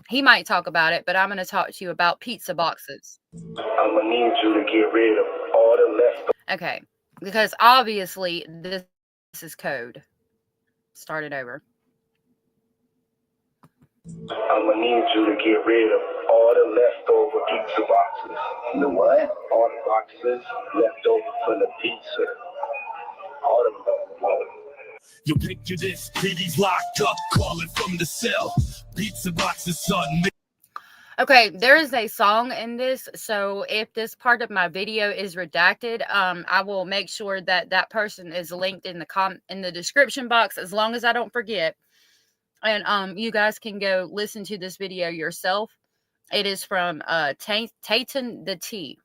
[SPEAKER 2] He might talk about it, but I'm going to talk to you about pizza boxes.
[SPEAKER 15] I'm gonna need you to get rid of all the leftovers.
[SPEAKER 2] Okay, because obviously this is code. Start it over.
[SPEAKER 15] I'm gonna need you to get rid of all the leftover pizza boxes. The what? All the boxes left over for the pizza. All of them.
[SPEAKER 16] You picture this, Diddy's locked up, calling from the cell. Pizza boxes, son.
[SPEAKER 2] Okay, there is a song in this, so if this part of my video is redacted, I will make sure that that person is linked in the description box, as long as I don't forget. And you guys can go listen to this video yourself. It is from Tatum the T.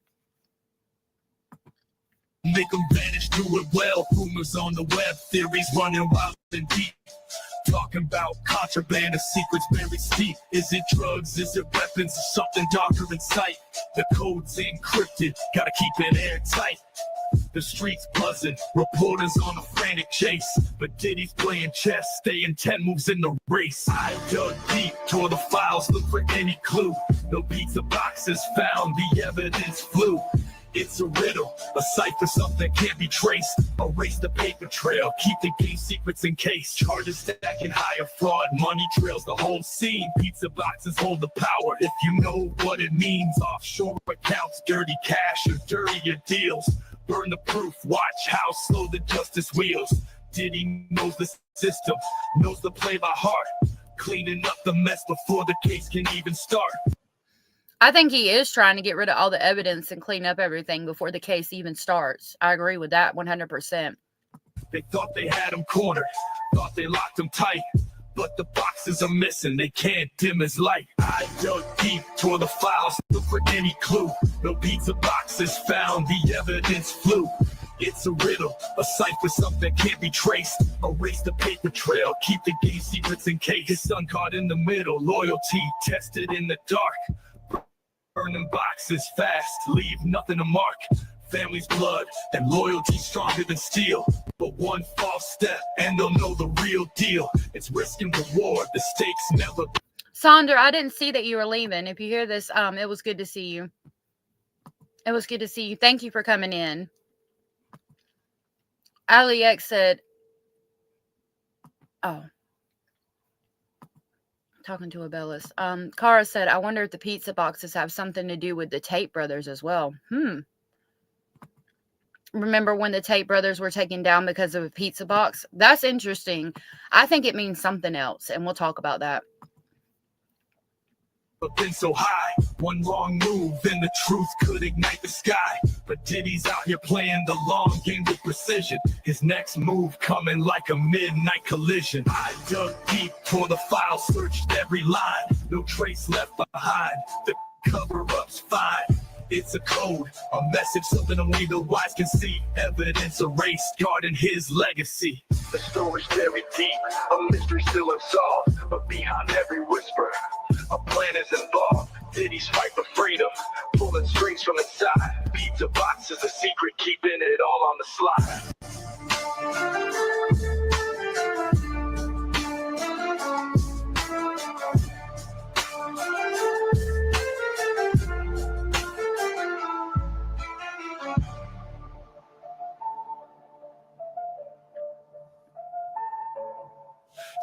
[SPEAKER 16] Make them vanish, do it well. Rumors on the web, theories running wild and deep. Talking about contraband of secrets buried steep. Is it drugs? Is it weapons? Or something darker in sight? The code's encrypted, gotta keep it airtight. The streets buzzing, reporters on a frantic chase. But Diddy's playing chess, staying 10 moves in the race. I dug deep, tore the files, look for any clue. No pizza boxes found, the evidence flew. It's a riddle, a cipher, something can't be traced. Erase the paper trail, keep the game secrets in case. Charges stacking higher, fraud, money trails the whole scene. Pizza boxes hold the power, if you know what it means. Offshore accounts, dirty cash, or dirtier deals. Burn the proof, watch how slow the justice wheels. Diddy knows the system, knows the play by heart. Cleaning up the mess before the case can even start.
[SPEAKER 2] I think he is trying to get rid of all the evidence and clean up everything before the case even starts. I agree with that 100%.
[SPEAKER 16] They thought they had him cornered, thought they locked him tight. But the boxes are missing, they can't dim his light. I dug deep, tore the files, look for any clue. No pizza boxes found, the evidence flew. It's a riddle, a cipher, something can't be traced. Erase the paper trail, keep the game secrets in case. His son caught in the middle, loyalty tested in the dark. Burning boxes fast, leave nothing to mark. Family's blood and loyalty stronger than steel. But one false step and they'll know the real deal. It's risk and reward, the stakes never.
[SPEAKER 2] Sandra, I didn't see that you were leaving. If you hear this, it was good to see you. It was good to see you. Thank you for coming in. Ali X said, oh. Talking to Abellis. Cara said, I wonder if the pizza boxes have something to do with the Tate brothers as well. Remember when the Tate brothers were taken down because of a pizza box? That's interesting. I think it means something else, and we'll talk about that.
[SPEAKER 16] But been so high, one wrong move and the truth could ignite the sky. But Diddy's out here playing the long game with precision. His next move coming like a midnight collision. I dug deep, tore the file, searched every line. No trace left behind, the cover-up's fine. It's a code, a message, something only the wise can see. Evidence erased, guarding his legacy. The story's buried deep, a mystery still unsolved. But behind every whisper, a plan is involved. Diddy's fight for freedom, pulling strings from inside. Pizza box is a secret, keeping it all on the slide.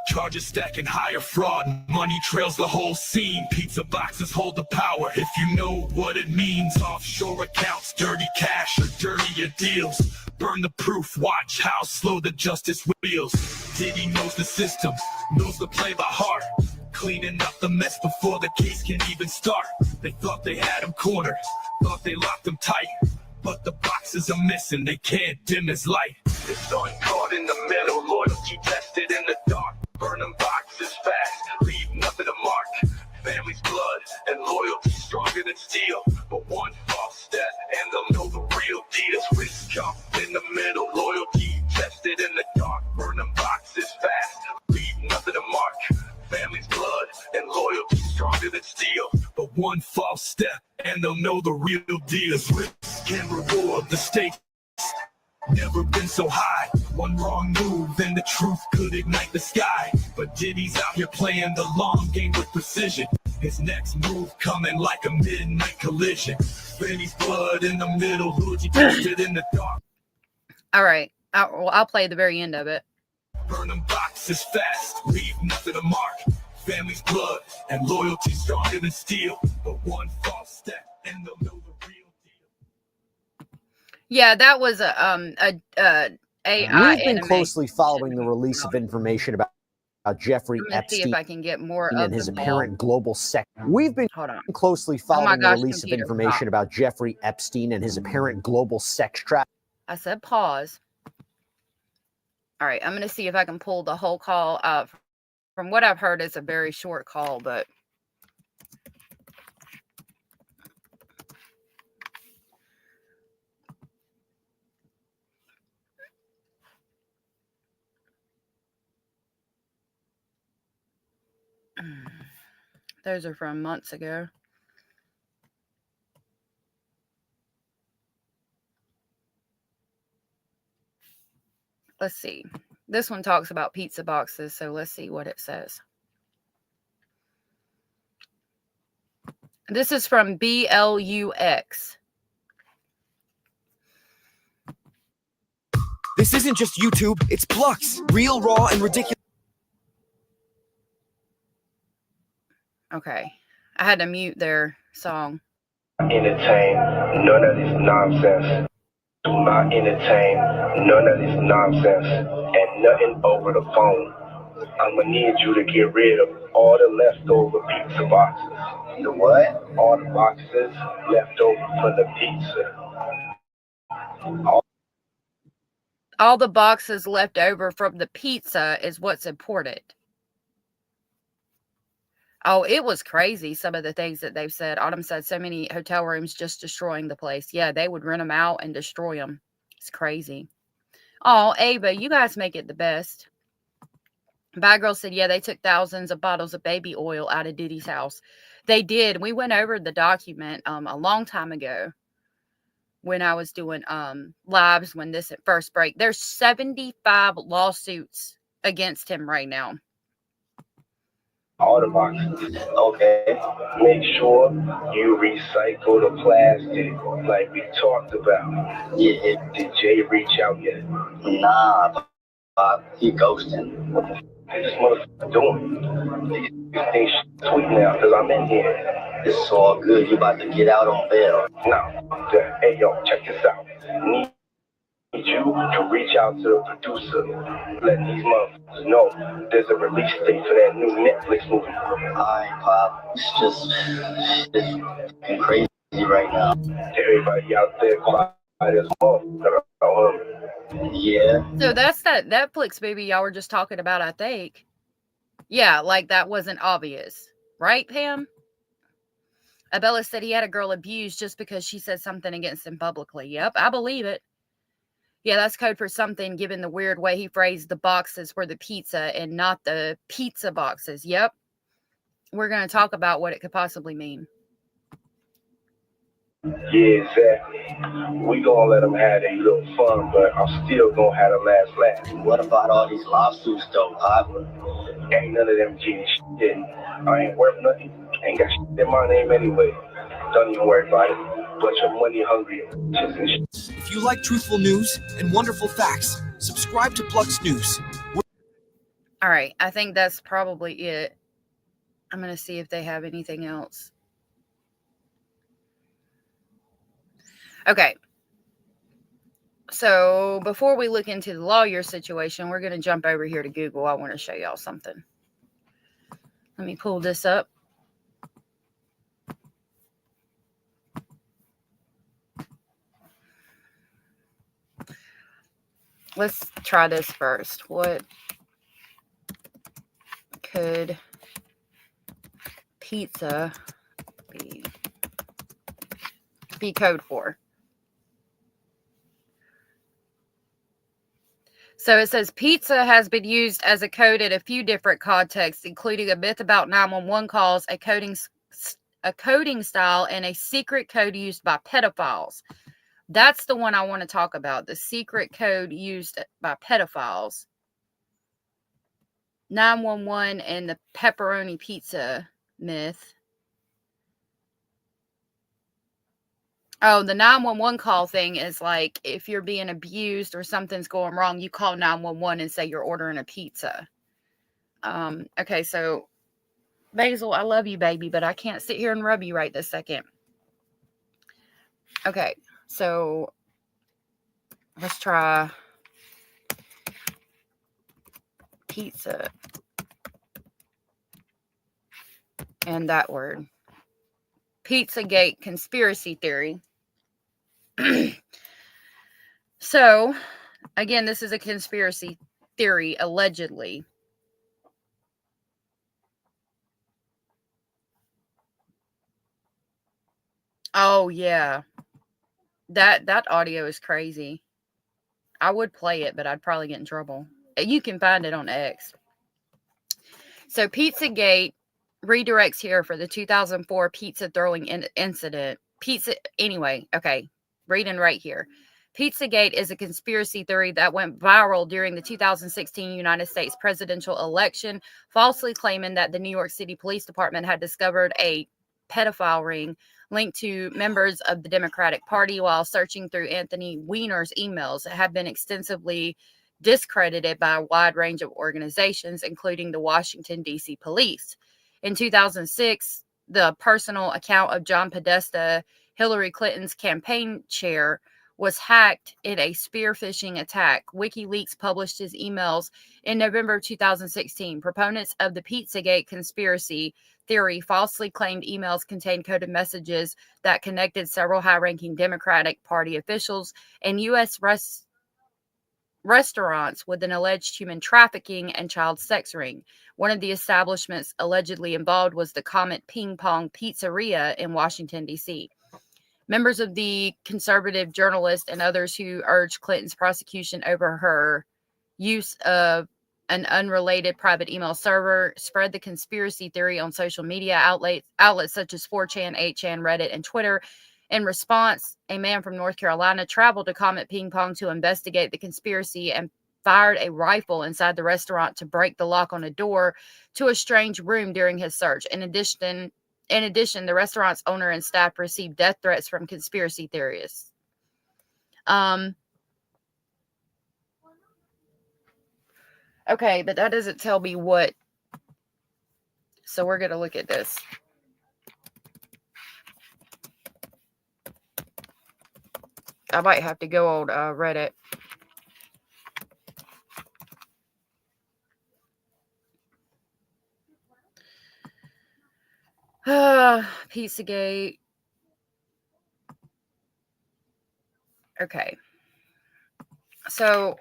[SPEAKER 16] Charges stacking higher, fraud, money trails the whole scene. Pizza boxes hold the power, if you know what it means. Offshore accounts, dirty cash, or dirtier deals. burn the proof, watch how slow the justice wheels. Diddy knows the system, knows the play by heart, cleaning up the mess before the case can even start. They thought they had him cornered, thought they locked him tight, but the boxes are missing, they can't dim his light. It's on caught in the middle, loyalty tested in the dark, burn them boxes fast, leave nothing to mark. Family's blood and loyalty stronger than steel, but one false step and they'll know the real deal. Risk up in the middle, loyalty tested in the dark, burn them boxes fast, leave nothing to mark. Family's blood and loyalty stronger than steel, but one false step and they'll know the real deal. Risk and reward, the stakes never been so high. One wrong move and the truth could ignite the sky. But Diddy's out here playing the long game with precision. His next move coming like a midnight collision. Family's blood in the middle, loyalty tested in the dark.
[SPEAKER 2] All right, I'll play the very end of it.
[SPEAKER 16] Burn them boxes fast, leave nothing to mark. Family's blood and loyalty stronger than steel, but one false step and they'll know the real deal.
[SPEAKER 2] Yeah, that was a AI.
[SPEAKER 12] We've been closely following the release of information about Jeffrey
[SPEAKER 2] I'm gonna see if
[SPEAKER 12] Epstein
[SPEAKER 2] I can get more of
[SPEAKER 12] and his
[SPEAKER 2] the
[SPEAKER 12] apparent global sex. We've been closely following the
[SPEAKER 2] gosh,
[SPEAKER 12] release of
[SPEAKER 2] computer,
[SPEAKER 12] information
[SPEAKER 2] stop.
[SPEAKER 12] about Jeffrey Epstein and his apparent global sex trafficking.
[SPEAKER 2] I said pause. All right, I'm going to see if I can pull the whole call up. From what I've heard, it's a very short call, but those are from months ago. Let's see. This one talks about pizza boxes, so let's see what it says. This is from BLUX.
[SPEAKER 17] This isn't just YouTube, it's Plux. Real, raw, and ridiculous.
[SPEAKER 2] Okay. I had to mute their song.
[SPEAKER 15] Entertain none of this nonsense. Do not entertain none of this nonsense and nothing over the phone. I'm gonna need you to get rid of all the leftover pizza boxes. The what? All the boxes left over from the pizza.
[SPEAKER 2] All the boxes left over from the pizza is what's important. Oh, it was crazy, some of the things that they've said. Autumn said so many hotel rooms just destroying the place. Yeah, they would rent them out and destroy them. It's crazy. Oh, Ava, you guys make it the best. Bad Girl said, yeah, they took thousands of bottles of baby oil out of Diddy's house. They did. We went over the document a long time ago when I was doing lives when this at first break. There's 75 lawsuits against him right now.
[SPEAKER 15] All the boxes. Okay. Make sure you recycle the plastic like we talked about. Yeah. Did Jay reach out yet? Nah, he ghosting. What the f is this motherfucker doing? These things sweet now because I'm in here. It's all good. You about to get out on bail. No. Hey, yo, check this out. Need you to reach out to the producer, letting these motherfuckers know there's a release date for that new Netflix movie. Alright, Pop. It's just crazy right now. Everybody out there quiet as motherfucker. Yeah.
[SPEAKER 2] So that's that Netflix movie y'all were just talking about, I think. Yeah, like that wasn't obvious. Right, Pam? Abella said he had a girl abused just because she said something against him publicly. Yep, I believe it. Yeah, that's code for something, given the weird way he phrased the boxes were the pizza and not the pizza boxes. Yep. We're going to talk about what it could possibly mean.
[SPEAKER 15] Yeah, exactly. We gonna let them have their little fun, but I'm still gonna have them last. What about all these lawsuits, though, Pop? Ain't none of them getting shit. I ain't worth nothing. Ain't got shit in my name anyway. Don't even worry about it. Bunch of money hungry bitches and shit.
[SPEAKER 17] If you like truthful news and wonderful facts, subscribe to Plux News.
[SPEAKER 2] All right, I think that's probably it. I'm going to see if they have anything else. Okay. So before we look into the lawyer situation, we're going to jump over here to Google. I want to show y'all something. Let me pull this up. Let's try this first. What could pizza be code for? So it says pizza has been used as a code in a few different contexts, including a myth about 911 calls, a coding style, and a secret code used by pedophiles. That's the one I want to talk about, the secret code used by pedophiles. 911 and the pepperoni pizza myth. Oh, the 911 call thing is like if you're being abused or something's going wrong, you call 911 and say you're ordering a pizza. Okay, so Basil, I love you, baby, but I can't sit here and rub you right this second. Okay, so let's try pizza and that word. Pizzagate conspiracy theory. So, again, this is a conspiracy theory, allegedly. Oh, yeah. That audio is crazy. I would play it, but I'd probably get in trouble. You can find it on X. So, Pizzagate redirects here for the 2004 pizza throwing incident. Anyway, okay, reading right here. Pizzagate is a conspiracy theory that went viral during the 2016 United States presidential election, falsely claiming that the New York City Police Department had discovered a pedophile ring linked to members of the Democratic Party while searching through Anthony Weiner's emails. It had been extensively discredited by a wide range of organizations, including the Washington, D.C. police. In 2006, the personal account of John Podesta, Hillary Clinton's campaign chair, was hacked in a spear phishing attack. WikiLeaks published his emails in November 2016. Proponents of the Pizzagate conspiracy theory falsely claimed emails contained coded messages that connected several high-ranking Democratic Party officials and U.S. restaurants with an alleged human trafficking and child sex ring. One of the establishments allegedly involved was the Comet Ping Pong Pizzeria in Washington, D.C. Members of the conservative journalists and others who urged Clinton's prosecution over her use of an unrelated private email server spread the conspiracy theory on social media outlets such as 4chan, 8chan, Reddit, and Twitter. In response, a man from North Carolina traveled to Comet Ping Pong to investigate the conspiracy and fired a rifle inside the restaurant to break the lock on a door to a strange room during his search. In addition, the restaurant's owner and staff received death threats from conspiracy theorists. Okay, but that doesn't tell me what. So we're going to look at this. I might have to go on Reddit. Pizzagate. Okay. So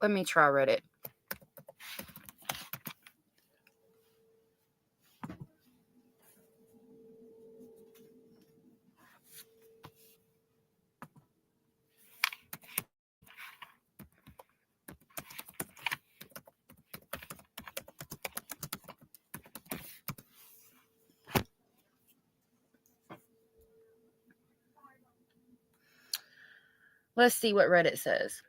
[SPEAKER 2] let me try Reddit. Let's see what Reddit says.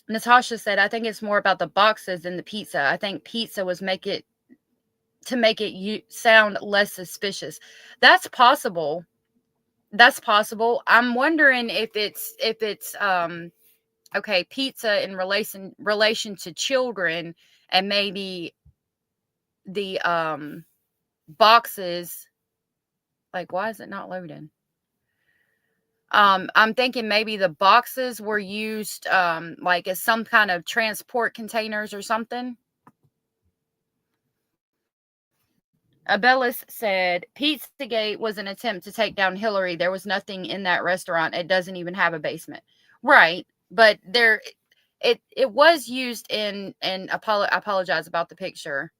[SPEAKER 2] Natasha said, I think it's more about the boxes than the pizza. I think pizza was to make it sound less suspicious. That's possible. That's possible. I'm wondering if it's okay, pizza in relation to children, and maybe the boxes. Like, why is it not loading? I'm thinking maybe the boxes were used like as some kind of transport containers or something. Abellis said, Pizzagate was an attempt to take down Hillary. There was nothing in that restaurant. It doesn't even have a basement. Right. But it was used in, and I apologize about the picture.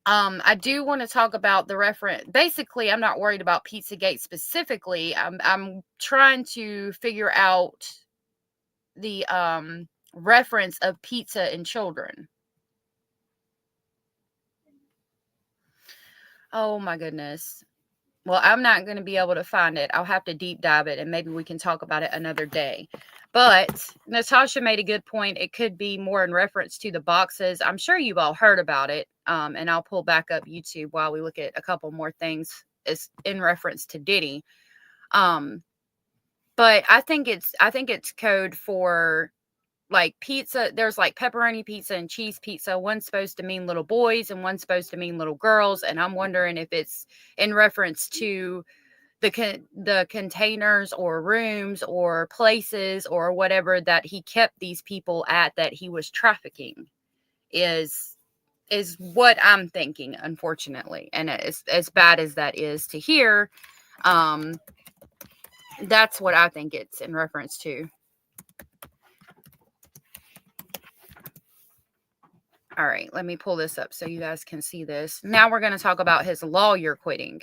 [SPEAKER 2] I do want to talk about the reference. Basically, I'm not worried about Pizzagate specifically. I'm trying to figure out the reference of pizza and children. Oh my goodness. Well, I'm not going to be able to find it. I'll have to deep dive it, and maybe we can talk about it another day. But Natasha made a good point. It could be more in reference to the boxes. I'm sure you've all heard about it. And I'll pull back up YouTube while we look at a couple more things as in reference to Diddy. But I think it's code for like pizza. There's like pepperoni pizza and cheese pizza. One's supposed to mean little boys and one's supposed to mean little girls. And I'm wondering if it's in reference to the containers or rooms or places or whatever that he kept these people at that he was trafficking is what I'm thinking, unfortunately. And as bad as that is to hear, that's what I think it's in reference to. All right, let me pull this up so you guys can see this. Now we're going to talk about his lawyer quitting.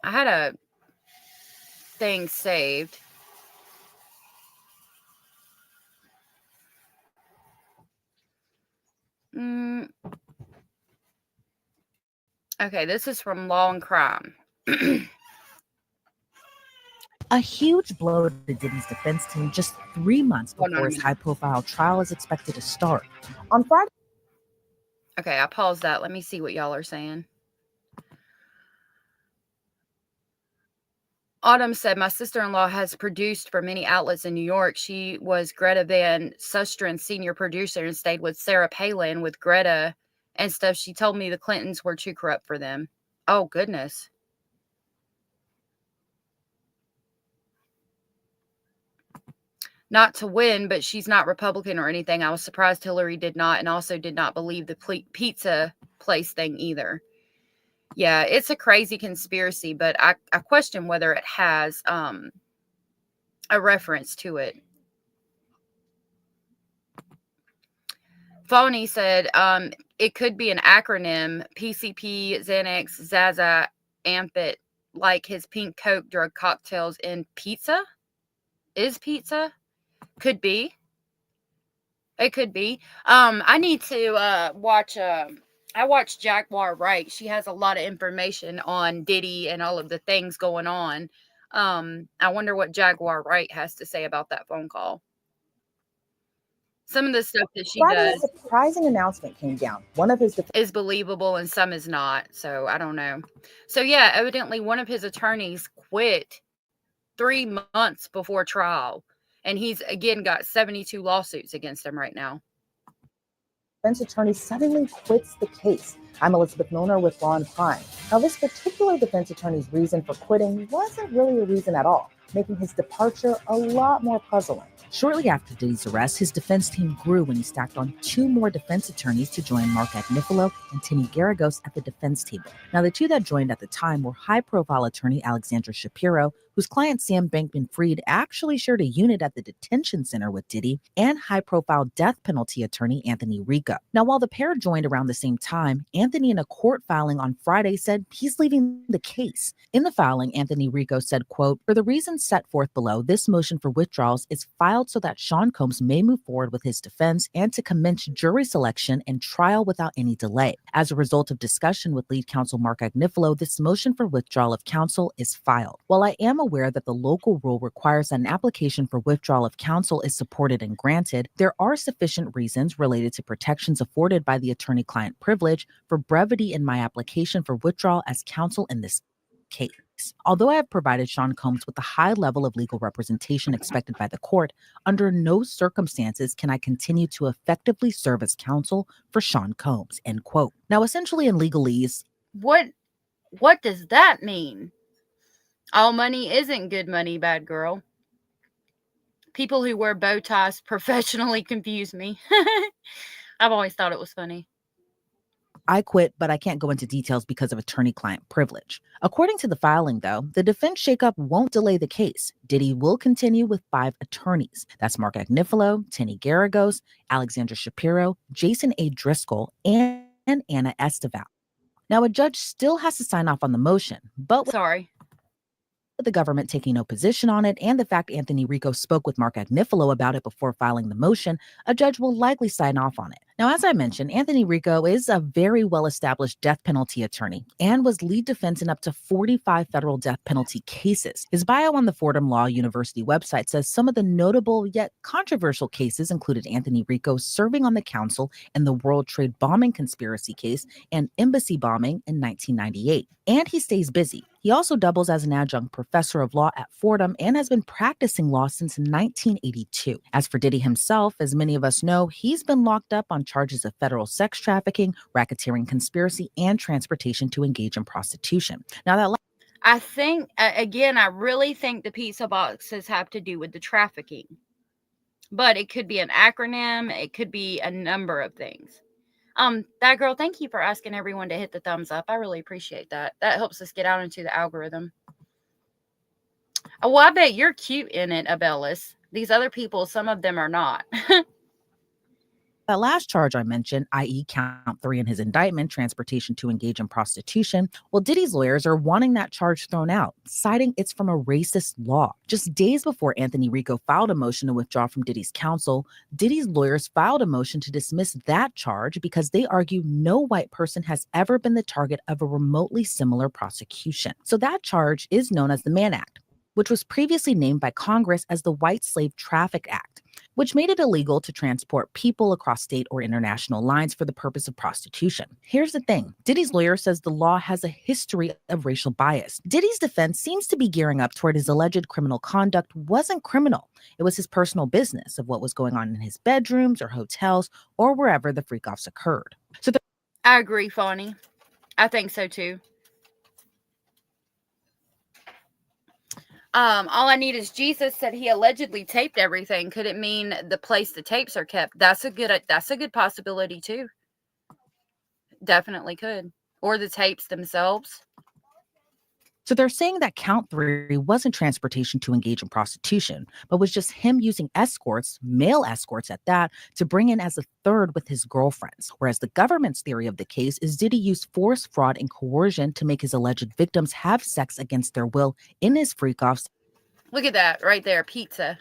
[SPEAKER 2] I had a thing saved. Okay, this is from Law and Crime.
[SPEAKER 18] A huge blow to Diddy's defense team just 3 months before his high-profile trial is expected to start. On Friday.
[SPEAKER 2] Okay, I paused that. Let me see what y'all are saying. Autumn said, my sister-in-law has produced for many outlets in New York. She was Greta Van Sustren's senior producer and stayed with Sarah Palin with Greta and stuff. She told me the Clintons were too corrupt for them. Oh, goodness. Not to win, but she's not Republican or anything. I was surprised Hillary did not, and also did not believe the pizza place thing either. Yeah, it's a crazy conspiracy, but I question whether it has a reference to it. Phony said it could be an acronym, PCP, Xanax, Zaza, Ampet, like his pink Coke drug cocktails in pizza. Is pizza? Could be. It could be. I need to watch. I watched Jaguar Wright. She has a lot of information on Diddy and all of the things going on. I wonder what Jaguar Wright has to say about that phone call. Some of the stuff that she
[SPEAKER 18] Friday's
[SPEAKER 2] does
[SPEAKER 18] surprising announcement came down. One of his
[SPEAKER 2] is believable and some is not. So I don't know. So yeah, evidently one of his attorneys quit 3 months before trial. And he's, again, got 72 lawsuits against him right now.
[SPEAKER 18] Defense attorney suddenly quits the case. I'm Elizabeth Milner with Law and Crime. Now, this particular defense attorney's reason for quitting wasn't really a reason at all, making his departure a lot more puzzling. Shortly after Diddy's arrest, his defense team grew when he stacked on 2 more defense attorneys to join Mark Agnifilo and Tini Garagos at the defense table. Now, the 2 that joined at the time were high-profile attorney Alexandra Shapiro, whose client Sam Bankman-Fried actually shared a unit at the detention center with Diddy, and high-profile death penalty attorney Anthony Rico. Now, while the pair joined around the same time, Anthony, in a court filing on Friday, said he's leaving the case. In the filing, Anthony Rico said, quote, for the reasons set forth below, this motion for withdrawals is filed so that Sean Combs may move forward with his defense and to commence jury selection and trial without any delay. As a result of discussion with lead counsel Mark Agnifilo, this motion for withdrawal of counsel is filed. While I am aware that the local rule requires that an application for withdrawal of counsel is supported and granted, there are sufficient reasons related to protections afforded by the attorney-client privilege for brevity in my application for withdrawal as counsel in this case. Although I have provided Sean Combs with the high level of legal representation expected by the court, under no circumstances can I continue to effectively serve as counsel for Sean Combs, end quote. Now, essentially in legalese,
[SPEAKER 2] what does that mean?
[SPEAKER 3] All money isn't good money, bad girl. People who wear bow ties professionally confuse me. I've always thought it was funny.
[SPEAKER 18] I quit, but I can't go into details because of attorney-client privilege. According to the filing, though, the defense shakeup won't delay the case. Diddy will continue with 5 attorneys. That's Mark Agnifilo, Tenny Garagos, Alexandra Shapiro, Jason A. Driscoll, and Anna Esteval. Now, a judge still has to sign off on the motion, but
[SPEAKER 3] Sorry.
[SPEAKER 18] with the government taking no position on it and the fact Anthony Rico spoke with Mark Agnifilo about it before filing the motion, a judge will likely sign off on it. Now, as I mentioned, Anthony Rico is a very well-established death penalty attorney and was lead defense in up to 45 federal death penalty cases. His bio on the Fordham Law University website says some of the notable yet controversial cases included Anthony Rico serving on the counsel in the World Trade bombing conspiracy case and embassy bombing in 1998. And he stays busy. He also doubles as an adjunct professor of law at Fordham and has been practicing law since 1982. As for Diddy himself, as many of us know, he's been locked up on charges of federal sex trafficking, racketeering conspiracy, and transportation to engage in prostitution. Now, that
[SPEAKER 3] I think, again, I really think the pizza boxes have to do with the trafficking. But it could be an acronym. It could be a number of things. That girl, thank you for asking everyone to hit the thumbs up. I really appreciate that. That helps us get out into the algorithm. Oh, well, I bet you're cute in it, Abellis. These other people, some of them are not.
[SPEAKER 18] That last charge I mentioned, i.e. count 3 in his indictment, transportation to engage in prostitution, well, Diddy's lawyers are wanting that charge thrown out, citing it's from a racist law. Just days before Anthony Rico filed a motion to withdraw from Diddy's counsel, Diddy's lawyers filed a motion to dismiss that charge because they argue no white person has ever been the target of a remotely similar prosecution. So that charge is known as the Mann Act, which was previously named by Congress as the White Slave Traffic Act, which made it illegal to transport people across state or international lines for the purpose of prostitution. Here's the thing. Diddy's lawyer says the law has a history of racial bias. Diddy's defense seems to be gearing up toward his alleged criminal conduct wasn't criminal. It was his personal business of what was going on in his bedrooms or hotels or wherever the freak-offs occurred. So
[SPEAKER 3] I agree, Fawny. I think so, too. All I need is Jesus said he allegedly taped everything. Could it mean the place the tapes are kept? That's a good possibility too. Definitely could. Or the tapes themselves.
[SPEAKER 18] So they're saying that count 3 wasn't transportation to engage in prostitution, but was just him using escorts, male escorts at that, to bring in as a third with his girlfriends. Whereas the government's theory of the case is Diddy used force, fraud, and coercion to make his alleged victims have sex against their will in his freak-offs.
[SPEAKER 3] Look at that right there, pizza.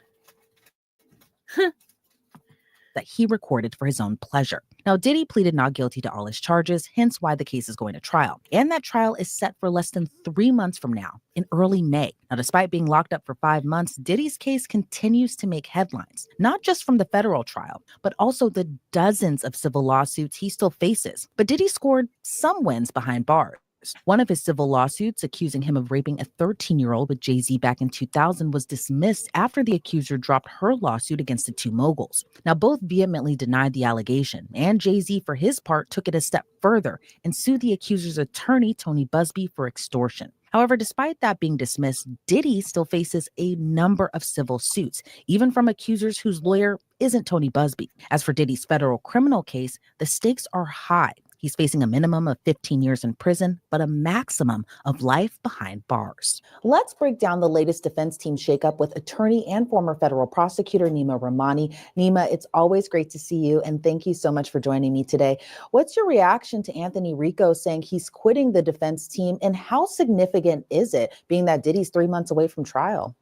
[SPEAKER 18] That he recorded for his own pleasure. Now, Diddy pleaded not guilty to all his charges, hence why the case is going to trial. And that trial is set for less than 3 months from now, in early May. Now, despite being locked up for 5 months, Diddy's case continues to make headlines, not just from the federal trial, but also the dozens of civil lawsuits he still faces. But Diddy scored some wins behind bars. One of his civil lawsuits accusing him of raping a 13-year-old with Jay-Z back in 2000 was dismissed after the accuser dropped her lawsuit against the two moguls. Now, both vehemently denied the allegation, and Jay-Z, for his part, took it a step further and sued the accuser's attorney, Tony Busby, for extortion. However, despite that being dismissed, Diddy still faces a number of civil suits, even from accusers whose lawyer isn't Tony Busby. As for Diddy's federal criminal case, the stakes are high. He's facing a minimum of 15 years in prison, but a maximum of life behind bars. Let's break down the latest defense team shakeup with attorney and former federal prosecutor Nima Rahmani. Nima, it's always great to see you, and thank you so much for joining me today. What's your reaction to Anthony Rico saying he's quitting the defense team, and how significant is it, being that Diddy's 3 months away from trial?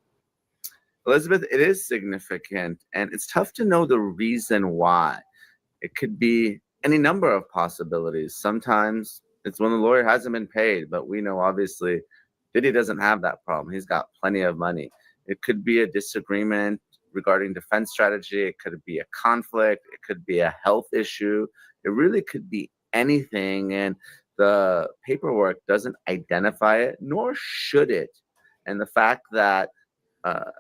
[SPEAKER 19] Elizabeth, it is significant, and it's tough to know the reason why. It could be any number of possibilities. Sometimes it's when the lawyer hasn't been paid, but we know obviously Diddy doesn't have that problem. He's got plenty of money. It could be a disagreement regarding defense strategy. It could be a conflict. It could be a health issue. It really could be anything. And the paperwork doesn't identify it, nor should it. And the fact that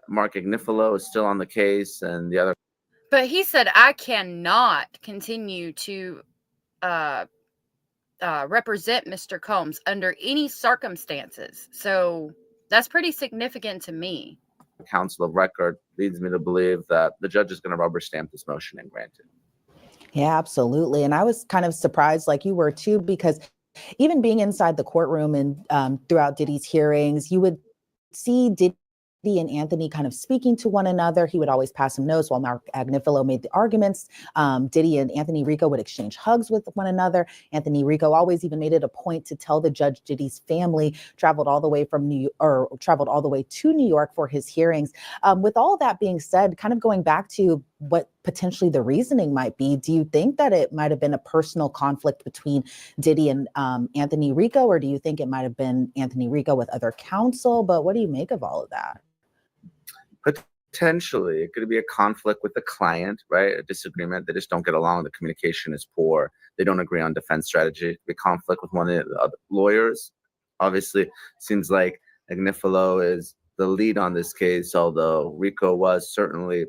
[SPEAKER 19] Mark Agnifilo is still on the case and the other.
[SPEAKER 3] But he said, I cannot continue to represent Mr. Combs under any circumstances. So
[SPEAKER 2] That's pretty significant to me.
[SPEAKER 19] Counsel of record leads me to believe that the judge is going to rubber stamp this motion and grant it.
[SPEAKER 18] Yeah, absolutely. And I was kind of surprised, like you were too, because even being inside the courtroom and throughout Diddy's hearings, you would see Diddy and Anthony kind of speaking to one another. He would always pass him notes while Mark Agnifilo made the arguments. Diddy and Anthony Rico would exchange hugs with one another. Anthony Rico always even made it a point to tell the judge Diddy's family traveled all the way to New York for his hearings. With all that being said, kind of going back to what potentially the reasoning might be, do you think that it might have been a personal conflict between Diddy and Anthony Rico, or do you think it might have been Anthony Rico with other counsel? But what do you make of all of that?
[SPEAKER 19] Potentially, it could be a conflict with the client, right? A disagreement. They just don't get along. The communication is poor. They don't agree on defense strategy. It could be conflict with one of the other lawyers. Obviously, seems like Agnifilo is the lead on this case, although Rico was certainly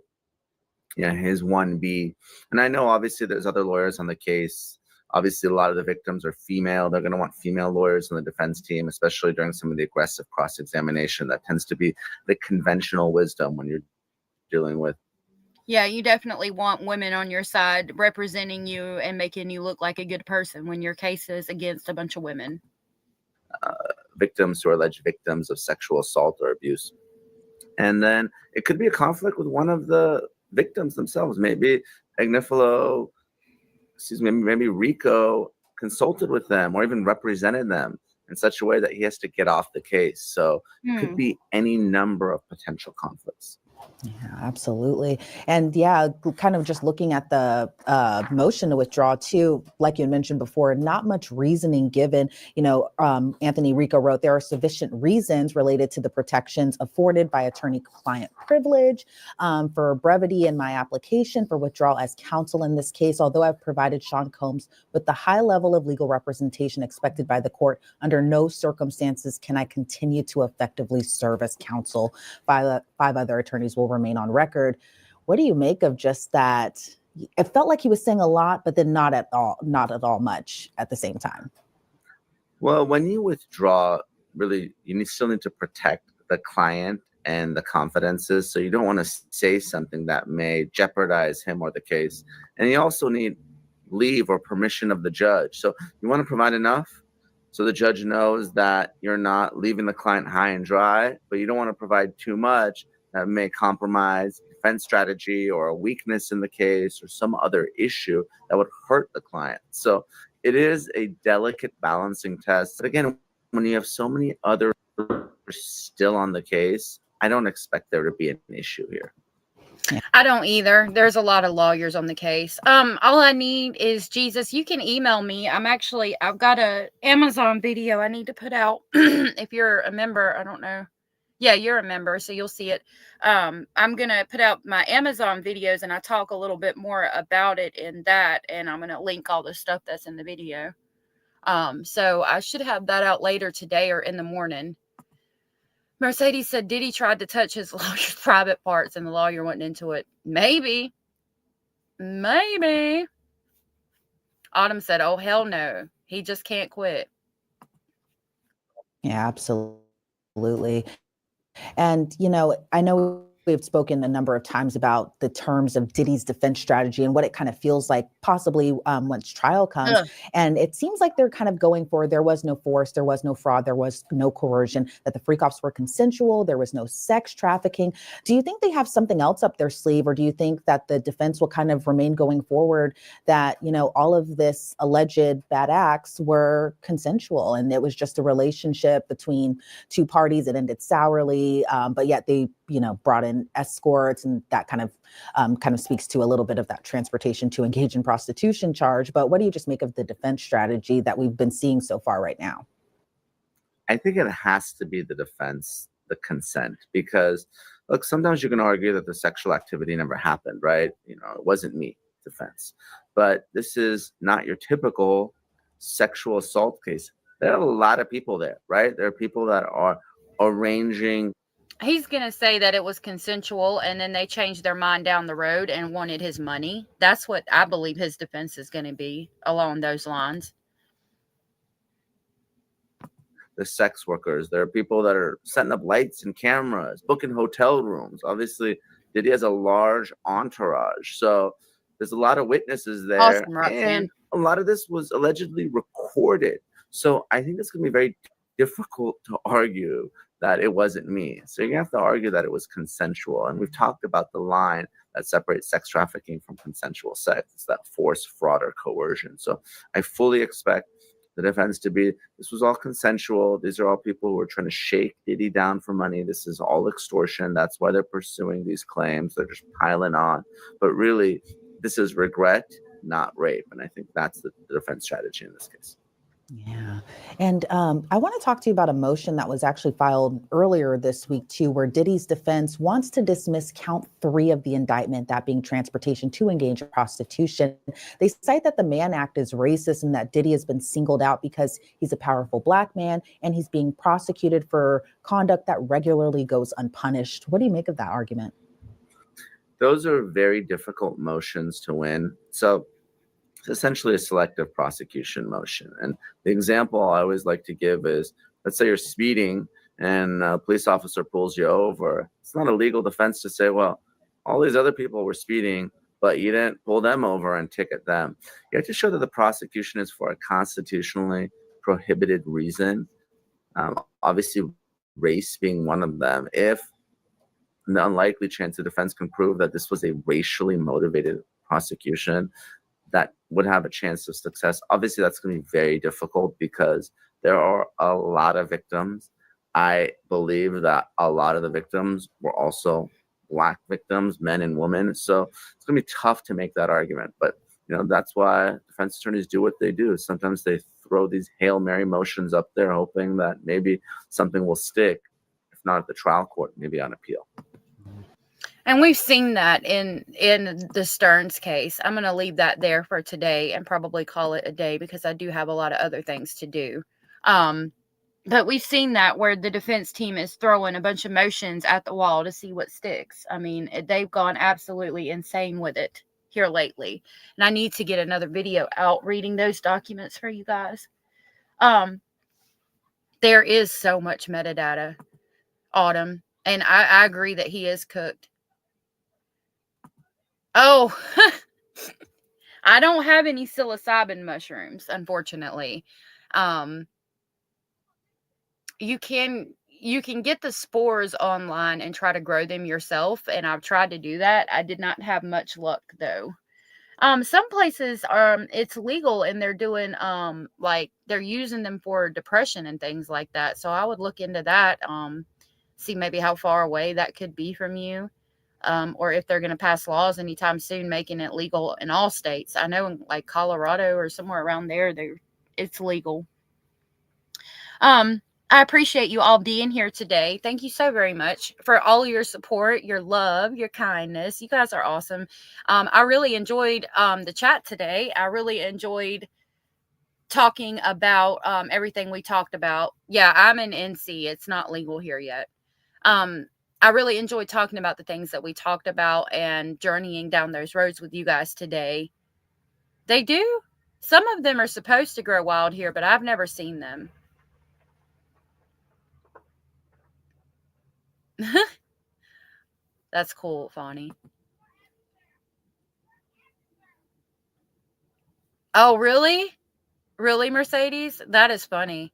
[SPEAKER 19] his 1B. And I know obviously there's other lawyers on the case. Obviously, a lot of the victims are female. They're going to want female lawyers on the defense team, especially during some of the aggressive cross-examination. That tends to be the conventional wisdom when you're dealing with.
[SPEAKER 2] Yeah, you definitely want women on your side representing you and making you look like a good person when your case is against a bunch of women.
[SPEAKER 19] Victims who are alleged victims of sexual assault or abuse. And then it could be a conflict with one of the victims themselves. Maybe Agnifilo, maybe Rico consulted with them or even represented them in such a way that he has to get off the case. So it could be any number of potential conflicts.
[SPEAKER 18] Yeah, absolutely. And yeah, kind of just looking at the motion to withdraw too, like you had mentioned before, not much reasoning given. Anthony Rico wrote, there are sufficient reasons related to the protections afforded by attorney-client privilege for brevity in my application for withdrawal as counsel in this case. Although I've provided Sean Combs with the high level of legal representation expected by the court, under no circumstances can I continue to effectively serve as counsel. Five other attorneys will remain on record. What do you make of just that? It felt like he was saying a lot, but then not at all much at the same time.
[SPEAKER 19] Well, when you withdraw, really, you still need to protect the client and the confidences. So you don't want to say something that may jeopardize him or the case. And you also need leave or permission of the judge. So you want to provide enough so the judge knows that you're not leaving the client high and dry, but you don't want to provide too much that may compromise defense strategy or a weakness in the case or some other issue that would hurt the client. So it is a delicate balancing test. But again, when you have so many others still on the case, I don't expect there to be an issue here.
[SPEAKER 2] I don't either. There's a lot of lawyers on the case. All I need is Jesus. You can email me. I've got a Amazon video I need to put out. If you're a member, I don't know. Yeah, you're a member, so you'll see it. I'm going to put out my Amazon videos and I talk a little bit more about it in that. And I'm going to link all the stuff that's in the video. So I should have that out later today or in the morning. Mercedes said Diddy tried to touch his lawyer's private parts and the lawyer went into it. Maybe. Autumn said, oh, hell no. He just can't quit.
[SPEAKER 18] Yeah, absolutely. And, I know we've spoken a number of times about the terms of Diddy's defense strategy and what it kind of feels like possibly once trial comes. And it seems like they're kind of going for, there was no force, there was no fraud, there was no coercion, that the freak-offs were consensual, there was no sex trafficking. Do you think they have something else up their sleeve, or do you think that the defense will kind of remain going forward that, all of this alleged bad acts were consensual and it was just a relationship between two parties that ended sourly, but yet they, brought in escorts, and that kind of speaks to a little bit of that transportation to engage in prostitution charge. But what do you just make of the defense strategy that we've been seeing so far right now?
[SPEAKER 19] I think it has to be the defense, the consent, because look, sometimes you can argue that the sexual activity never happened, right? It wasn't me, defense. But this is not your typical sexual assault case. There are a lot of people there, right? There are people that are arranging.
[SPEAKER 2] He's going to say that it was consensual and then they changed their mind down the road and wanted his money. That's what I believe his defense is going to be along those lines.
[SPEAKER 19] the sex workers. There are people that are setting up lights and cameras, booking hotel rooms. Obviously, Diddy has a large entourage. So there's a lot of witnesses there.
[SPEAKER 2] Awesome, Roxanne.
[SPEAKER 19] And a lot of this was allegedly recorded. So I think it's going to be very difficult to argue that it wasn't me. So you have to argue that it was consensual. And we've talked about the line that separates sex trafficking from consensual sex. It's that force, fraud, or coercion. So I fully expect the defense to be, this was all consensual. These are all people who are trying to shake Diddy down for money. This is all extortion. That's why they're pursuing these claims. They're just piling on. But really, this is regret, not rape. And I think that's the defense strategy in this case.
[SPEAKER 18] Yeah. And I want to talk to you about a motion that was actually filed earlier this week, too, where Diddy's defense wants to dismiss count 3 of the indictment, that being transportation to engage in prostitution. They cite that the Mann Act is racist and that Diddy has been singled out because he's a powerful Black man and he's being prosecuted for conduct that regularly goes unpunished. What do you make of that argument?
[SPEAKER 19] Those are very difficult motions to win. So it's essentially a selective prosecution motion. And the example I always like to give is, let's say you're speeding and a police officer pulls you over. It's not a legal defense to say, well, all these other people were speeding, but you didn't pull them over and ticket them. You have to show that the prosecution is for a constitutionally prohibited reason. Obviously, race being one of them. If in the unlikely chance the defense can prove that this was a racially motivated prosecution, that would have a chance of success. Obviously, that's going to be very difficult because there are a lot of victims. I believe that a lot of the victims were also Black victims, men and women. So it's going to be tough to make that argument. But that's why defense attorneys do what they do. Sometimes they throw these Hail Mary motions up there, hoping that maybe something will stick, if not at the trial court, maybe on appeal.
[SPEAKER 2] And we've seen that in the Stearns case. I'm going to leave that there for today and probably call it a day because I do have a lot of other things to do. But we've seen that where the defense team is throwing a bunch of motions at the wall to see what sticks. I mean, they've gone absolutely insane with it here lately. And I need to get another video out reading those documents for you guys. There is so much metadata, Autumn. And I agree that he is cooked. Oh, I don't have any psilocybin mushrooms, unfortunately. You can get the spores online and try to grow them yourself, and I've tried to do that. I did not have much luck though. Some places it's legal and they're doing like they're using them for depression and things like that. So I would look into that, see maybe how far away that could be from you. Or if they're going to pass laws anytime soon, making it legal in all states. I know in like Colorado or somewhere around there, it's legal. I appreciate you all being here today. Thank you so very much for all your support, your love, your kindness. You guys are awesome. I really enjoyed the chat today. I really enjoyed talking about everything we talked about. Yeah, I'm in NC. It's not legal here yet. I really enjoyed talking about the things that we talked about and journeying down those roads with you guys today. They do. Some of them are supposed to grow wild here, but I've never seen them. That's cool, Fawny. Oh, really? Really, Mercedes? That is funny.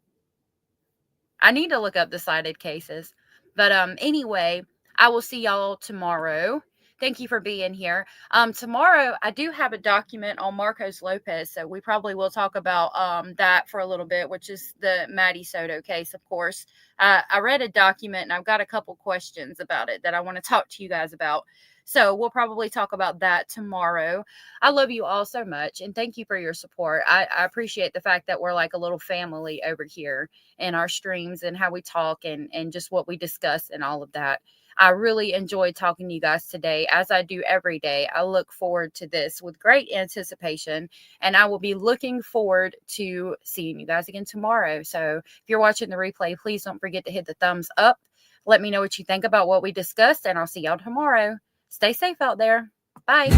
[SPEAKER 2] I need to look up the cited cases. But anyway, I will see y'all tomorrow. Thank you for being here. Tomorrow, I do have a document on Marcos Lopez, so we probably will talk about that for a little bit, which is the Maddie Soto case, of course. I read a document, and I've got a couple questions about it that I want to talk to you guys about. So we'll probably talk about that tomorrow. I love you all so much, and thank you for your support. I appreciate the fact that we're like a little family over here in our streams and how we talk and just what we discuss and all of that. I really enjoyed talking to you guys today, as I do every day. I look forward to this with great anticipation, and I will be looking forward to seeing you guys again tomorrow. So if you're watching the replay, please don't forget to hit the thumbs up. Let me know what you think about what we discussed, and I'll see y'all tomorrow. Stay safe out there. Bye.